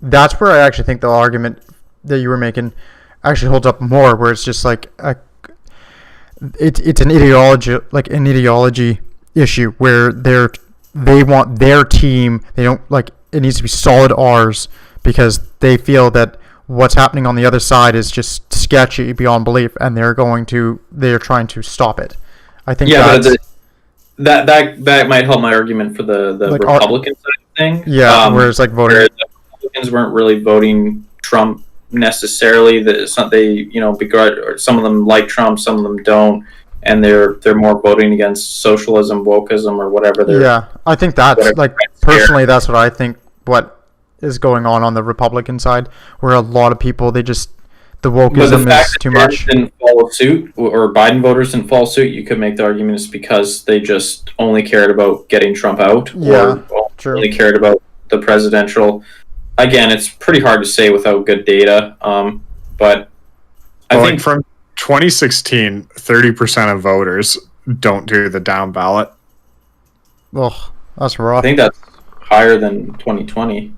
That's where I actually think the argument that you were making actually holds up more, where it's just like it's an ideology issue where they want their team. They don't like it needs to be solid R's, because they feel that what's happening on the other side is just sketchy beyond belief, and they're trying to stop it. I think that might help my argument for the like Republican side of thing. Yeah, whereas like voting, the Republicans weren't really voting Trump necessarily. Or some of them like Trump, some of them don't, and they're more voting against socialism, wokeism, or whatever. I think that's like personally, that's what I think. What is going on the Republican side, where a lot of people the wokeism is too much. Didn't follow suit, or Biden voters didn't follow suit. You could make the argument it's because they just only cared about getting Trump out, or only cared about the presidential. Again, it's pretty hard to say without good data. But I think from 2016, 30% of voters don't do the down ballot. Oh, that's rough. I think that's higher than 2020,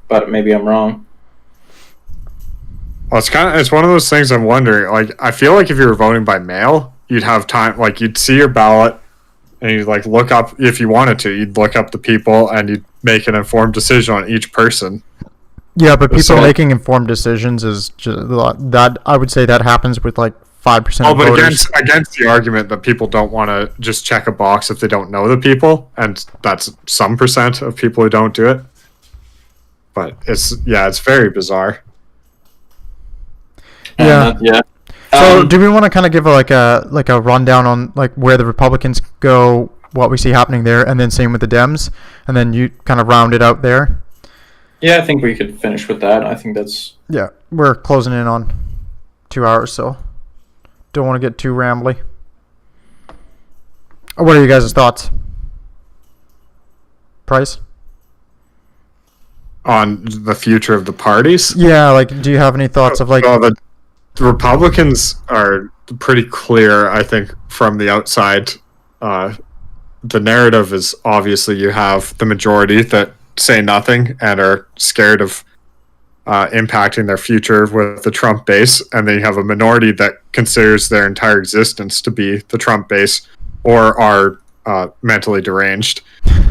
but maybe I'm wrong. Well, it's one of those things I'm wondering. Like, I feel like if you were voting by mail, you'd have time. Like, you'd see your ballot, and you'd like look up, if you wanted to, you'd look up the people, and you'd make an informed decision on each person. Yeah, but people making informed decisions is just that. I would say that happens with like 5% of voters. Against the argument that people don't want to just check a box if they don't know the people, and that's some percent of people who don't do it. But it's very bizarre. Yeah. So, do we want to kind of give a rundown on like where the Republicans go, what we see happening there, and then same with the Dems, and then you kind of round it out there? Yeah, I think we could finish with that. I think that's... Yeah, we're closing in on 2 hours, so don't want to get too rambly. What are you guys' thoughts? Price? On the future of the parties? Yeah, like, do you have any thoughts of like... The Republicans are pretty clear, I think, from the outside. The narrative is obviously you have the majority that say nothing and are scared of impacting their future with the Trump base, and then you have a minority that considers their entire existence to be the Trump base, or are mentally deranged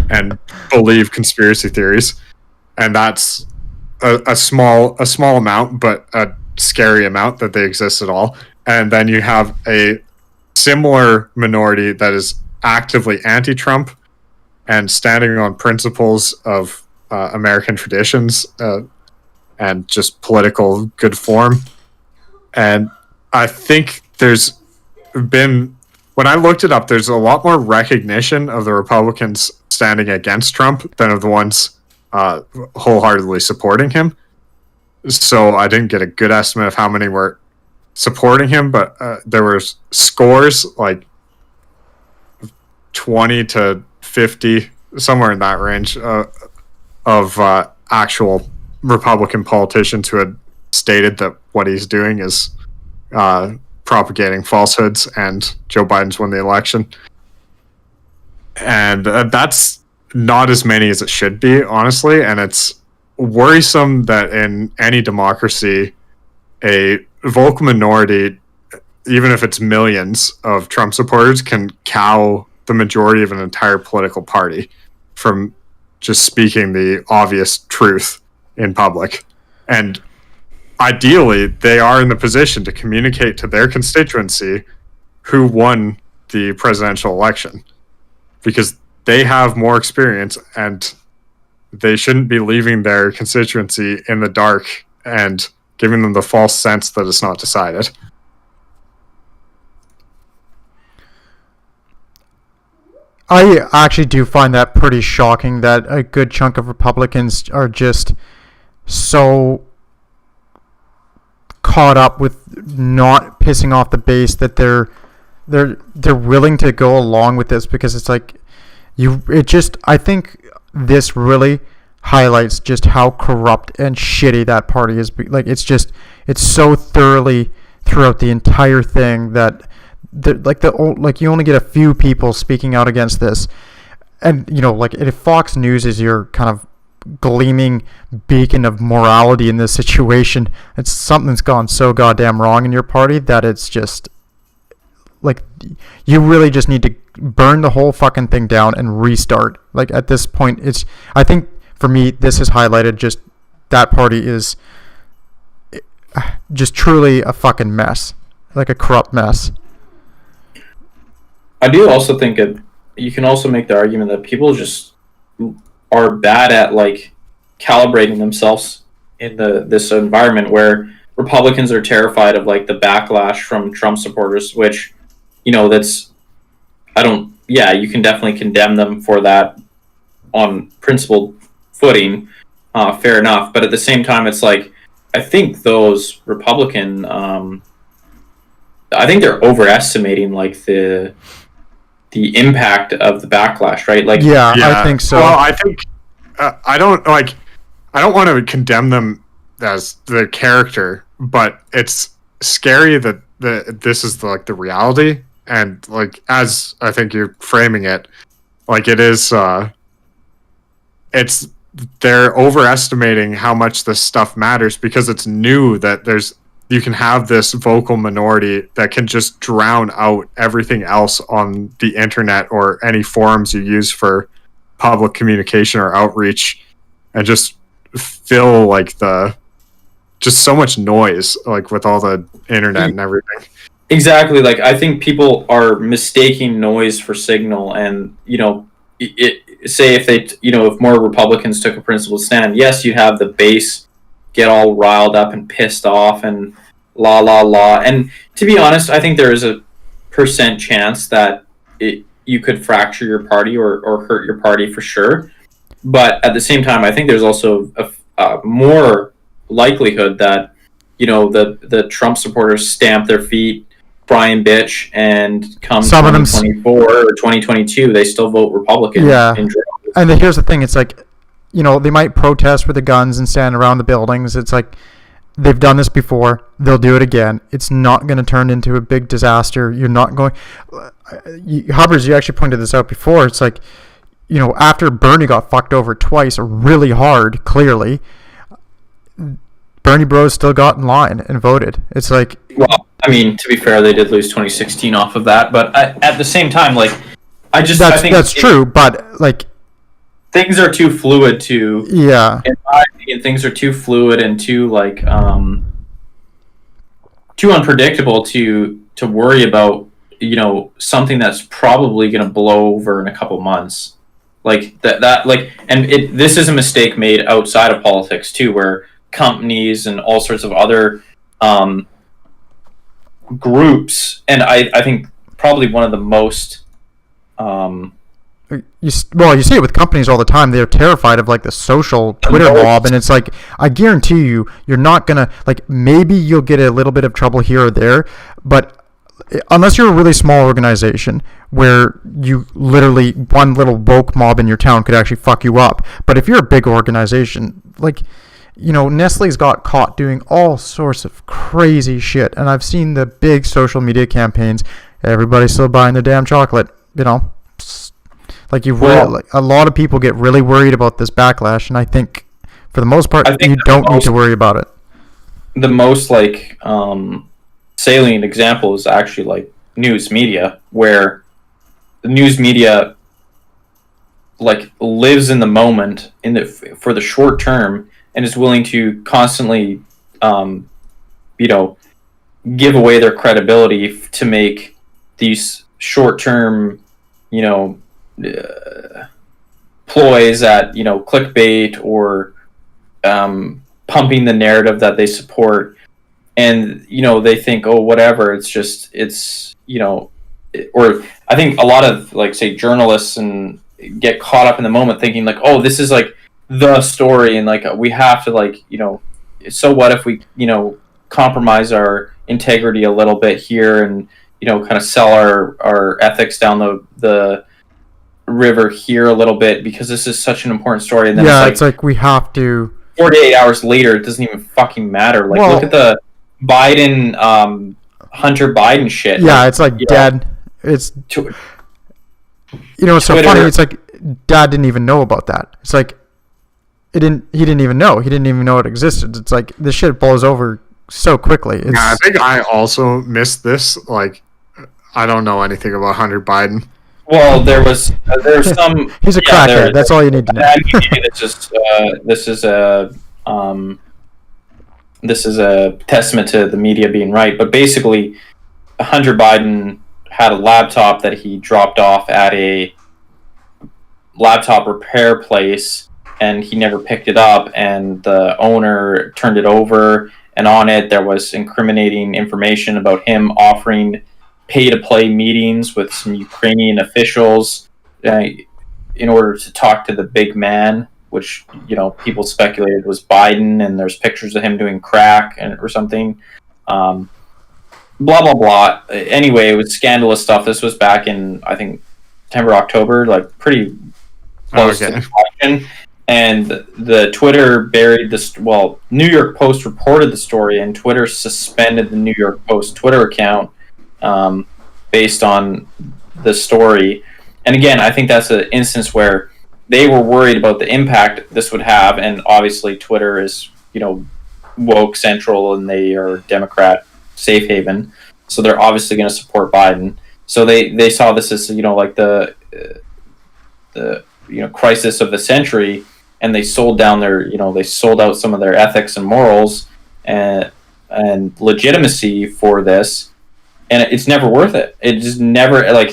and believe conspiracy theories, and that's a small amount, but a scary amount that they exist at all. And then you have a similar minority that is actively anti-Trump and standing on principles of American traditions and just political good form. And I think there's been, when I looked it up, there's a lot more recognition of the Republicans standing against Trump than of the ones wholeheartedly supporting him. So I didn't get a good estimate of how many were supporting him, but there were scores, like 20 to 50, somewhere in that range, of actual Republican politicians who had stated that what he's doing is propagating falsehoods and Joe Biden's won the election. And that's not as many as it should be, honestly, and it's worrisome that in any democracy, a vocal minority, even if it's millions of Trump supporters, can cow the majority of an entire political party from just speaking the obvious truth in public. And ideally, they are in the position to communicate to their constituency who won the presidential election, because they have more experience and they shouldn't be leaving their constituency in the dark and giving them the false sense that it's not decided. I actually do find that pretty shocking that a good chunk of Republicans are just so caught up with not pissing off the base that they're they're willing to go along with this because it's like I think this really highlights just how corrupt and shitty that party is. Like it's so thoroughly throughout the entire thing that you only get a few people speaking out against this, and like if Fox News is your kind of gleaming beacon of morality in this situation, it's something's gone so goddamn wrong in your party that it's just like you really just need to burn the whole fucking thing down and restart. Like at this point, I think for me this has highlighted just that party is just truly a fucking mess, like a corrupt mess. I do also think you can also make the argument that people just are bad at like calibrating themselves in this environment where Republicans are terrified of like the backlash from Trump supporters, which you can definitely condemn them for that on principled footing, fair enough, but at the same time it's like I think those Republican I think they're overestimating like the impact of the backlash, right? Like yeah. I think so. Well, I think I don't want to condemn them as the character, but it's scary that this is the reality, and like as I think you're framing it, like it is it's they're overestimating how much this stuff matters because it's new that you can have this vocal minority that can just drown out everything else on the internet or any forums you use for public communication or outreach, and just fill just so much noise like with all the internet and everything. Exactly. Like I think people are mistaking noise for signal, and say if they if more Republicans took a principled stand, yes, you'd have the base get all riled up and pissed off and la la la. And to be honest, I think there is a % chance that you could fracture your party or hurt your party for sure. But at the same time, I think there's also a more likelihood that the Trump supporters stamp their feet, cry and bitch, and come 2024 or 2022, they still vote Republican. Yeah. And here's the thing: it's like, they might protest with the guns and stand around the buildings. It's like they've done this before; they'll do it again. It's not going to turn into a big disaster. You're not going. Hubbers, you actually pointed this out before. It's like, after Bernie got fucked over twice, really hard, clearly, Bernie Bros still got in line and voted. It's like, well, I mean, to be fair, they did lose 2016 off of that, but at the same time, like, I think that's true, but like, things are too fluid to. Yeah. In my opinion, things are too fluid and too like too unpredictable to worry about. Something that's probably going to blow over in a couple months, like that like, and this is a mistake made outside of politics too, where companies and all sorts of other groups, and I think probably one of the most you see it with companies all the time. They're terrified of like the social Twitter mob, and it's like, I guarantee you're not gonna, like, maybe you'll get a little bit of trouble here or there, but unless you're a really small organization where you literally one little woke mob in your town could actually fuck you up. But if you're a big organization, like, Nestle's got caught doing all sorts of crazy shit, and I've seen the big social media campaigns. Everybody's still buying the damn chocolate, like a lot of people get really worried about this backlash, and I think for the most part you don't need to worry about it. The most like salient example is actually like news media, where the news media like lives in the moment for the short term and is willing to constantly give away their credibility to make these short term ploys at clickbait or pumping the narrative that they support. And they think, oh, whatever, or I think a lot of, like, say, journalists and get caught up in the moment thinking like, oh, this is like the story, and like we have to, like, so what if we compromise our integrity a little bit here, and kind of sell our ethics down the river here a little bit because this is such an important story. And then it's like we have to. 48 hours later, it doesn't even fucking matter. Like, look at the Biden, Hunter Biden shit. Yeah, it's like dead. It's it's so funny. It's like Dad didn't even know about that. It's like he didn't even know. He didn't even know it existed. It's like this shit blows over so quickly. I think I also missed this. Like, I don't know anything about Hunter Biden. Well, there's some. He's a crackhead. That's all you need to know. This is a testament to the media being right. But basically, Hunter Biden had a laptop that he dropped off at a laptop repair place, and he never picked it up. And the owner turned it over, and on it there was incriminating information about him offering pay-to-play meetings with some Ukrainian officials in order to talk to the big man, which people speculated was Biden, and there's pictures of him doing crack or something. Blah blah blah. Anyway, it was scandalous stuff. This was back in, I think, September, October, like pretty close to the election. And the Twitter buried this. Well, New York Post reported the story, and Twitter suspended the New York Post Twitter account based on the story. And again, I think that's an instance where they were worried about the impact this would have, and obviously Twitter is woke central, and they are Democrat safe haven, so they're obviously going to support Biden. So they saw this as like the crisis of the century, and they sold down they sold out some of their ethics and morals and legitimacy for this. And it's never worth it. It just never, like, I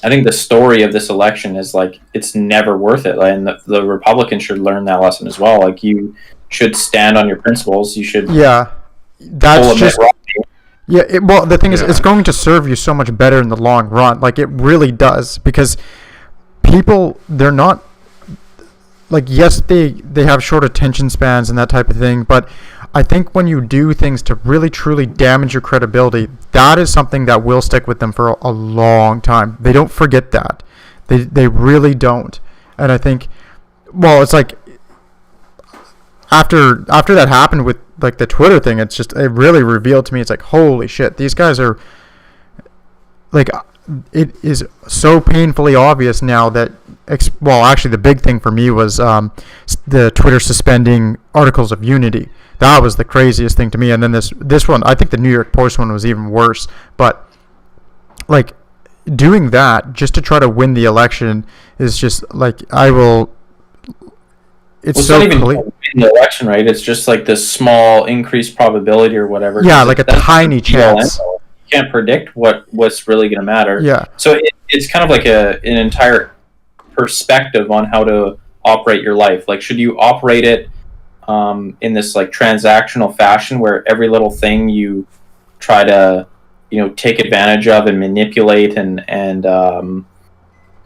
think the story of this election is, like, it's never worth it. And the Republicans should learn that lesson as well. Like, you should stand on your principles. You should. Yeah. That's just. Yeah. Well, the thing is, it's going to serve you so much better in the long run. Like, it really does. Because people, they're not. Like, yes, they have short attention spans and that type of thing, but I think when you do things to really truly damage your credibility, that is something that will stick with them for a long time. They don't forget that. They really don't. And I think, well, it's like after that happened with like the Twitter thing, it really revealed to me, it's like, holy shit, these guys are like, it is so painfully obvious now that, well, actually the big thing for me was the Twitter suspending articles of unity. That was the craziest thing to me. And then this one, I think the New York Post one was even worse. But like doing that just to try to win the election is just like, it's so not even win the election, right? It's just like this small increased probability or whatever. Yeah, like a tiny chance. You can't predict what's really going to matter. Yeah. So it's kind of like an entire perspective on how to operate your life. Like, should you operate it in this like transactional fashion where every little thing you try to take advantage of and manipulate and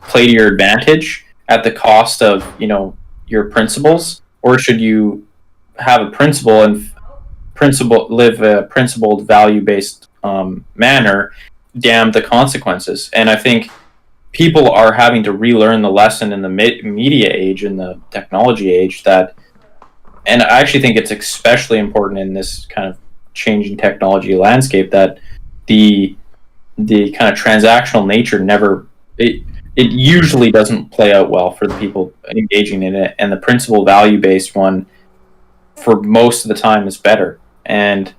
play to your advantage at the cost of your principles? Or should you have a principle and live a principled, value-based manner, damn the consequences? And I think people are having to relearn the lesson in the media age and the technology age and I actually think it's especially important in this kind of changing technology landscape that the kind of transactional nature it usually doesn't play out well for the people engaging in it, and the principle value-based one for most of the time is better. And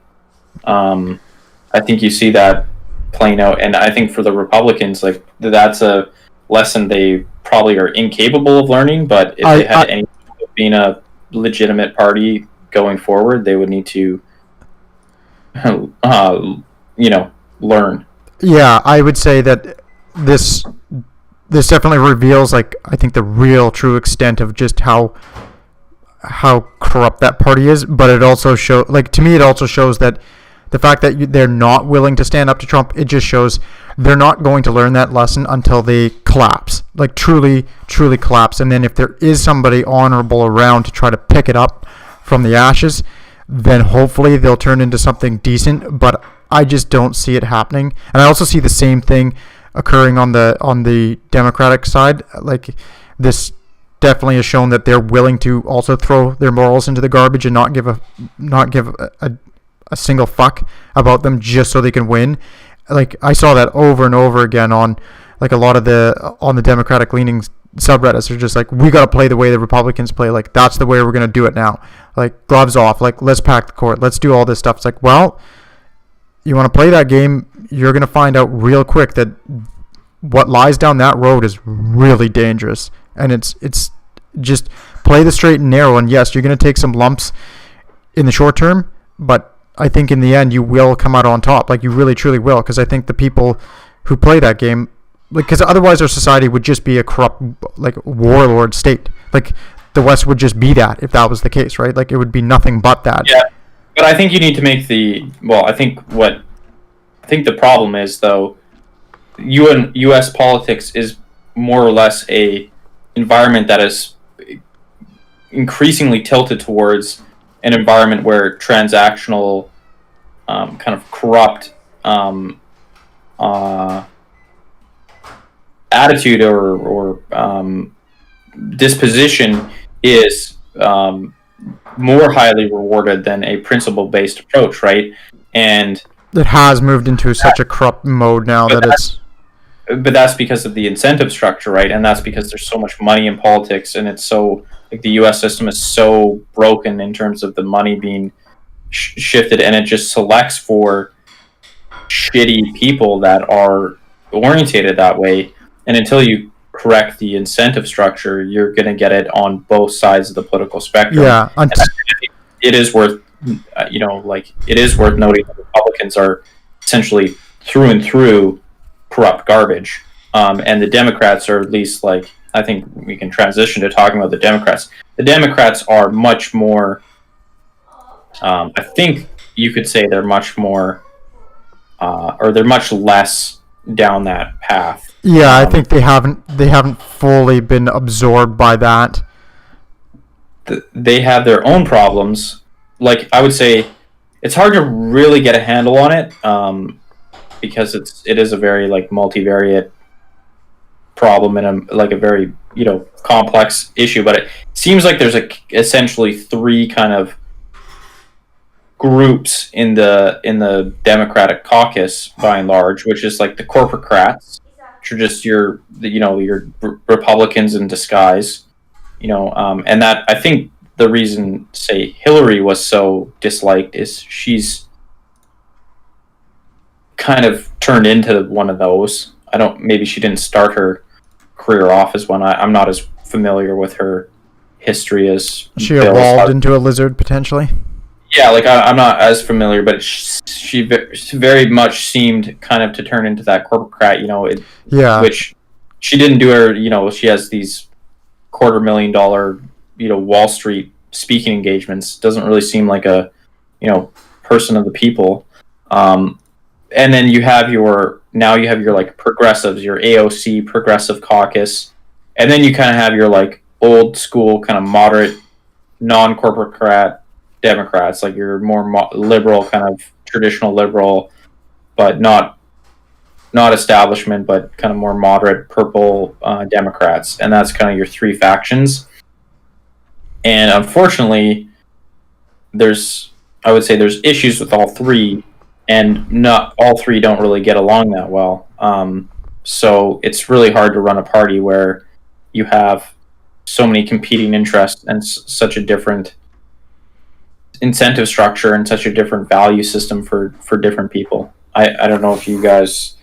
I think you see that playing out, and I think for the Republicans, like, that's a lesson they probably are incapable of learning, but if they had any being a legitimate party going forward, they would need to learn. Yeah, I would say that this definitely reveals, like, I think the real true extent of just how corrupt that party is, but it also shows, like, to me, it also shows that the fact that they're not willing to stand up to Trump, it just shows they're not going to learn that lesson until they collapse, like truly collapse. And then if there is somebody honorable around to try to pick it up from the ashes, then hopefully they'll turn into something decent. But I just don't see it happening. And I also see the same thing occurring on the Democratic side. Like, this definitely has shown that they're willing to also throw their morals into the garbage and not give a single fuck about them just so they can win. Like, I saw that over and over again on like a lot of the Democratic leaning subreddits. Are just like, we got to play the way the Republicans play. Like, that's the way we're going to do it now. Like, gloves off. Like, let's pack the court. Let's do all this stuff. It's like, well, you want to play that game, you're going to find out real quick that what lies down that road is really dangerous. And it's just play the straight and narrow. And yes, you're going to take some lumps in the short term, but I think in the end you will come out on top. Like, you really truly will, because I think the people who play that game, because otherwise our society would just be a corrupt, like, warlord state. Like, the West would just be that if that was the case, right? Like, it would be nothing but that. Yeah, but I think you need to make I think the problem is, though, U.S. politics is more or less a environment that is increasingly tilted towards an environment where transactional, kind of corrupt attitude or disposition is more highly rewarded than a principle-based approach, right? And it has moved into such a corrupt mode now that it's... But that's because of the incentive structure, right? And that's because there's so much money in politics, and it's so, like, the U.S. system is so broken in terms of the money being shifted, and it just selects for shitty people that are orientated that way. And until you correct the incentive structure, you're going to get it on both sides of the political spectrum. Yeah, it is worth, it is worth noting that Republicans are essentially through and through corrupt garbage, and the Democrats are, at least, like, I think we can transition to talking about the Democrats. The Democrats are much more, I think you could say they're much more, or they're much less down that path. Yeah, I think they haven't fully been absorbed by that. They have their own problems. Like, I would say, it's hard to really get a handle on it, because it is a very, like, multivariate problem and a very, complex issue. But it seems like there's essentially three kind of groups in the Democratic caucus, by and large, which is like the corporatocrats, which are just your Republicans in disguise, and that, I think, the reason, say, Hillary was so disliked is she's kind of turned into one of those. Maybe she didn't start her career off as one. I'm not as familiar with her history as she evolved into a lizard, potentially. Yeah, like, I'm not as familiar, but she very much seemed kind of to turn into that corporate, which she didn't do her, she has these $250,000, Wall Street speaking engagements. Doesn't really seem like a, person of the people. And then you have your like progressives, your AOC Progressive Caucus, and then you kind of have your, like, old school kind of moderate, non-corporatocrat Democrats, like your more liberal, kind of traditional liberal, but not establishment, but kind of more moderate purple Democrats, and that's kind of your three factions. And unfortunately, I would say there's issues with all three, and not all three don't really get along that well. So it's really hard to run a party where you have so many competing interests and such a different incentive structure and such a different value system for different people. I don't know if you guys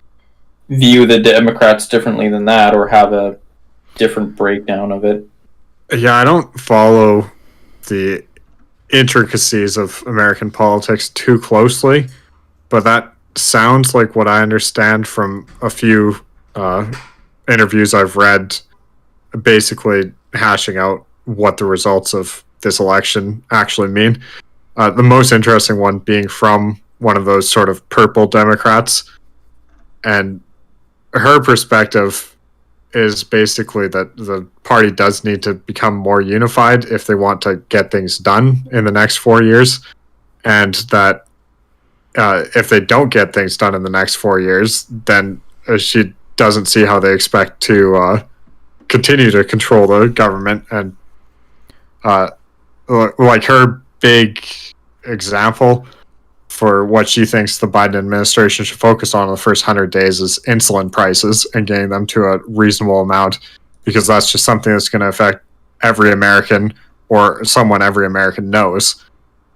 view the Democrats differently than that, or have a different breakdown of it. Yeah, I don't follow the intricacies of American politics too closely, but that sounds like what I understand from a few interviews I've read, basically hashing out what the results of this election actually mean. The most interesting one being from one of those sort of purple Democrats, and her perspective is basically that the party does need to become more unified if they want to get things done in the next 4 years, and that if they don't get things done in the next 4 years, then she doesn't see how they expect to continue to control the government. And like her big example for what she thinks the Biden administration should focus on in the first 100 days is insulin prices and getting them to a reasonable amount, because that's just something that's going to affect every American or someone every American knows,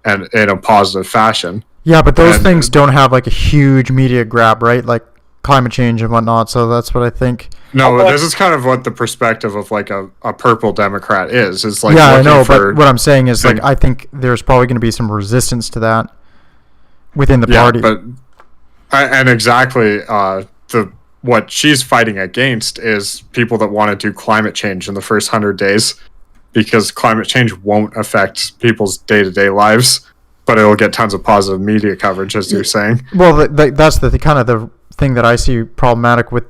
and in a positive fashion. Yeah, but those things don't have like a huge media grab, right? Like climate change and whatnot. So that's what I think. No, this is kind of what the perspective of like a purple Democrat is. It's like, yeah, I know, but what I'm saying is like I think there's probably going to be some resistance to that within the party. But and exactly what she's fighting against is people that want to do climate change in the first 100 days, because climate change won't affect people's day-to-day lives, but it'll get tons of positive media coverage, as you're saying. Well, that's the kind of the thing that I see problematic with.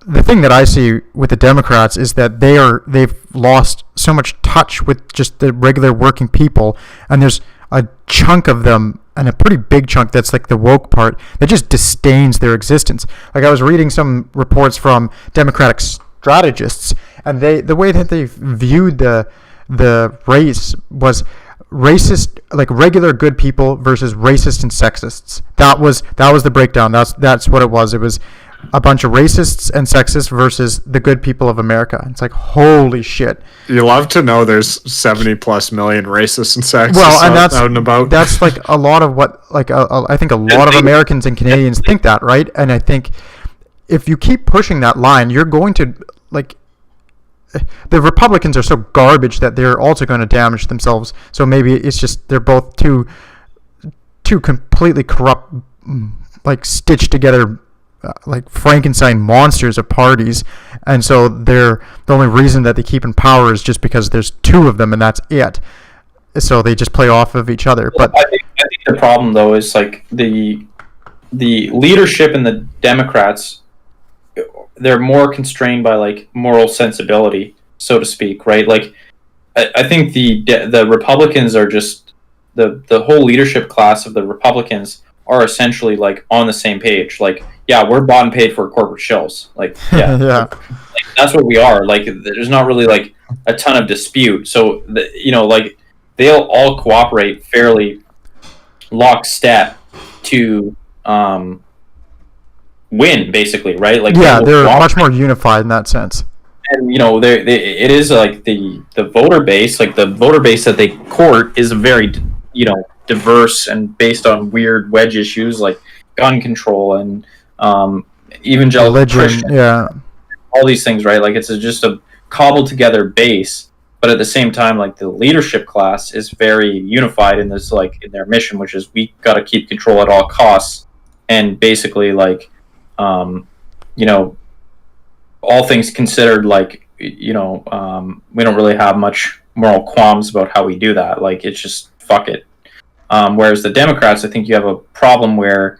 The thing that I see with the Democrats is that they've lost so much touch with just the regular working people, and there's a chunk of them, and a pretty big chunk that's like the woke part, that just disdains their existence. Like I was reading some reports from Democratic strategists, and the way that they viewed the race was racist, like regular good people versus racist and sexists. That was the breakdown. That's what it was. It was a bunch of racists and sexists versus the good people of America. It's like, holy shit. You love to know there's 70+ million racists and sexists out and about. That's like a lot of what, like, I think a lot of Americans and Canadians think that, right? And I think if you keep pushing that line, you're going to, like, the Republicans are so garbage that they're also going to damage themselves. So maybe it's just they're both two completely corrupt, like, stitched together, like Frankenstein monsters of parties, and so the only reason that they keep in power is just because there's two of them, and that's it. So they just play off of each other. But I think the problem, though, is like the leadership in the Democrats, they're more constrained by like moral sensibility, so to speak, right? Like I think the Republicans are just the whole leadership class of the Republicans are essentially like on the same page. Like, yeah, we're bought and paid for corporate shills. Like, yeah, yeah. Like, that's what we are. Like, there's not really like a ton of dispute. So, like they'll all cooperate fairly lockstep to win, basically, right? Like, yeah, they're much more unified in that sense. And it is like the voter base, like the voter base that they court is very diverse and based on weird wedge issues like gun control and evangelical religion, Christian, yeah, all these things, right? Like it's just a cobbled together base, but at the same time, like the leadership class is very unified in this, like in their mission, which is we got to keep control at all costs, and basically like all things considered, like we don't really have much moral qualms about how we do that. Like it's just fuck it. Whereas the Democrats, I think you have a problem where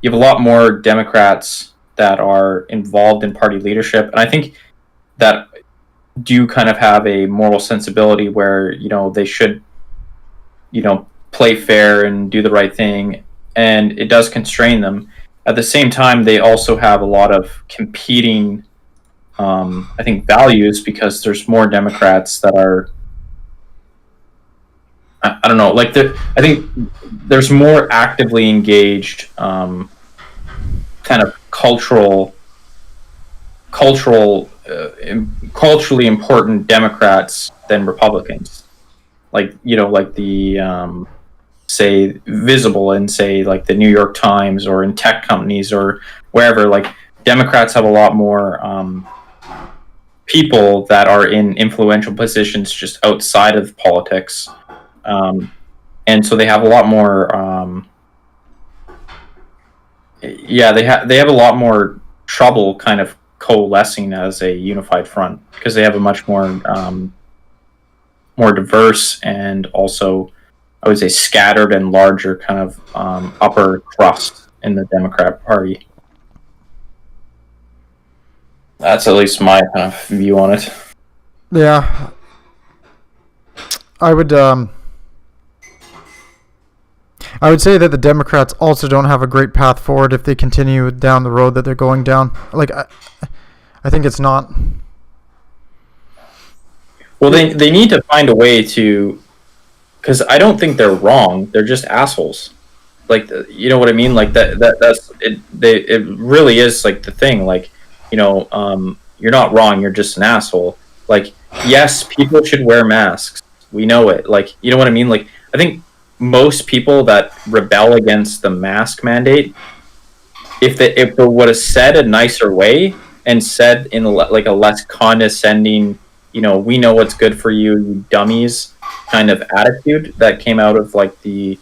you have a lot more Democrats that are involved in party leadership, and I think that do kind of have a moral sensibility where they should play fair and do the right thing, and it does constrain them. At the same time, they also have a lot of competing I think values, because there's more Democrats that are I don't know, like I think there's more actively engaged kind of culturally important Democrats than Republicans. Like like the say visible in say like the New York Times or in tech companies or wherever. Like Democrats have a lot more people that are in influential positions just outside of politics. And so they have a lot more they have a lot more trouble kind of coalescing as a unified front, because they have a much more more diverse and also, I would say, scattered and larger kind of upper crust in the Democrat Party. That's at least my kind of view on it. Yeah, I would. I would say that the Democrats also don't have a great path forward if they continue down the road that they're going down. Like, I think it's not. Well, they need to find a way to, because I don't think they're wrong. They're just assholes. Like, you know what I mean? Like that's it. It really is like the thing. Like, you're not wrong. You're just an asshole. Like, yes, people should wear masks. We know it. Like, you know what I mean? Like, I think most people that rebel against the mask mandate, if they would have said a nicer way and said in a less condescending, we know what's good for you, you dummies, kind of attitude that came out of like the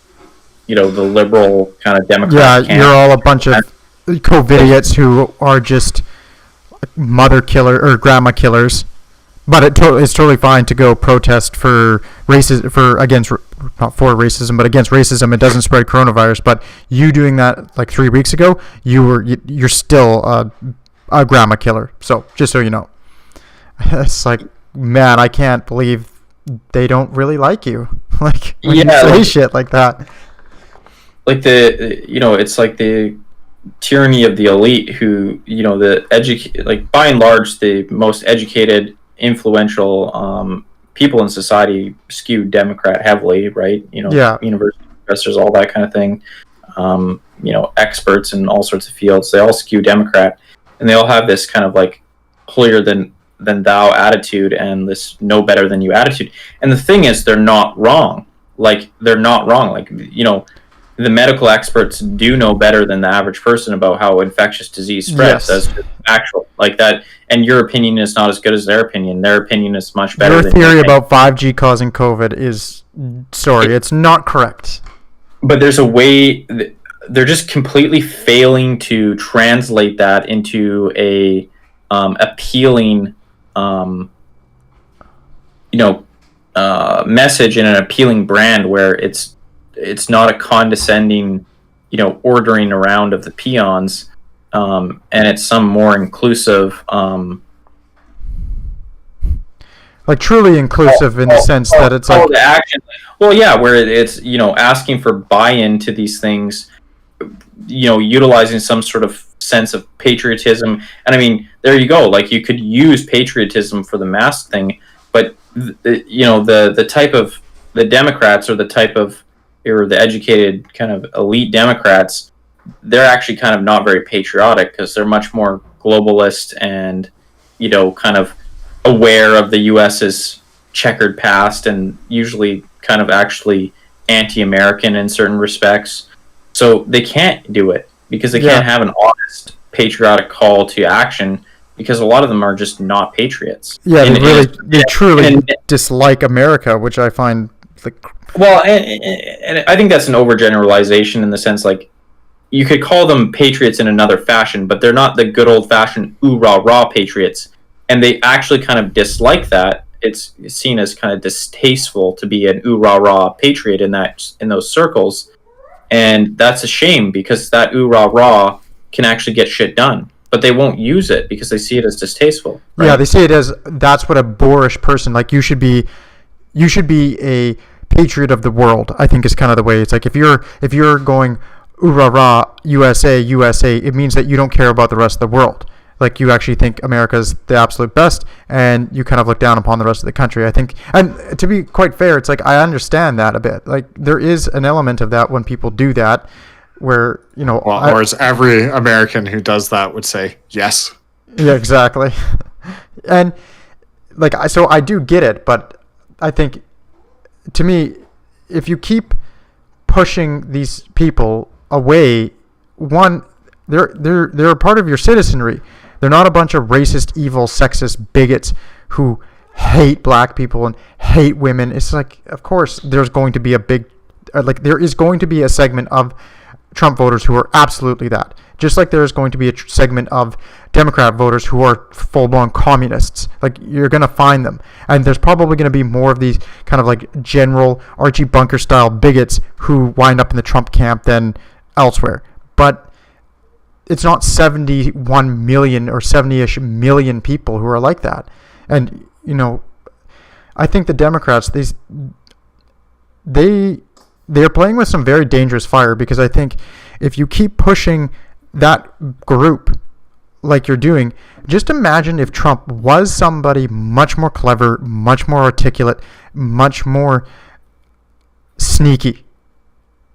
liberal kind of Democrat camp. You're all a bunch of COVIDiots who are just mother killer or grandma killers. But it's totally fine to go protest for against racism. It doesn't spread coronavirus. But you doing that like 3 weeks ago, you're still a grandma killer. So just so you know, it's like, man, I can't believe they don't really like you. Like when you say shit like that. Like it's like the tyranny of the elite who by and large the most educated, influential people in society skew Democrat heavily, right? University professors, all that kind of thing. Experts in all sorts of fields, they all skew Democrat, and they all have this kind of like holier than thou attitude and this know better than you attitude. And the thing is, they're not wrong. Like, they're not wrong. Like, the medical experts do know better than the average person about how infectious disease spreads. Yes. As actual like that, and your opinion is not as good as their opinion. Their opinion is much better. Your theory about 5G causing COVID is it's not correct. But there's a way. They're just completely failing to translate that into a appealing, message and an appealing brand where it's not a condescending, ordering around of the peons, and it's some more inclusive, like truly inclusive in the sense that it's like the action. Well, yeah, where it's asking for buy-in to these things, utilizing some sort of sense of patriotism. And I mean, there you go. Like, you could use patriotism for the mask thing, but the type of the Democrats or the educated kind of elite Democrats, they're actually kind of not very patriotic because they're much more globalist and, kind of aware of the U.S.'s checkered past and usually kind of actually anti-American in certain respects. So they can't do it because they can't have an honest patriotic call to action because a lot of them are just not patriots. Yeah, they truly dislike America, which I find like... Well, and I think that's an overgeneralization in the sense, like, you could call them patriots in another fashion, but they're not the good old-fashioned ooh-rah-rah patriots. And they actually kind of dislike that. It's seen as kind of distasteful to be an ooh-rah-rah patriot in those circles. And that's a shame because that ooh-rah-rah can actually get shit done. But they won't use it because they see it as distasteful. Right? Yeah, they see it as that's what a boorish person, like, you should be a patriot of the world, I think is kind of the way. It's like if you're going ooh rah rah USA, it means that you don't care about the rest of the world. Like, you actually think America's the absolute best, and you kind of look down upon the rest of the country, I think. And to be quite fair, it's like I understand that a bit. Like, there is an element of that when people do that, where whereas every American who does that would say yes. Yeah, exactly. And like, so I do get it, but I think, to me, if you keep pushing these people away, one, they're a part of your citizenry. They're not a bunch of racist, evil, sexist bigots who hate black people and hate women. It's like, of course, there's going to be there is going to be a segment of Trump voters who are absolutely that. Just like there's going to be a segment of Democrat voters who are full-blown communists. Like, you're going to find them. And there's probably going to be more of these kind of like general Archie Bunker-style bigots who wind up in the Trump camp than elsewhere. But it's not 71 million or 70-ish million people who are like that. And, I think the Democrats, they they're playing with some very dangerous fire, because I think if you keep pushing that group like you're doing, just imagine if Trump was somebody much more clever, much more articulate, much more sneaky.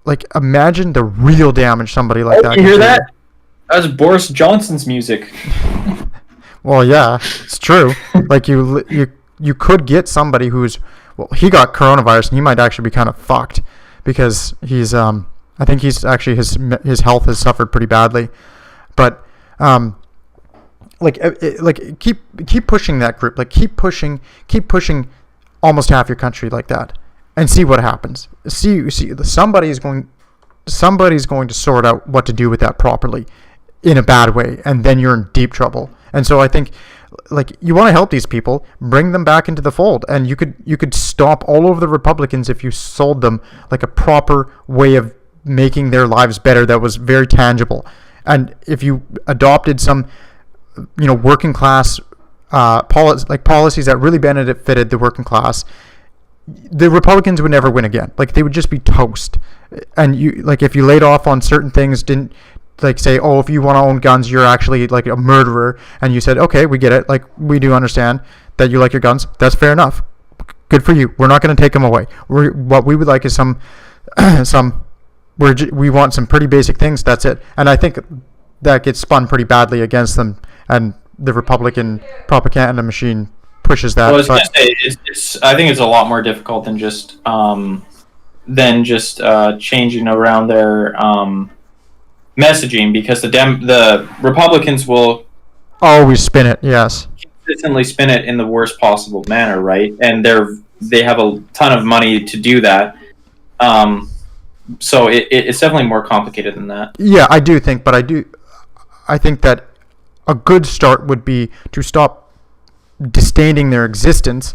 Like, imagine the real damage somebody like that You could hear do. that? That was Boris Johnson's music. Well, yeah, it's true. Like, you could get somebody who's, well, he got coronavirus, and he might actually be kind of fucked, because he's I think he's actually, his health has suffered pretty badly. But keep pushing that group, like keep pushing almost half your country like that, and see what happens. See somebody's going to sort out what to do with that properly in a bad way, and then you're in deep trouble. And so I think, like, you want to help these people, bring them back into the fold, and you could stop all over the Republicans if you sold them like a proper way of making their lives better that was very tangible. And if you adopted some, working class policies that really benefited the working class, the Republicans would never win again. Like, they would just be toast. And if you laid off on certain things, didn't say, oh, if you want to own guns, you're actually like a murderer, and you said, okay, we get it. Like, we do understand that you like your guns. That's fair enough. Good for you. We're not going to take them away. What we would like is we want some pretty basic things. That's it. And I think that gets spun pretty badly against them, and the Republican propaganda machine pushes that. Well, I was going to say, I think it's a lot more difficult than just changing around their messaging, because the Republicans will always spin it. Yes, consistently spin it in the worst possible manner, right? And they have a ton of money to do that. So it's definitely more complicated than that. Yeah, I do think, but I think that a good start would be to stop disdaining their existence,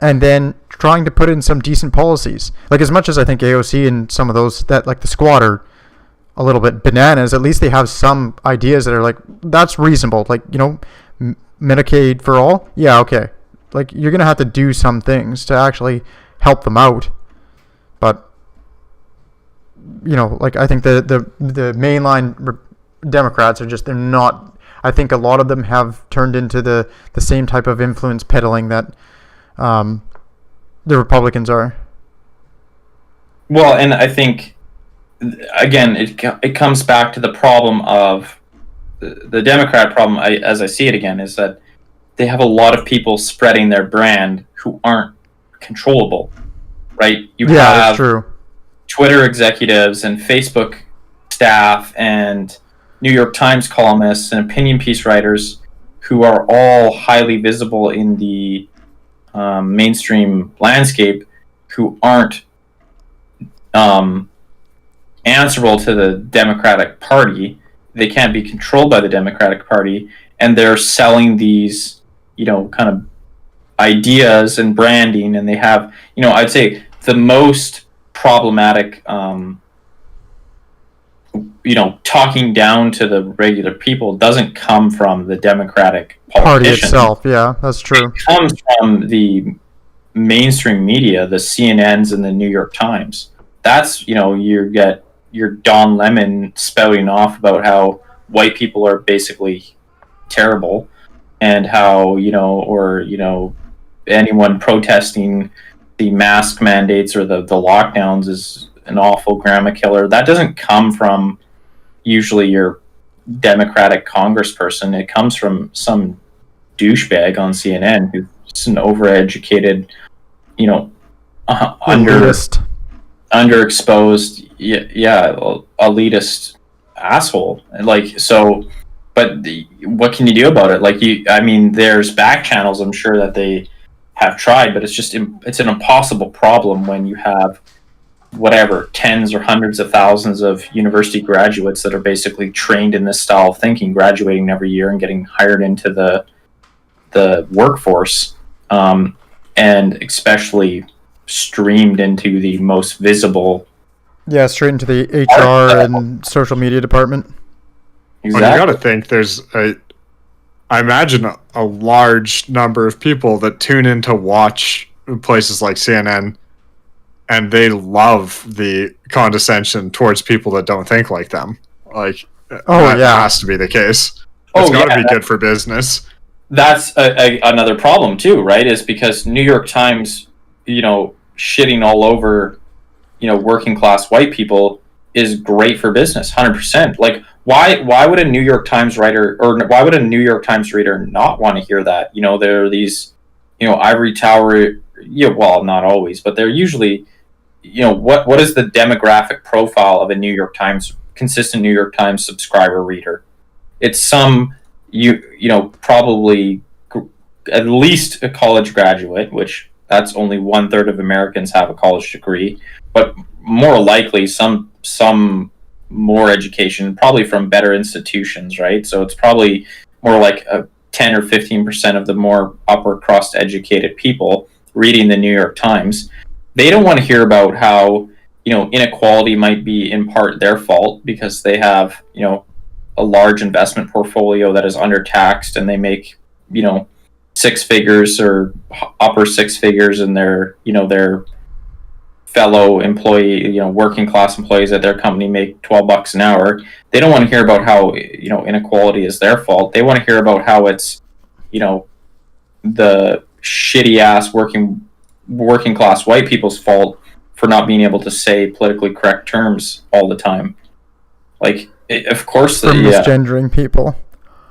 and then trying to put in some decent policies. Like, as much as I think AOC and some of those that, like the Squad, are a little bit bananas, at least they have some ideas that are like, that's reasonable. Like, Medicaid for all, yeah, okay. Like, you're gonna have to do some things to actually help them out. But I think the mainline Democrats are just, they're not. I think a lot of them have turned into the same type of influence peddling that the Republicans are. Well, and I think, again, it comes back to the problem of the Democrat problem, as I see it again, is that they have a lot of people spreading their brand who aren't controllable, right? You have that's true. Twitter executives and Facebook staff and New York Times columnists and opinion piece writers who are all highly visible in the mainstream landscape, who aren't answerable to the Democratic Party. They can't be controlled by the Democratic Party, and they're selling these, kind of ideas and branding, and they have, I'd say the most problematic, talking down to the regular people doesn't come from the Democratic Party itself. Yeah, that's true. It comes from the mainstream media, the CNNs and the New York Times. That's, you get your Don Lemon spouting off about how white people are basically terrible, and how, anyone protesting the mask mandates or the lockdowns is an awful grandma killer. That doesn't come from usually your Democratic congressperson. It comes from some douchebag on CNN who's an overeducated, underexposed, elitist asshole. Like, so, but what can you do about it? There's back channels, I'm sure, that they have tried, but it's an impossible problem when you have tens or hundreds of thousands of university graduates that are basically trained in this style of thinking, graduating every year and getting hired into the workforce, and especially streamed into the most visible. Yeah, straight into the HR and social media department. Exactly. Well, you got to think I imagine a large number of people that tune in to watch places like CNN and they love the condescension towards people that don't think like them. Like, that has to be the case. It's got to be good for business. That's another problem too, right? Is because New York Times, shitting all over, working class white people is great for business, 100%. Like, why would a New York Times writer, or why would a New York Times reader not want to hear that? There are these, ivory tower. Well, not always, but they're usually, what is the demographic profile of a consistent New York Times subscriber reader? It's some, probably at least a college graduate, which that's only 1/3 of Americans have a college degree, but more likely some more education, probably from better institutions, right? So it's probably more like 10 or 15% of the more upper crust educated people reading the New York Times. They don't want to hear about how, inequality might be in part their fault because they have, a large investment portfolio that is undertaxed and they make, 6 figures or upper 6 figures, and their fellow employee, working class employees at their company make $12 an hour. They don't want to hear about how, inequality is their fault. They want to hear about how it's, the shitty ass working class white people's fault for not being able to say politically correct terms all the time. Like, of course, for misgendering people.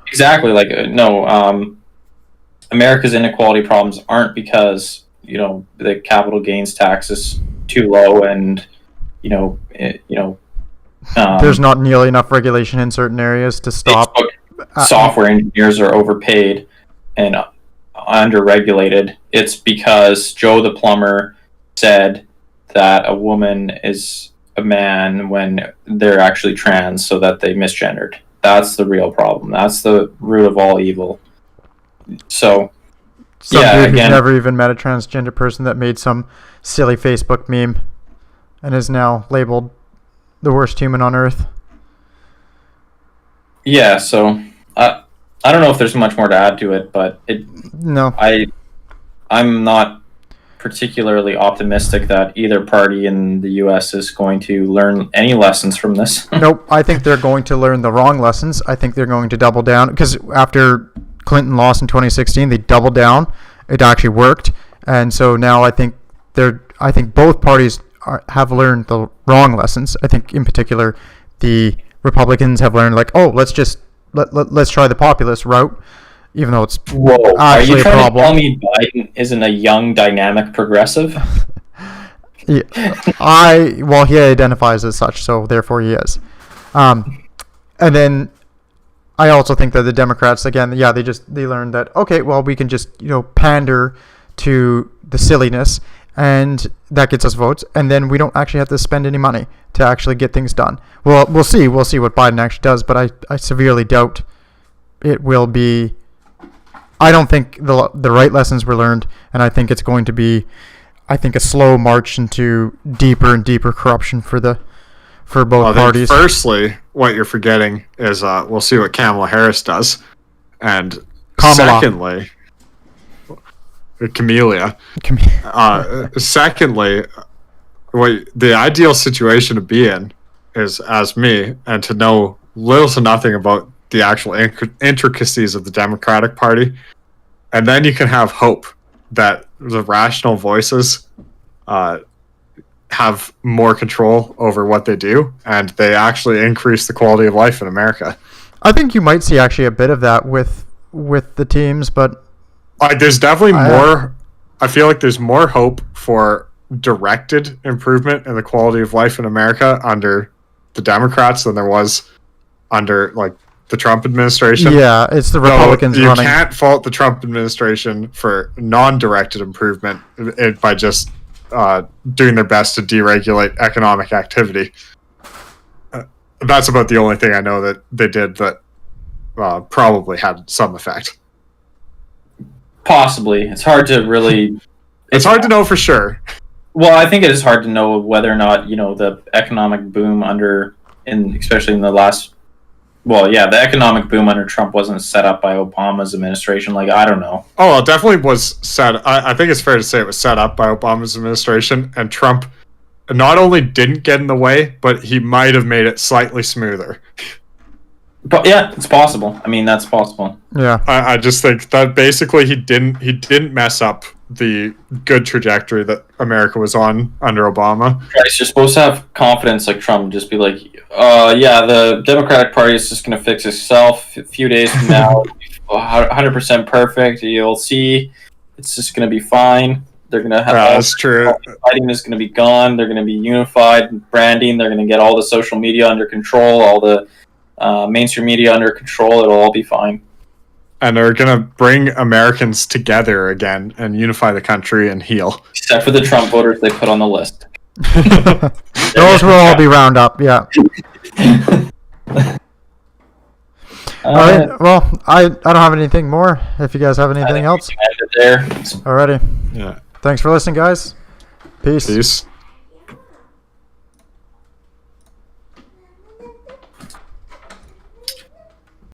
Exactly. Like, no, America's inequality problems aren't because the capital gains tax is too low and there's not nearly enough regulation in certain areas to stop. Software engineers are overpaid and underregulated. It's because Joe the plumber said that a woman is a man when they're actually trans, so that they misgendered. That's the real problem. That's the root of all evil. So, some dude who's never even met a transgender person that made some silly Facebook meme and is now labeled the worst human on earth. Yeah, so I don't know if there's much more to add to it, but I'm not particularly optimistic that either party in the U.S. is going to learn any lessons from this. Nope, I think they're going to learn the wrong lessons. I think they're going to double down, because after Clinton lost in 2016, they doubled down. It actually worked, and so now I think both parties have learned the wrong lessons. I think in particular the Republicans have learned, like, let's try the populist route, even though it's actually are you a trying problem. to tell me Biden isn't a young, dynamic progressive? Yeah, he identifies as such, so therefore he is. And then I also think that the Democrats, again, they learned that, okay, well, we can just, pander to the silliness, and that gets us votes, and then we don't actually have to spend any money to actually get things done. Well, we'll see what Biden actually does, but I severely doubt it will be. I don't think the right lessons were learned, and I think it's going to be, a slow march into deeper and deeper corruption for both parties. Firstly, what you're forgetting is we'll see what Kamala Harris does, and secondly, Camellia. Secondly, what the ideal situation to be in is, as me, and to know little to nothing about the actual intricacies of the Democratic Party, and then you can have hope that the rational voices have more control over what they do, and they actually increase the quality of life in America. I think you might see actually a bit of that with the teams, but there's definitely more. I feel like there's more hope for directed improvement in the quality of life in America under the Democrats than there was under, like, the Trump administration. Yeah, it's the Republicans running. You can't fault the Trump administration for non-directed improvement by just doing their best to deregulate economic activity. That's about the only thing I know that they did that probably had some effect. Possibly. It's hard to really... It's hard to know for sure. Well, I think it is hard to know whether or not, the economic boom especially in the last... Well, yeah, the economic boom under Trump wasn't set up by Obama's administration. Like, I don't know. Oh, it definitely was set... I think it's fair to say it was set up by Obama's administration, and Trump not only didn't get in the way, but he might have made it slightly smoother. But yeah, it's possible. I mean, that's possible. Yeah. I just think that basically he didn't mess up the good trajectory that America was on under Obama. Guys, you're supposed to have confidence like Trump. Just be like, yeah, the Democratic Party is just going to fix itself a few days from now. 100% perfect. You'll see. It's just going to be fine. They're going to have That's true. all the fighting is going to be gone. They're going to be unified. Branding. They're going to get all the social media under control. All the mainstream media under control. It'll all be fine. And they're going to bring Americans together again and unify the country and heal. Except for the Trump voters they put on the list. Those will all be round up, yeah. All right. Well, I don't have anything more. If you guys have anything else. There. Alrighty. Yeah. Thanks for listening, guys. Peace. Peace.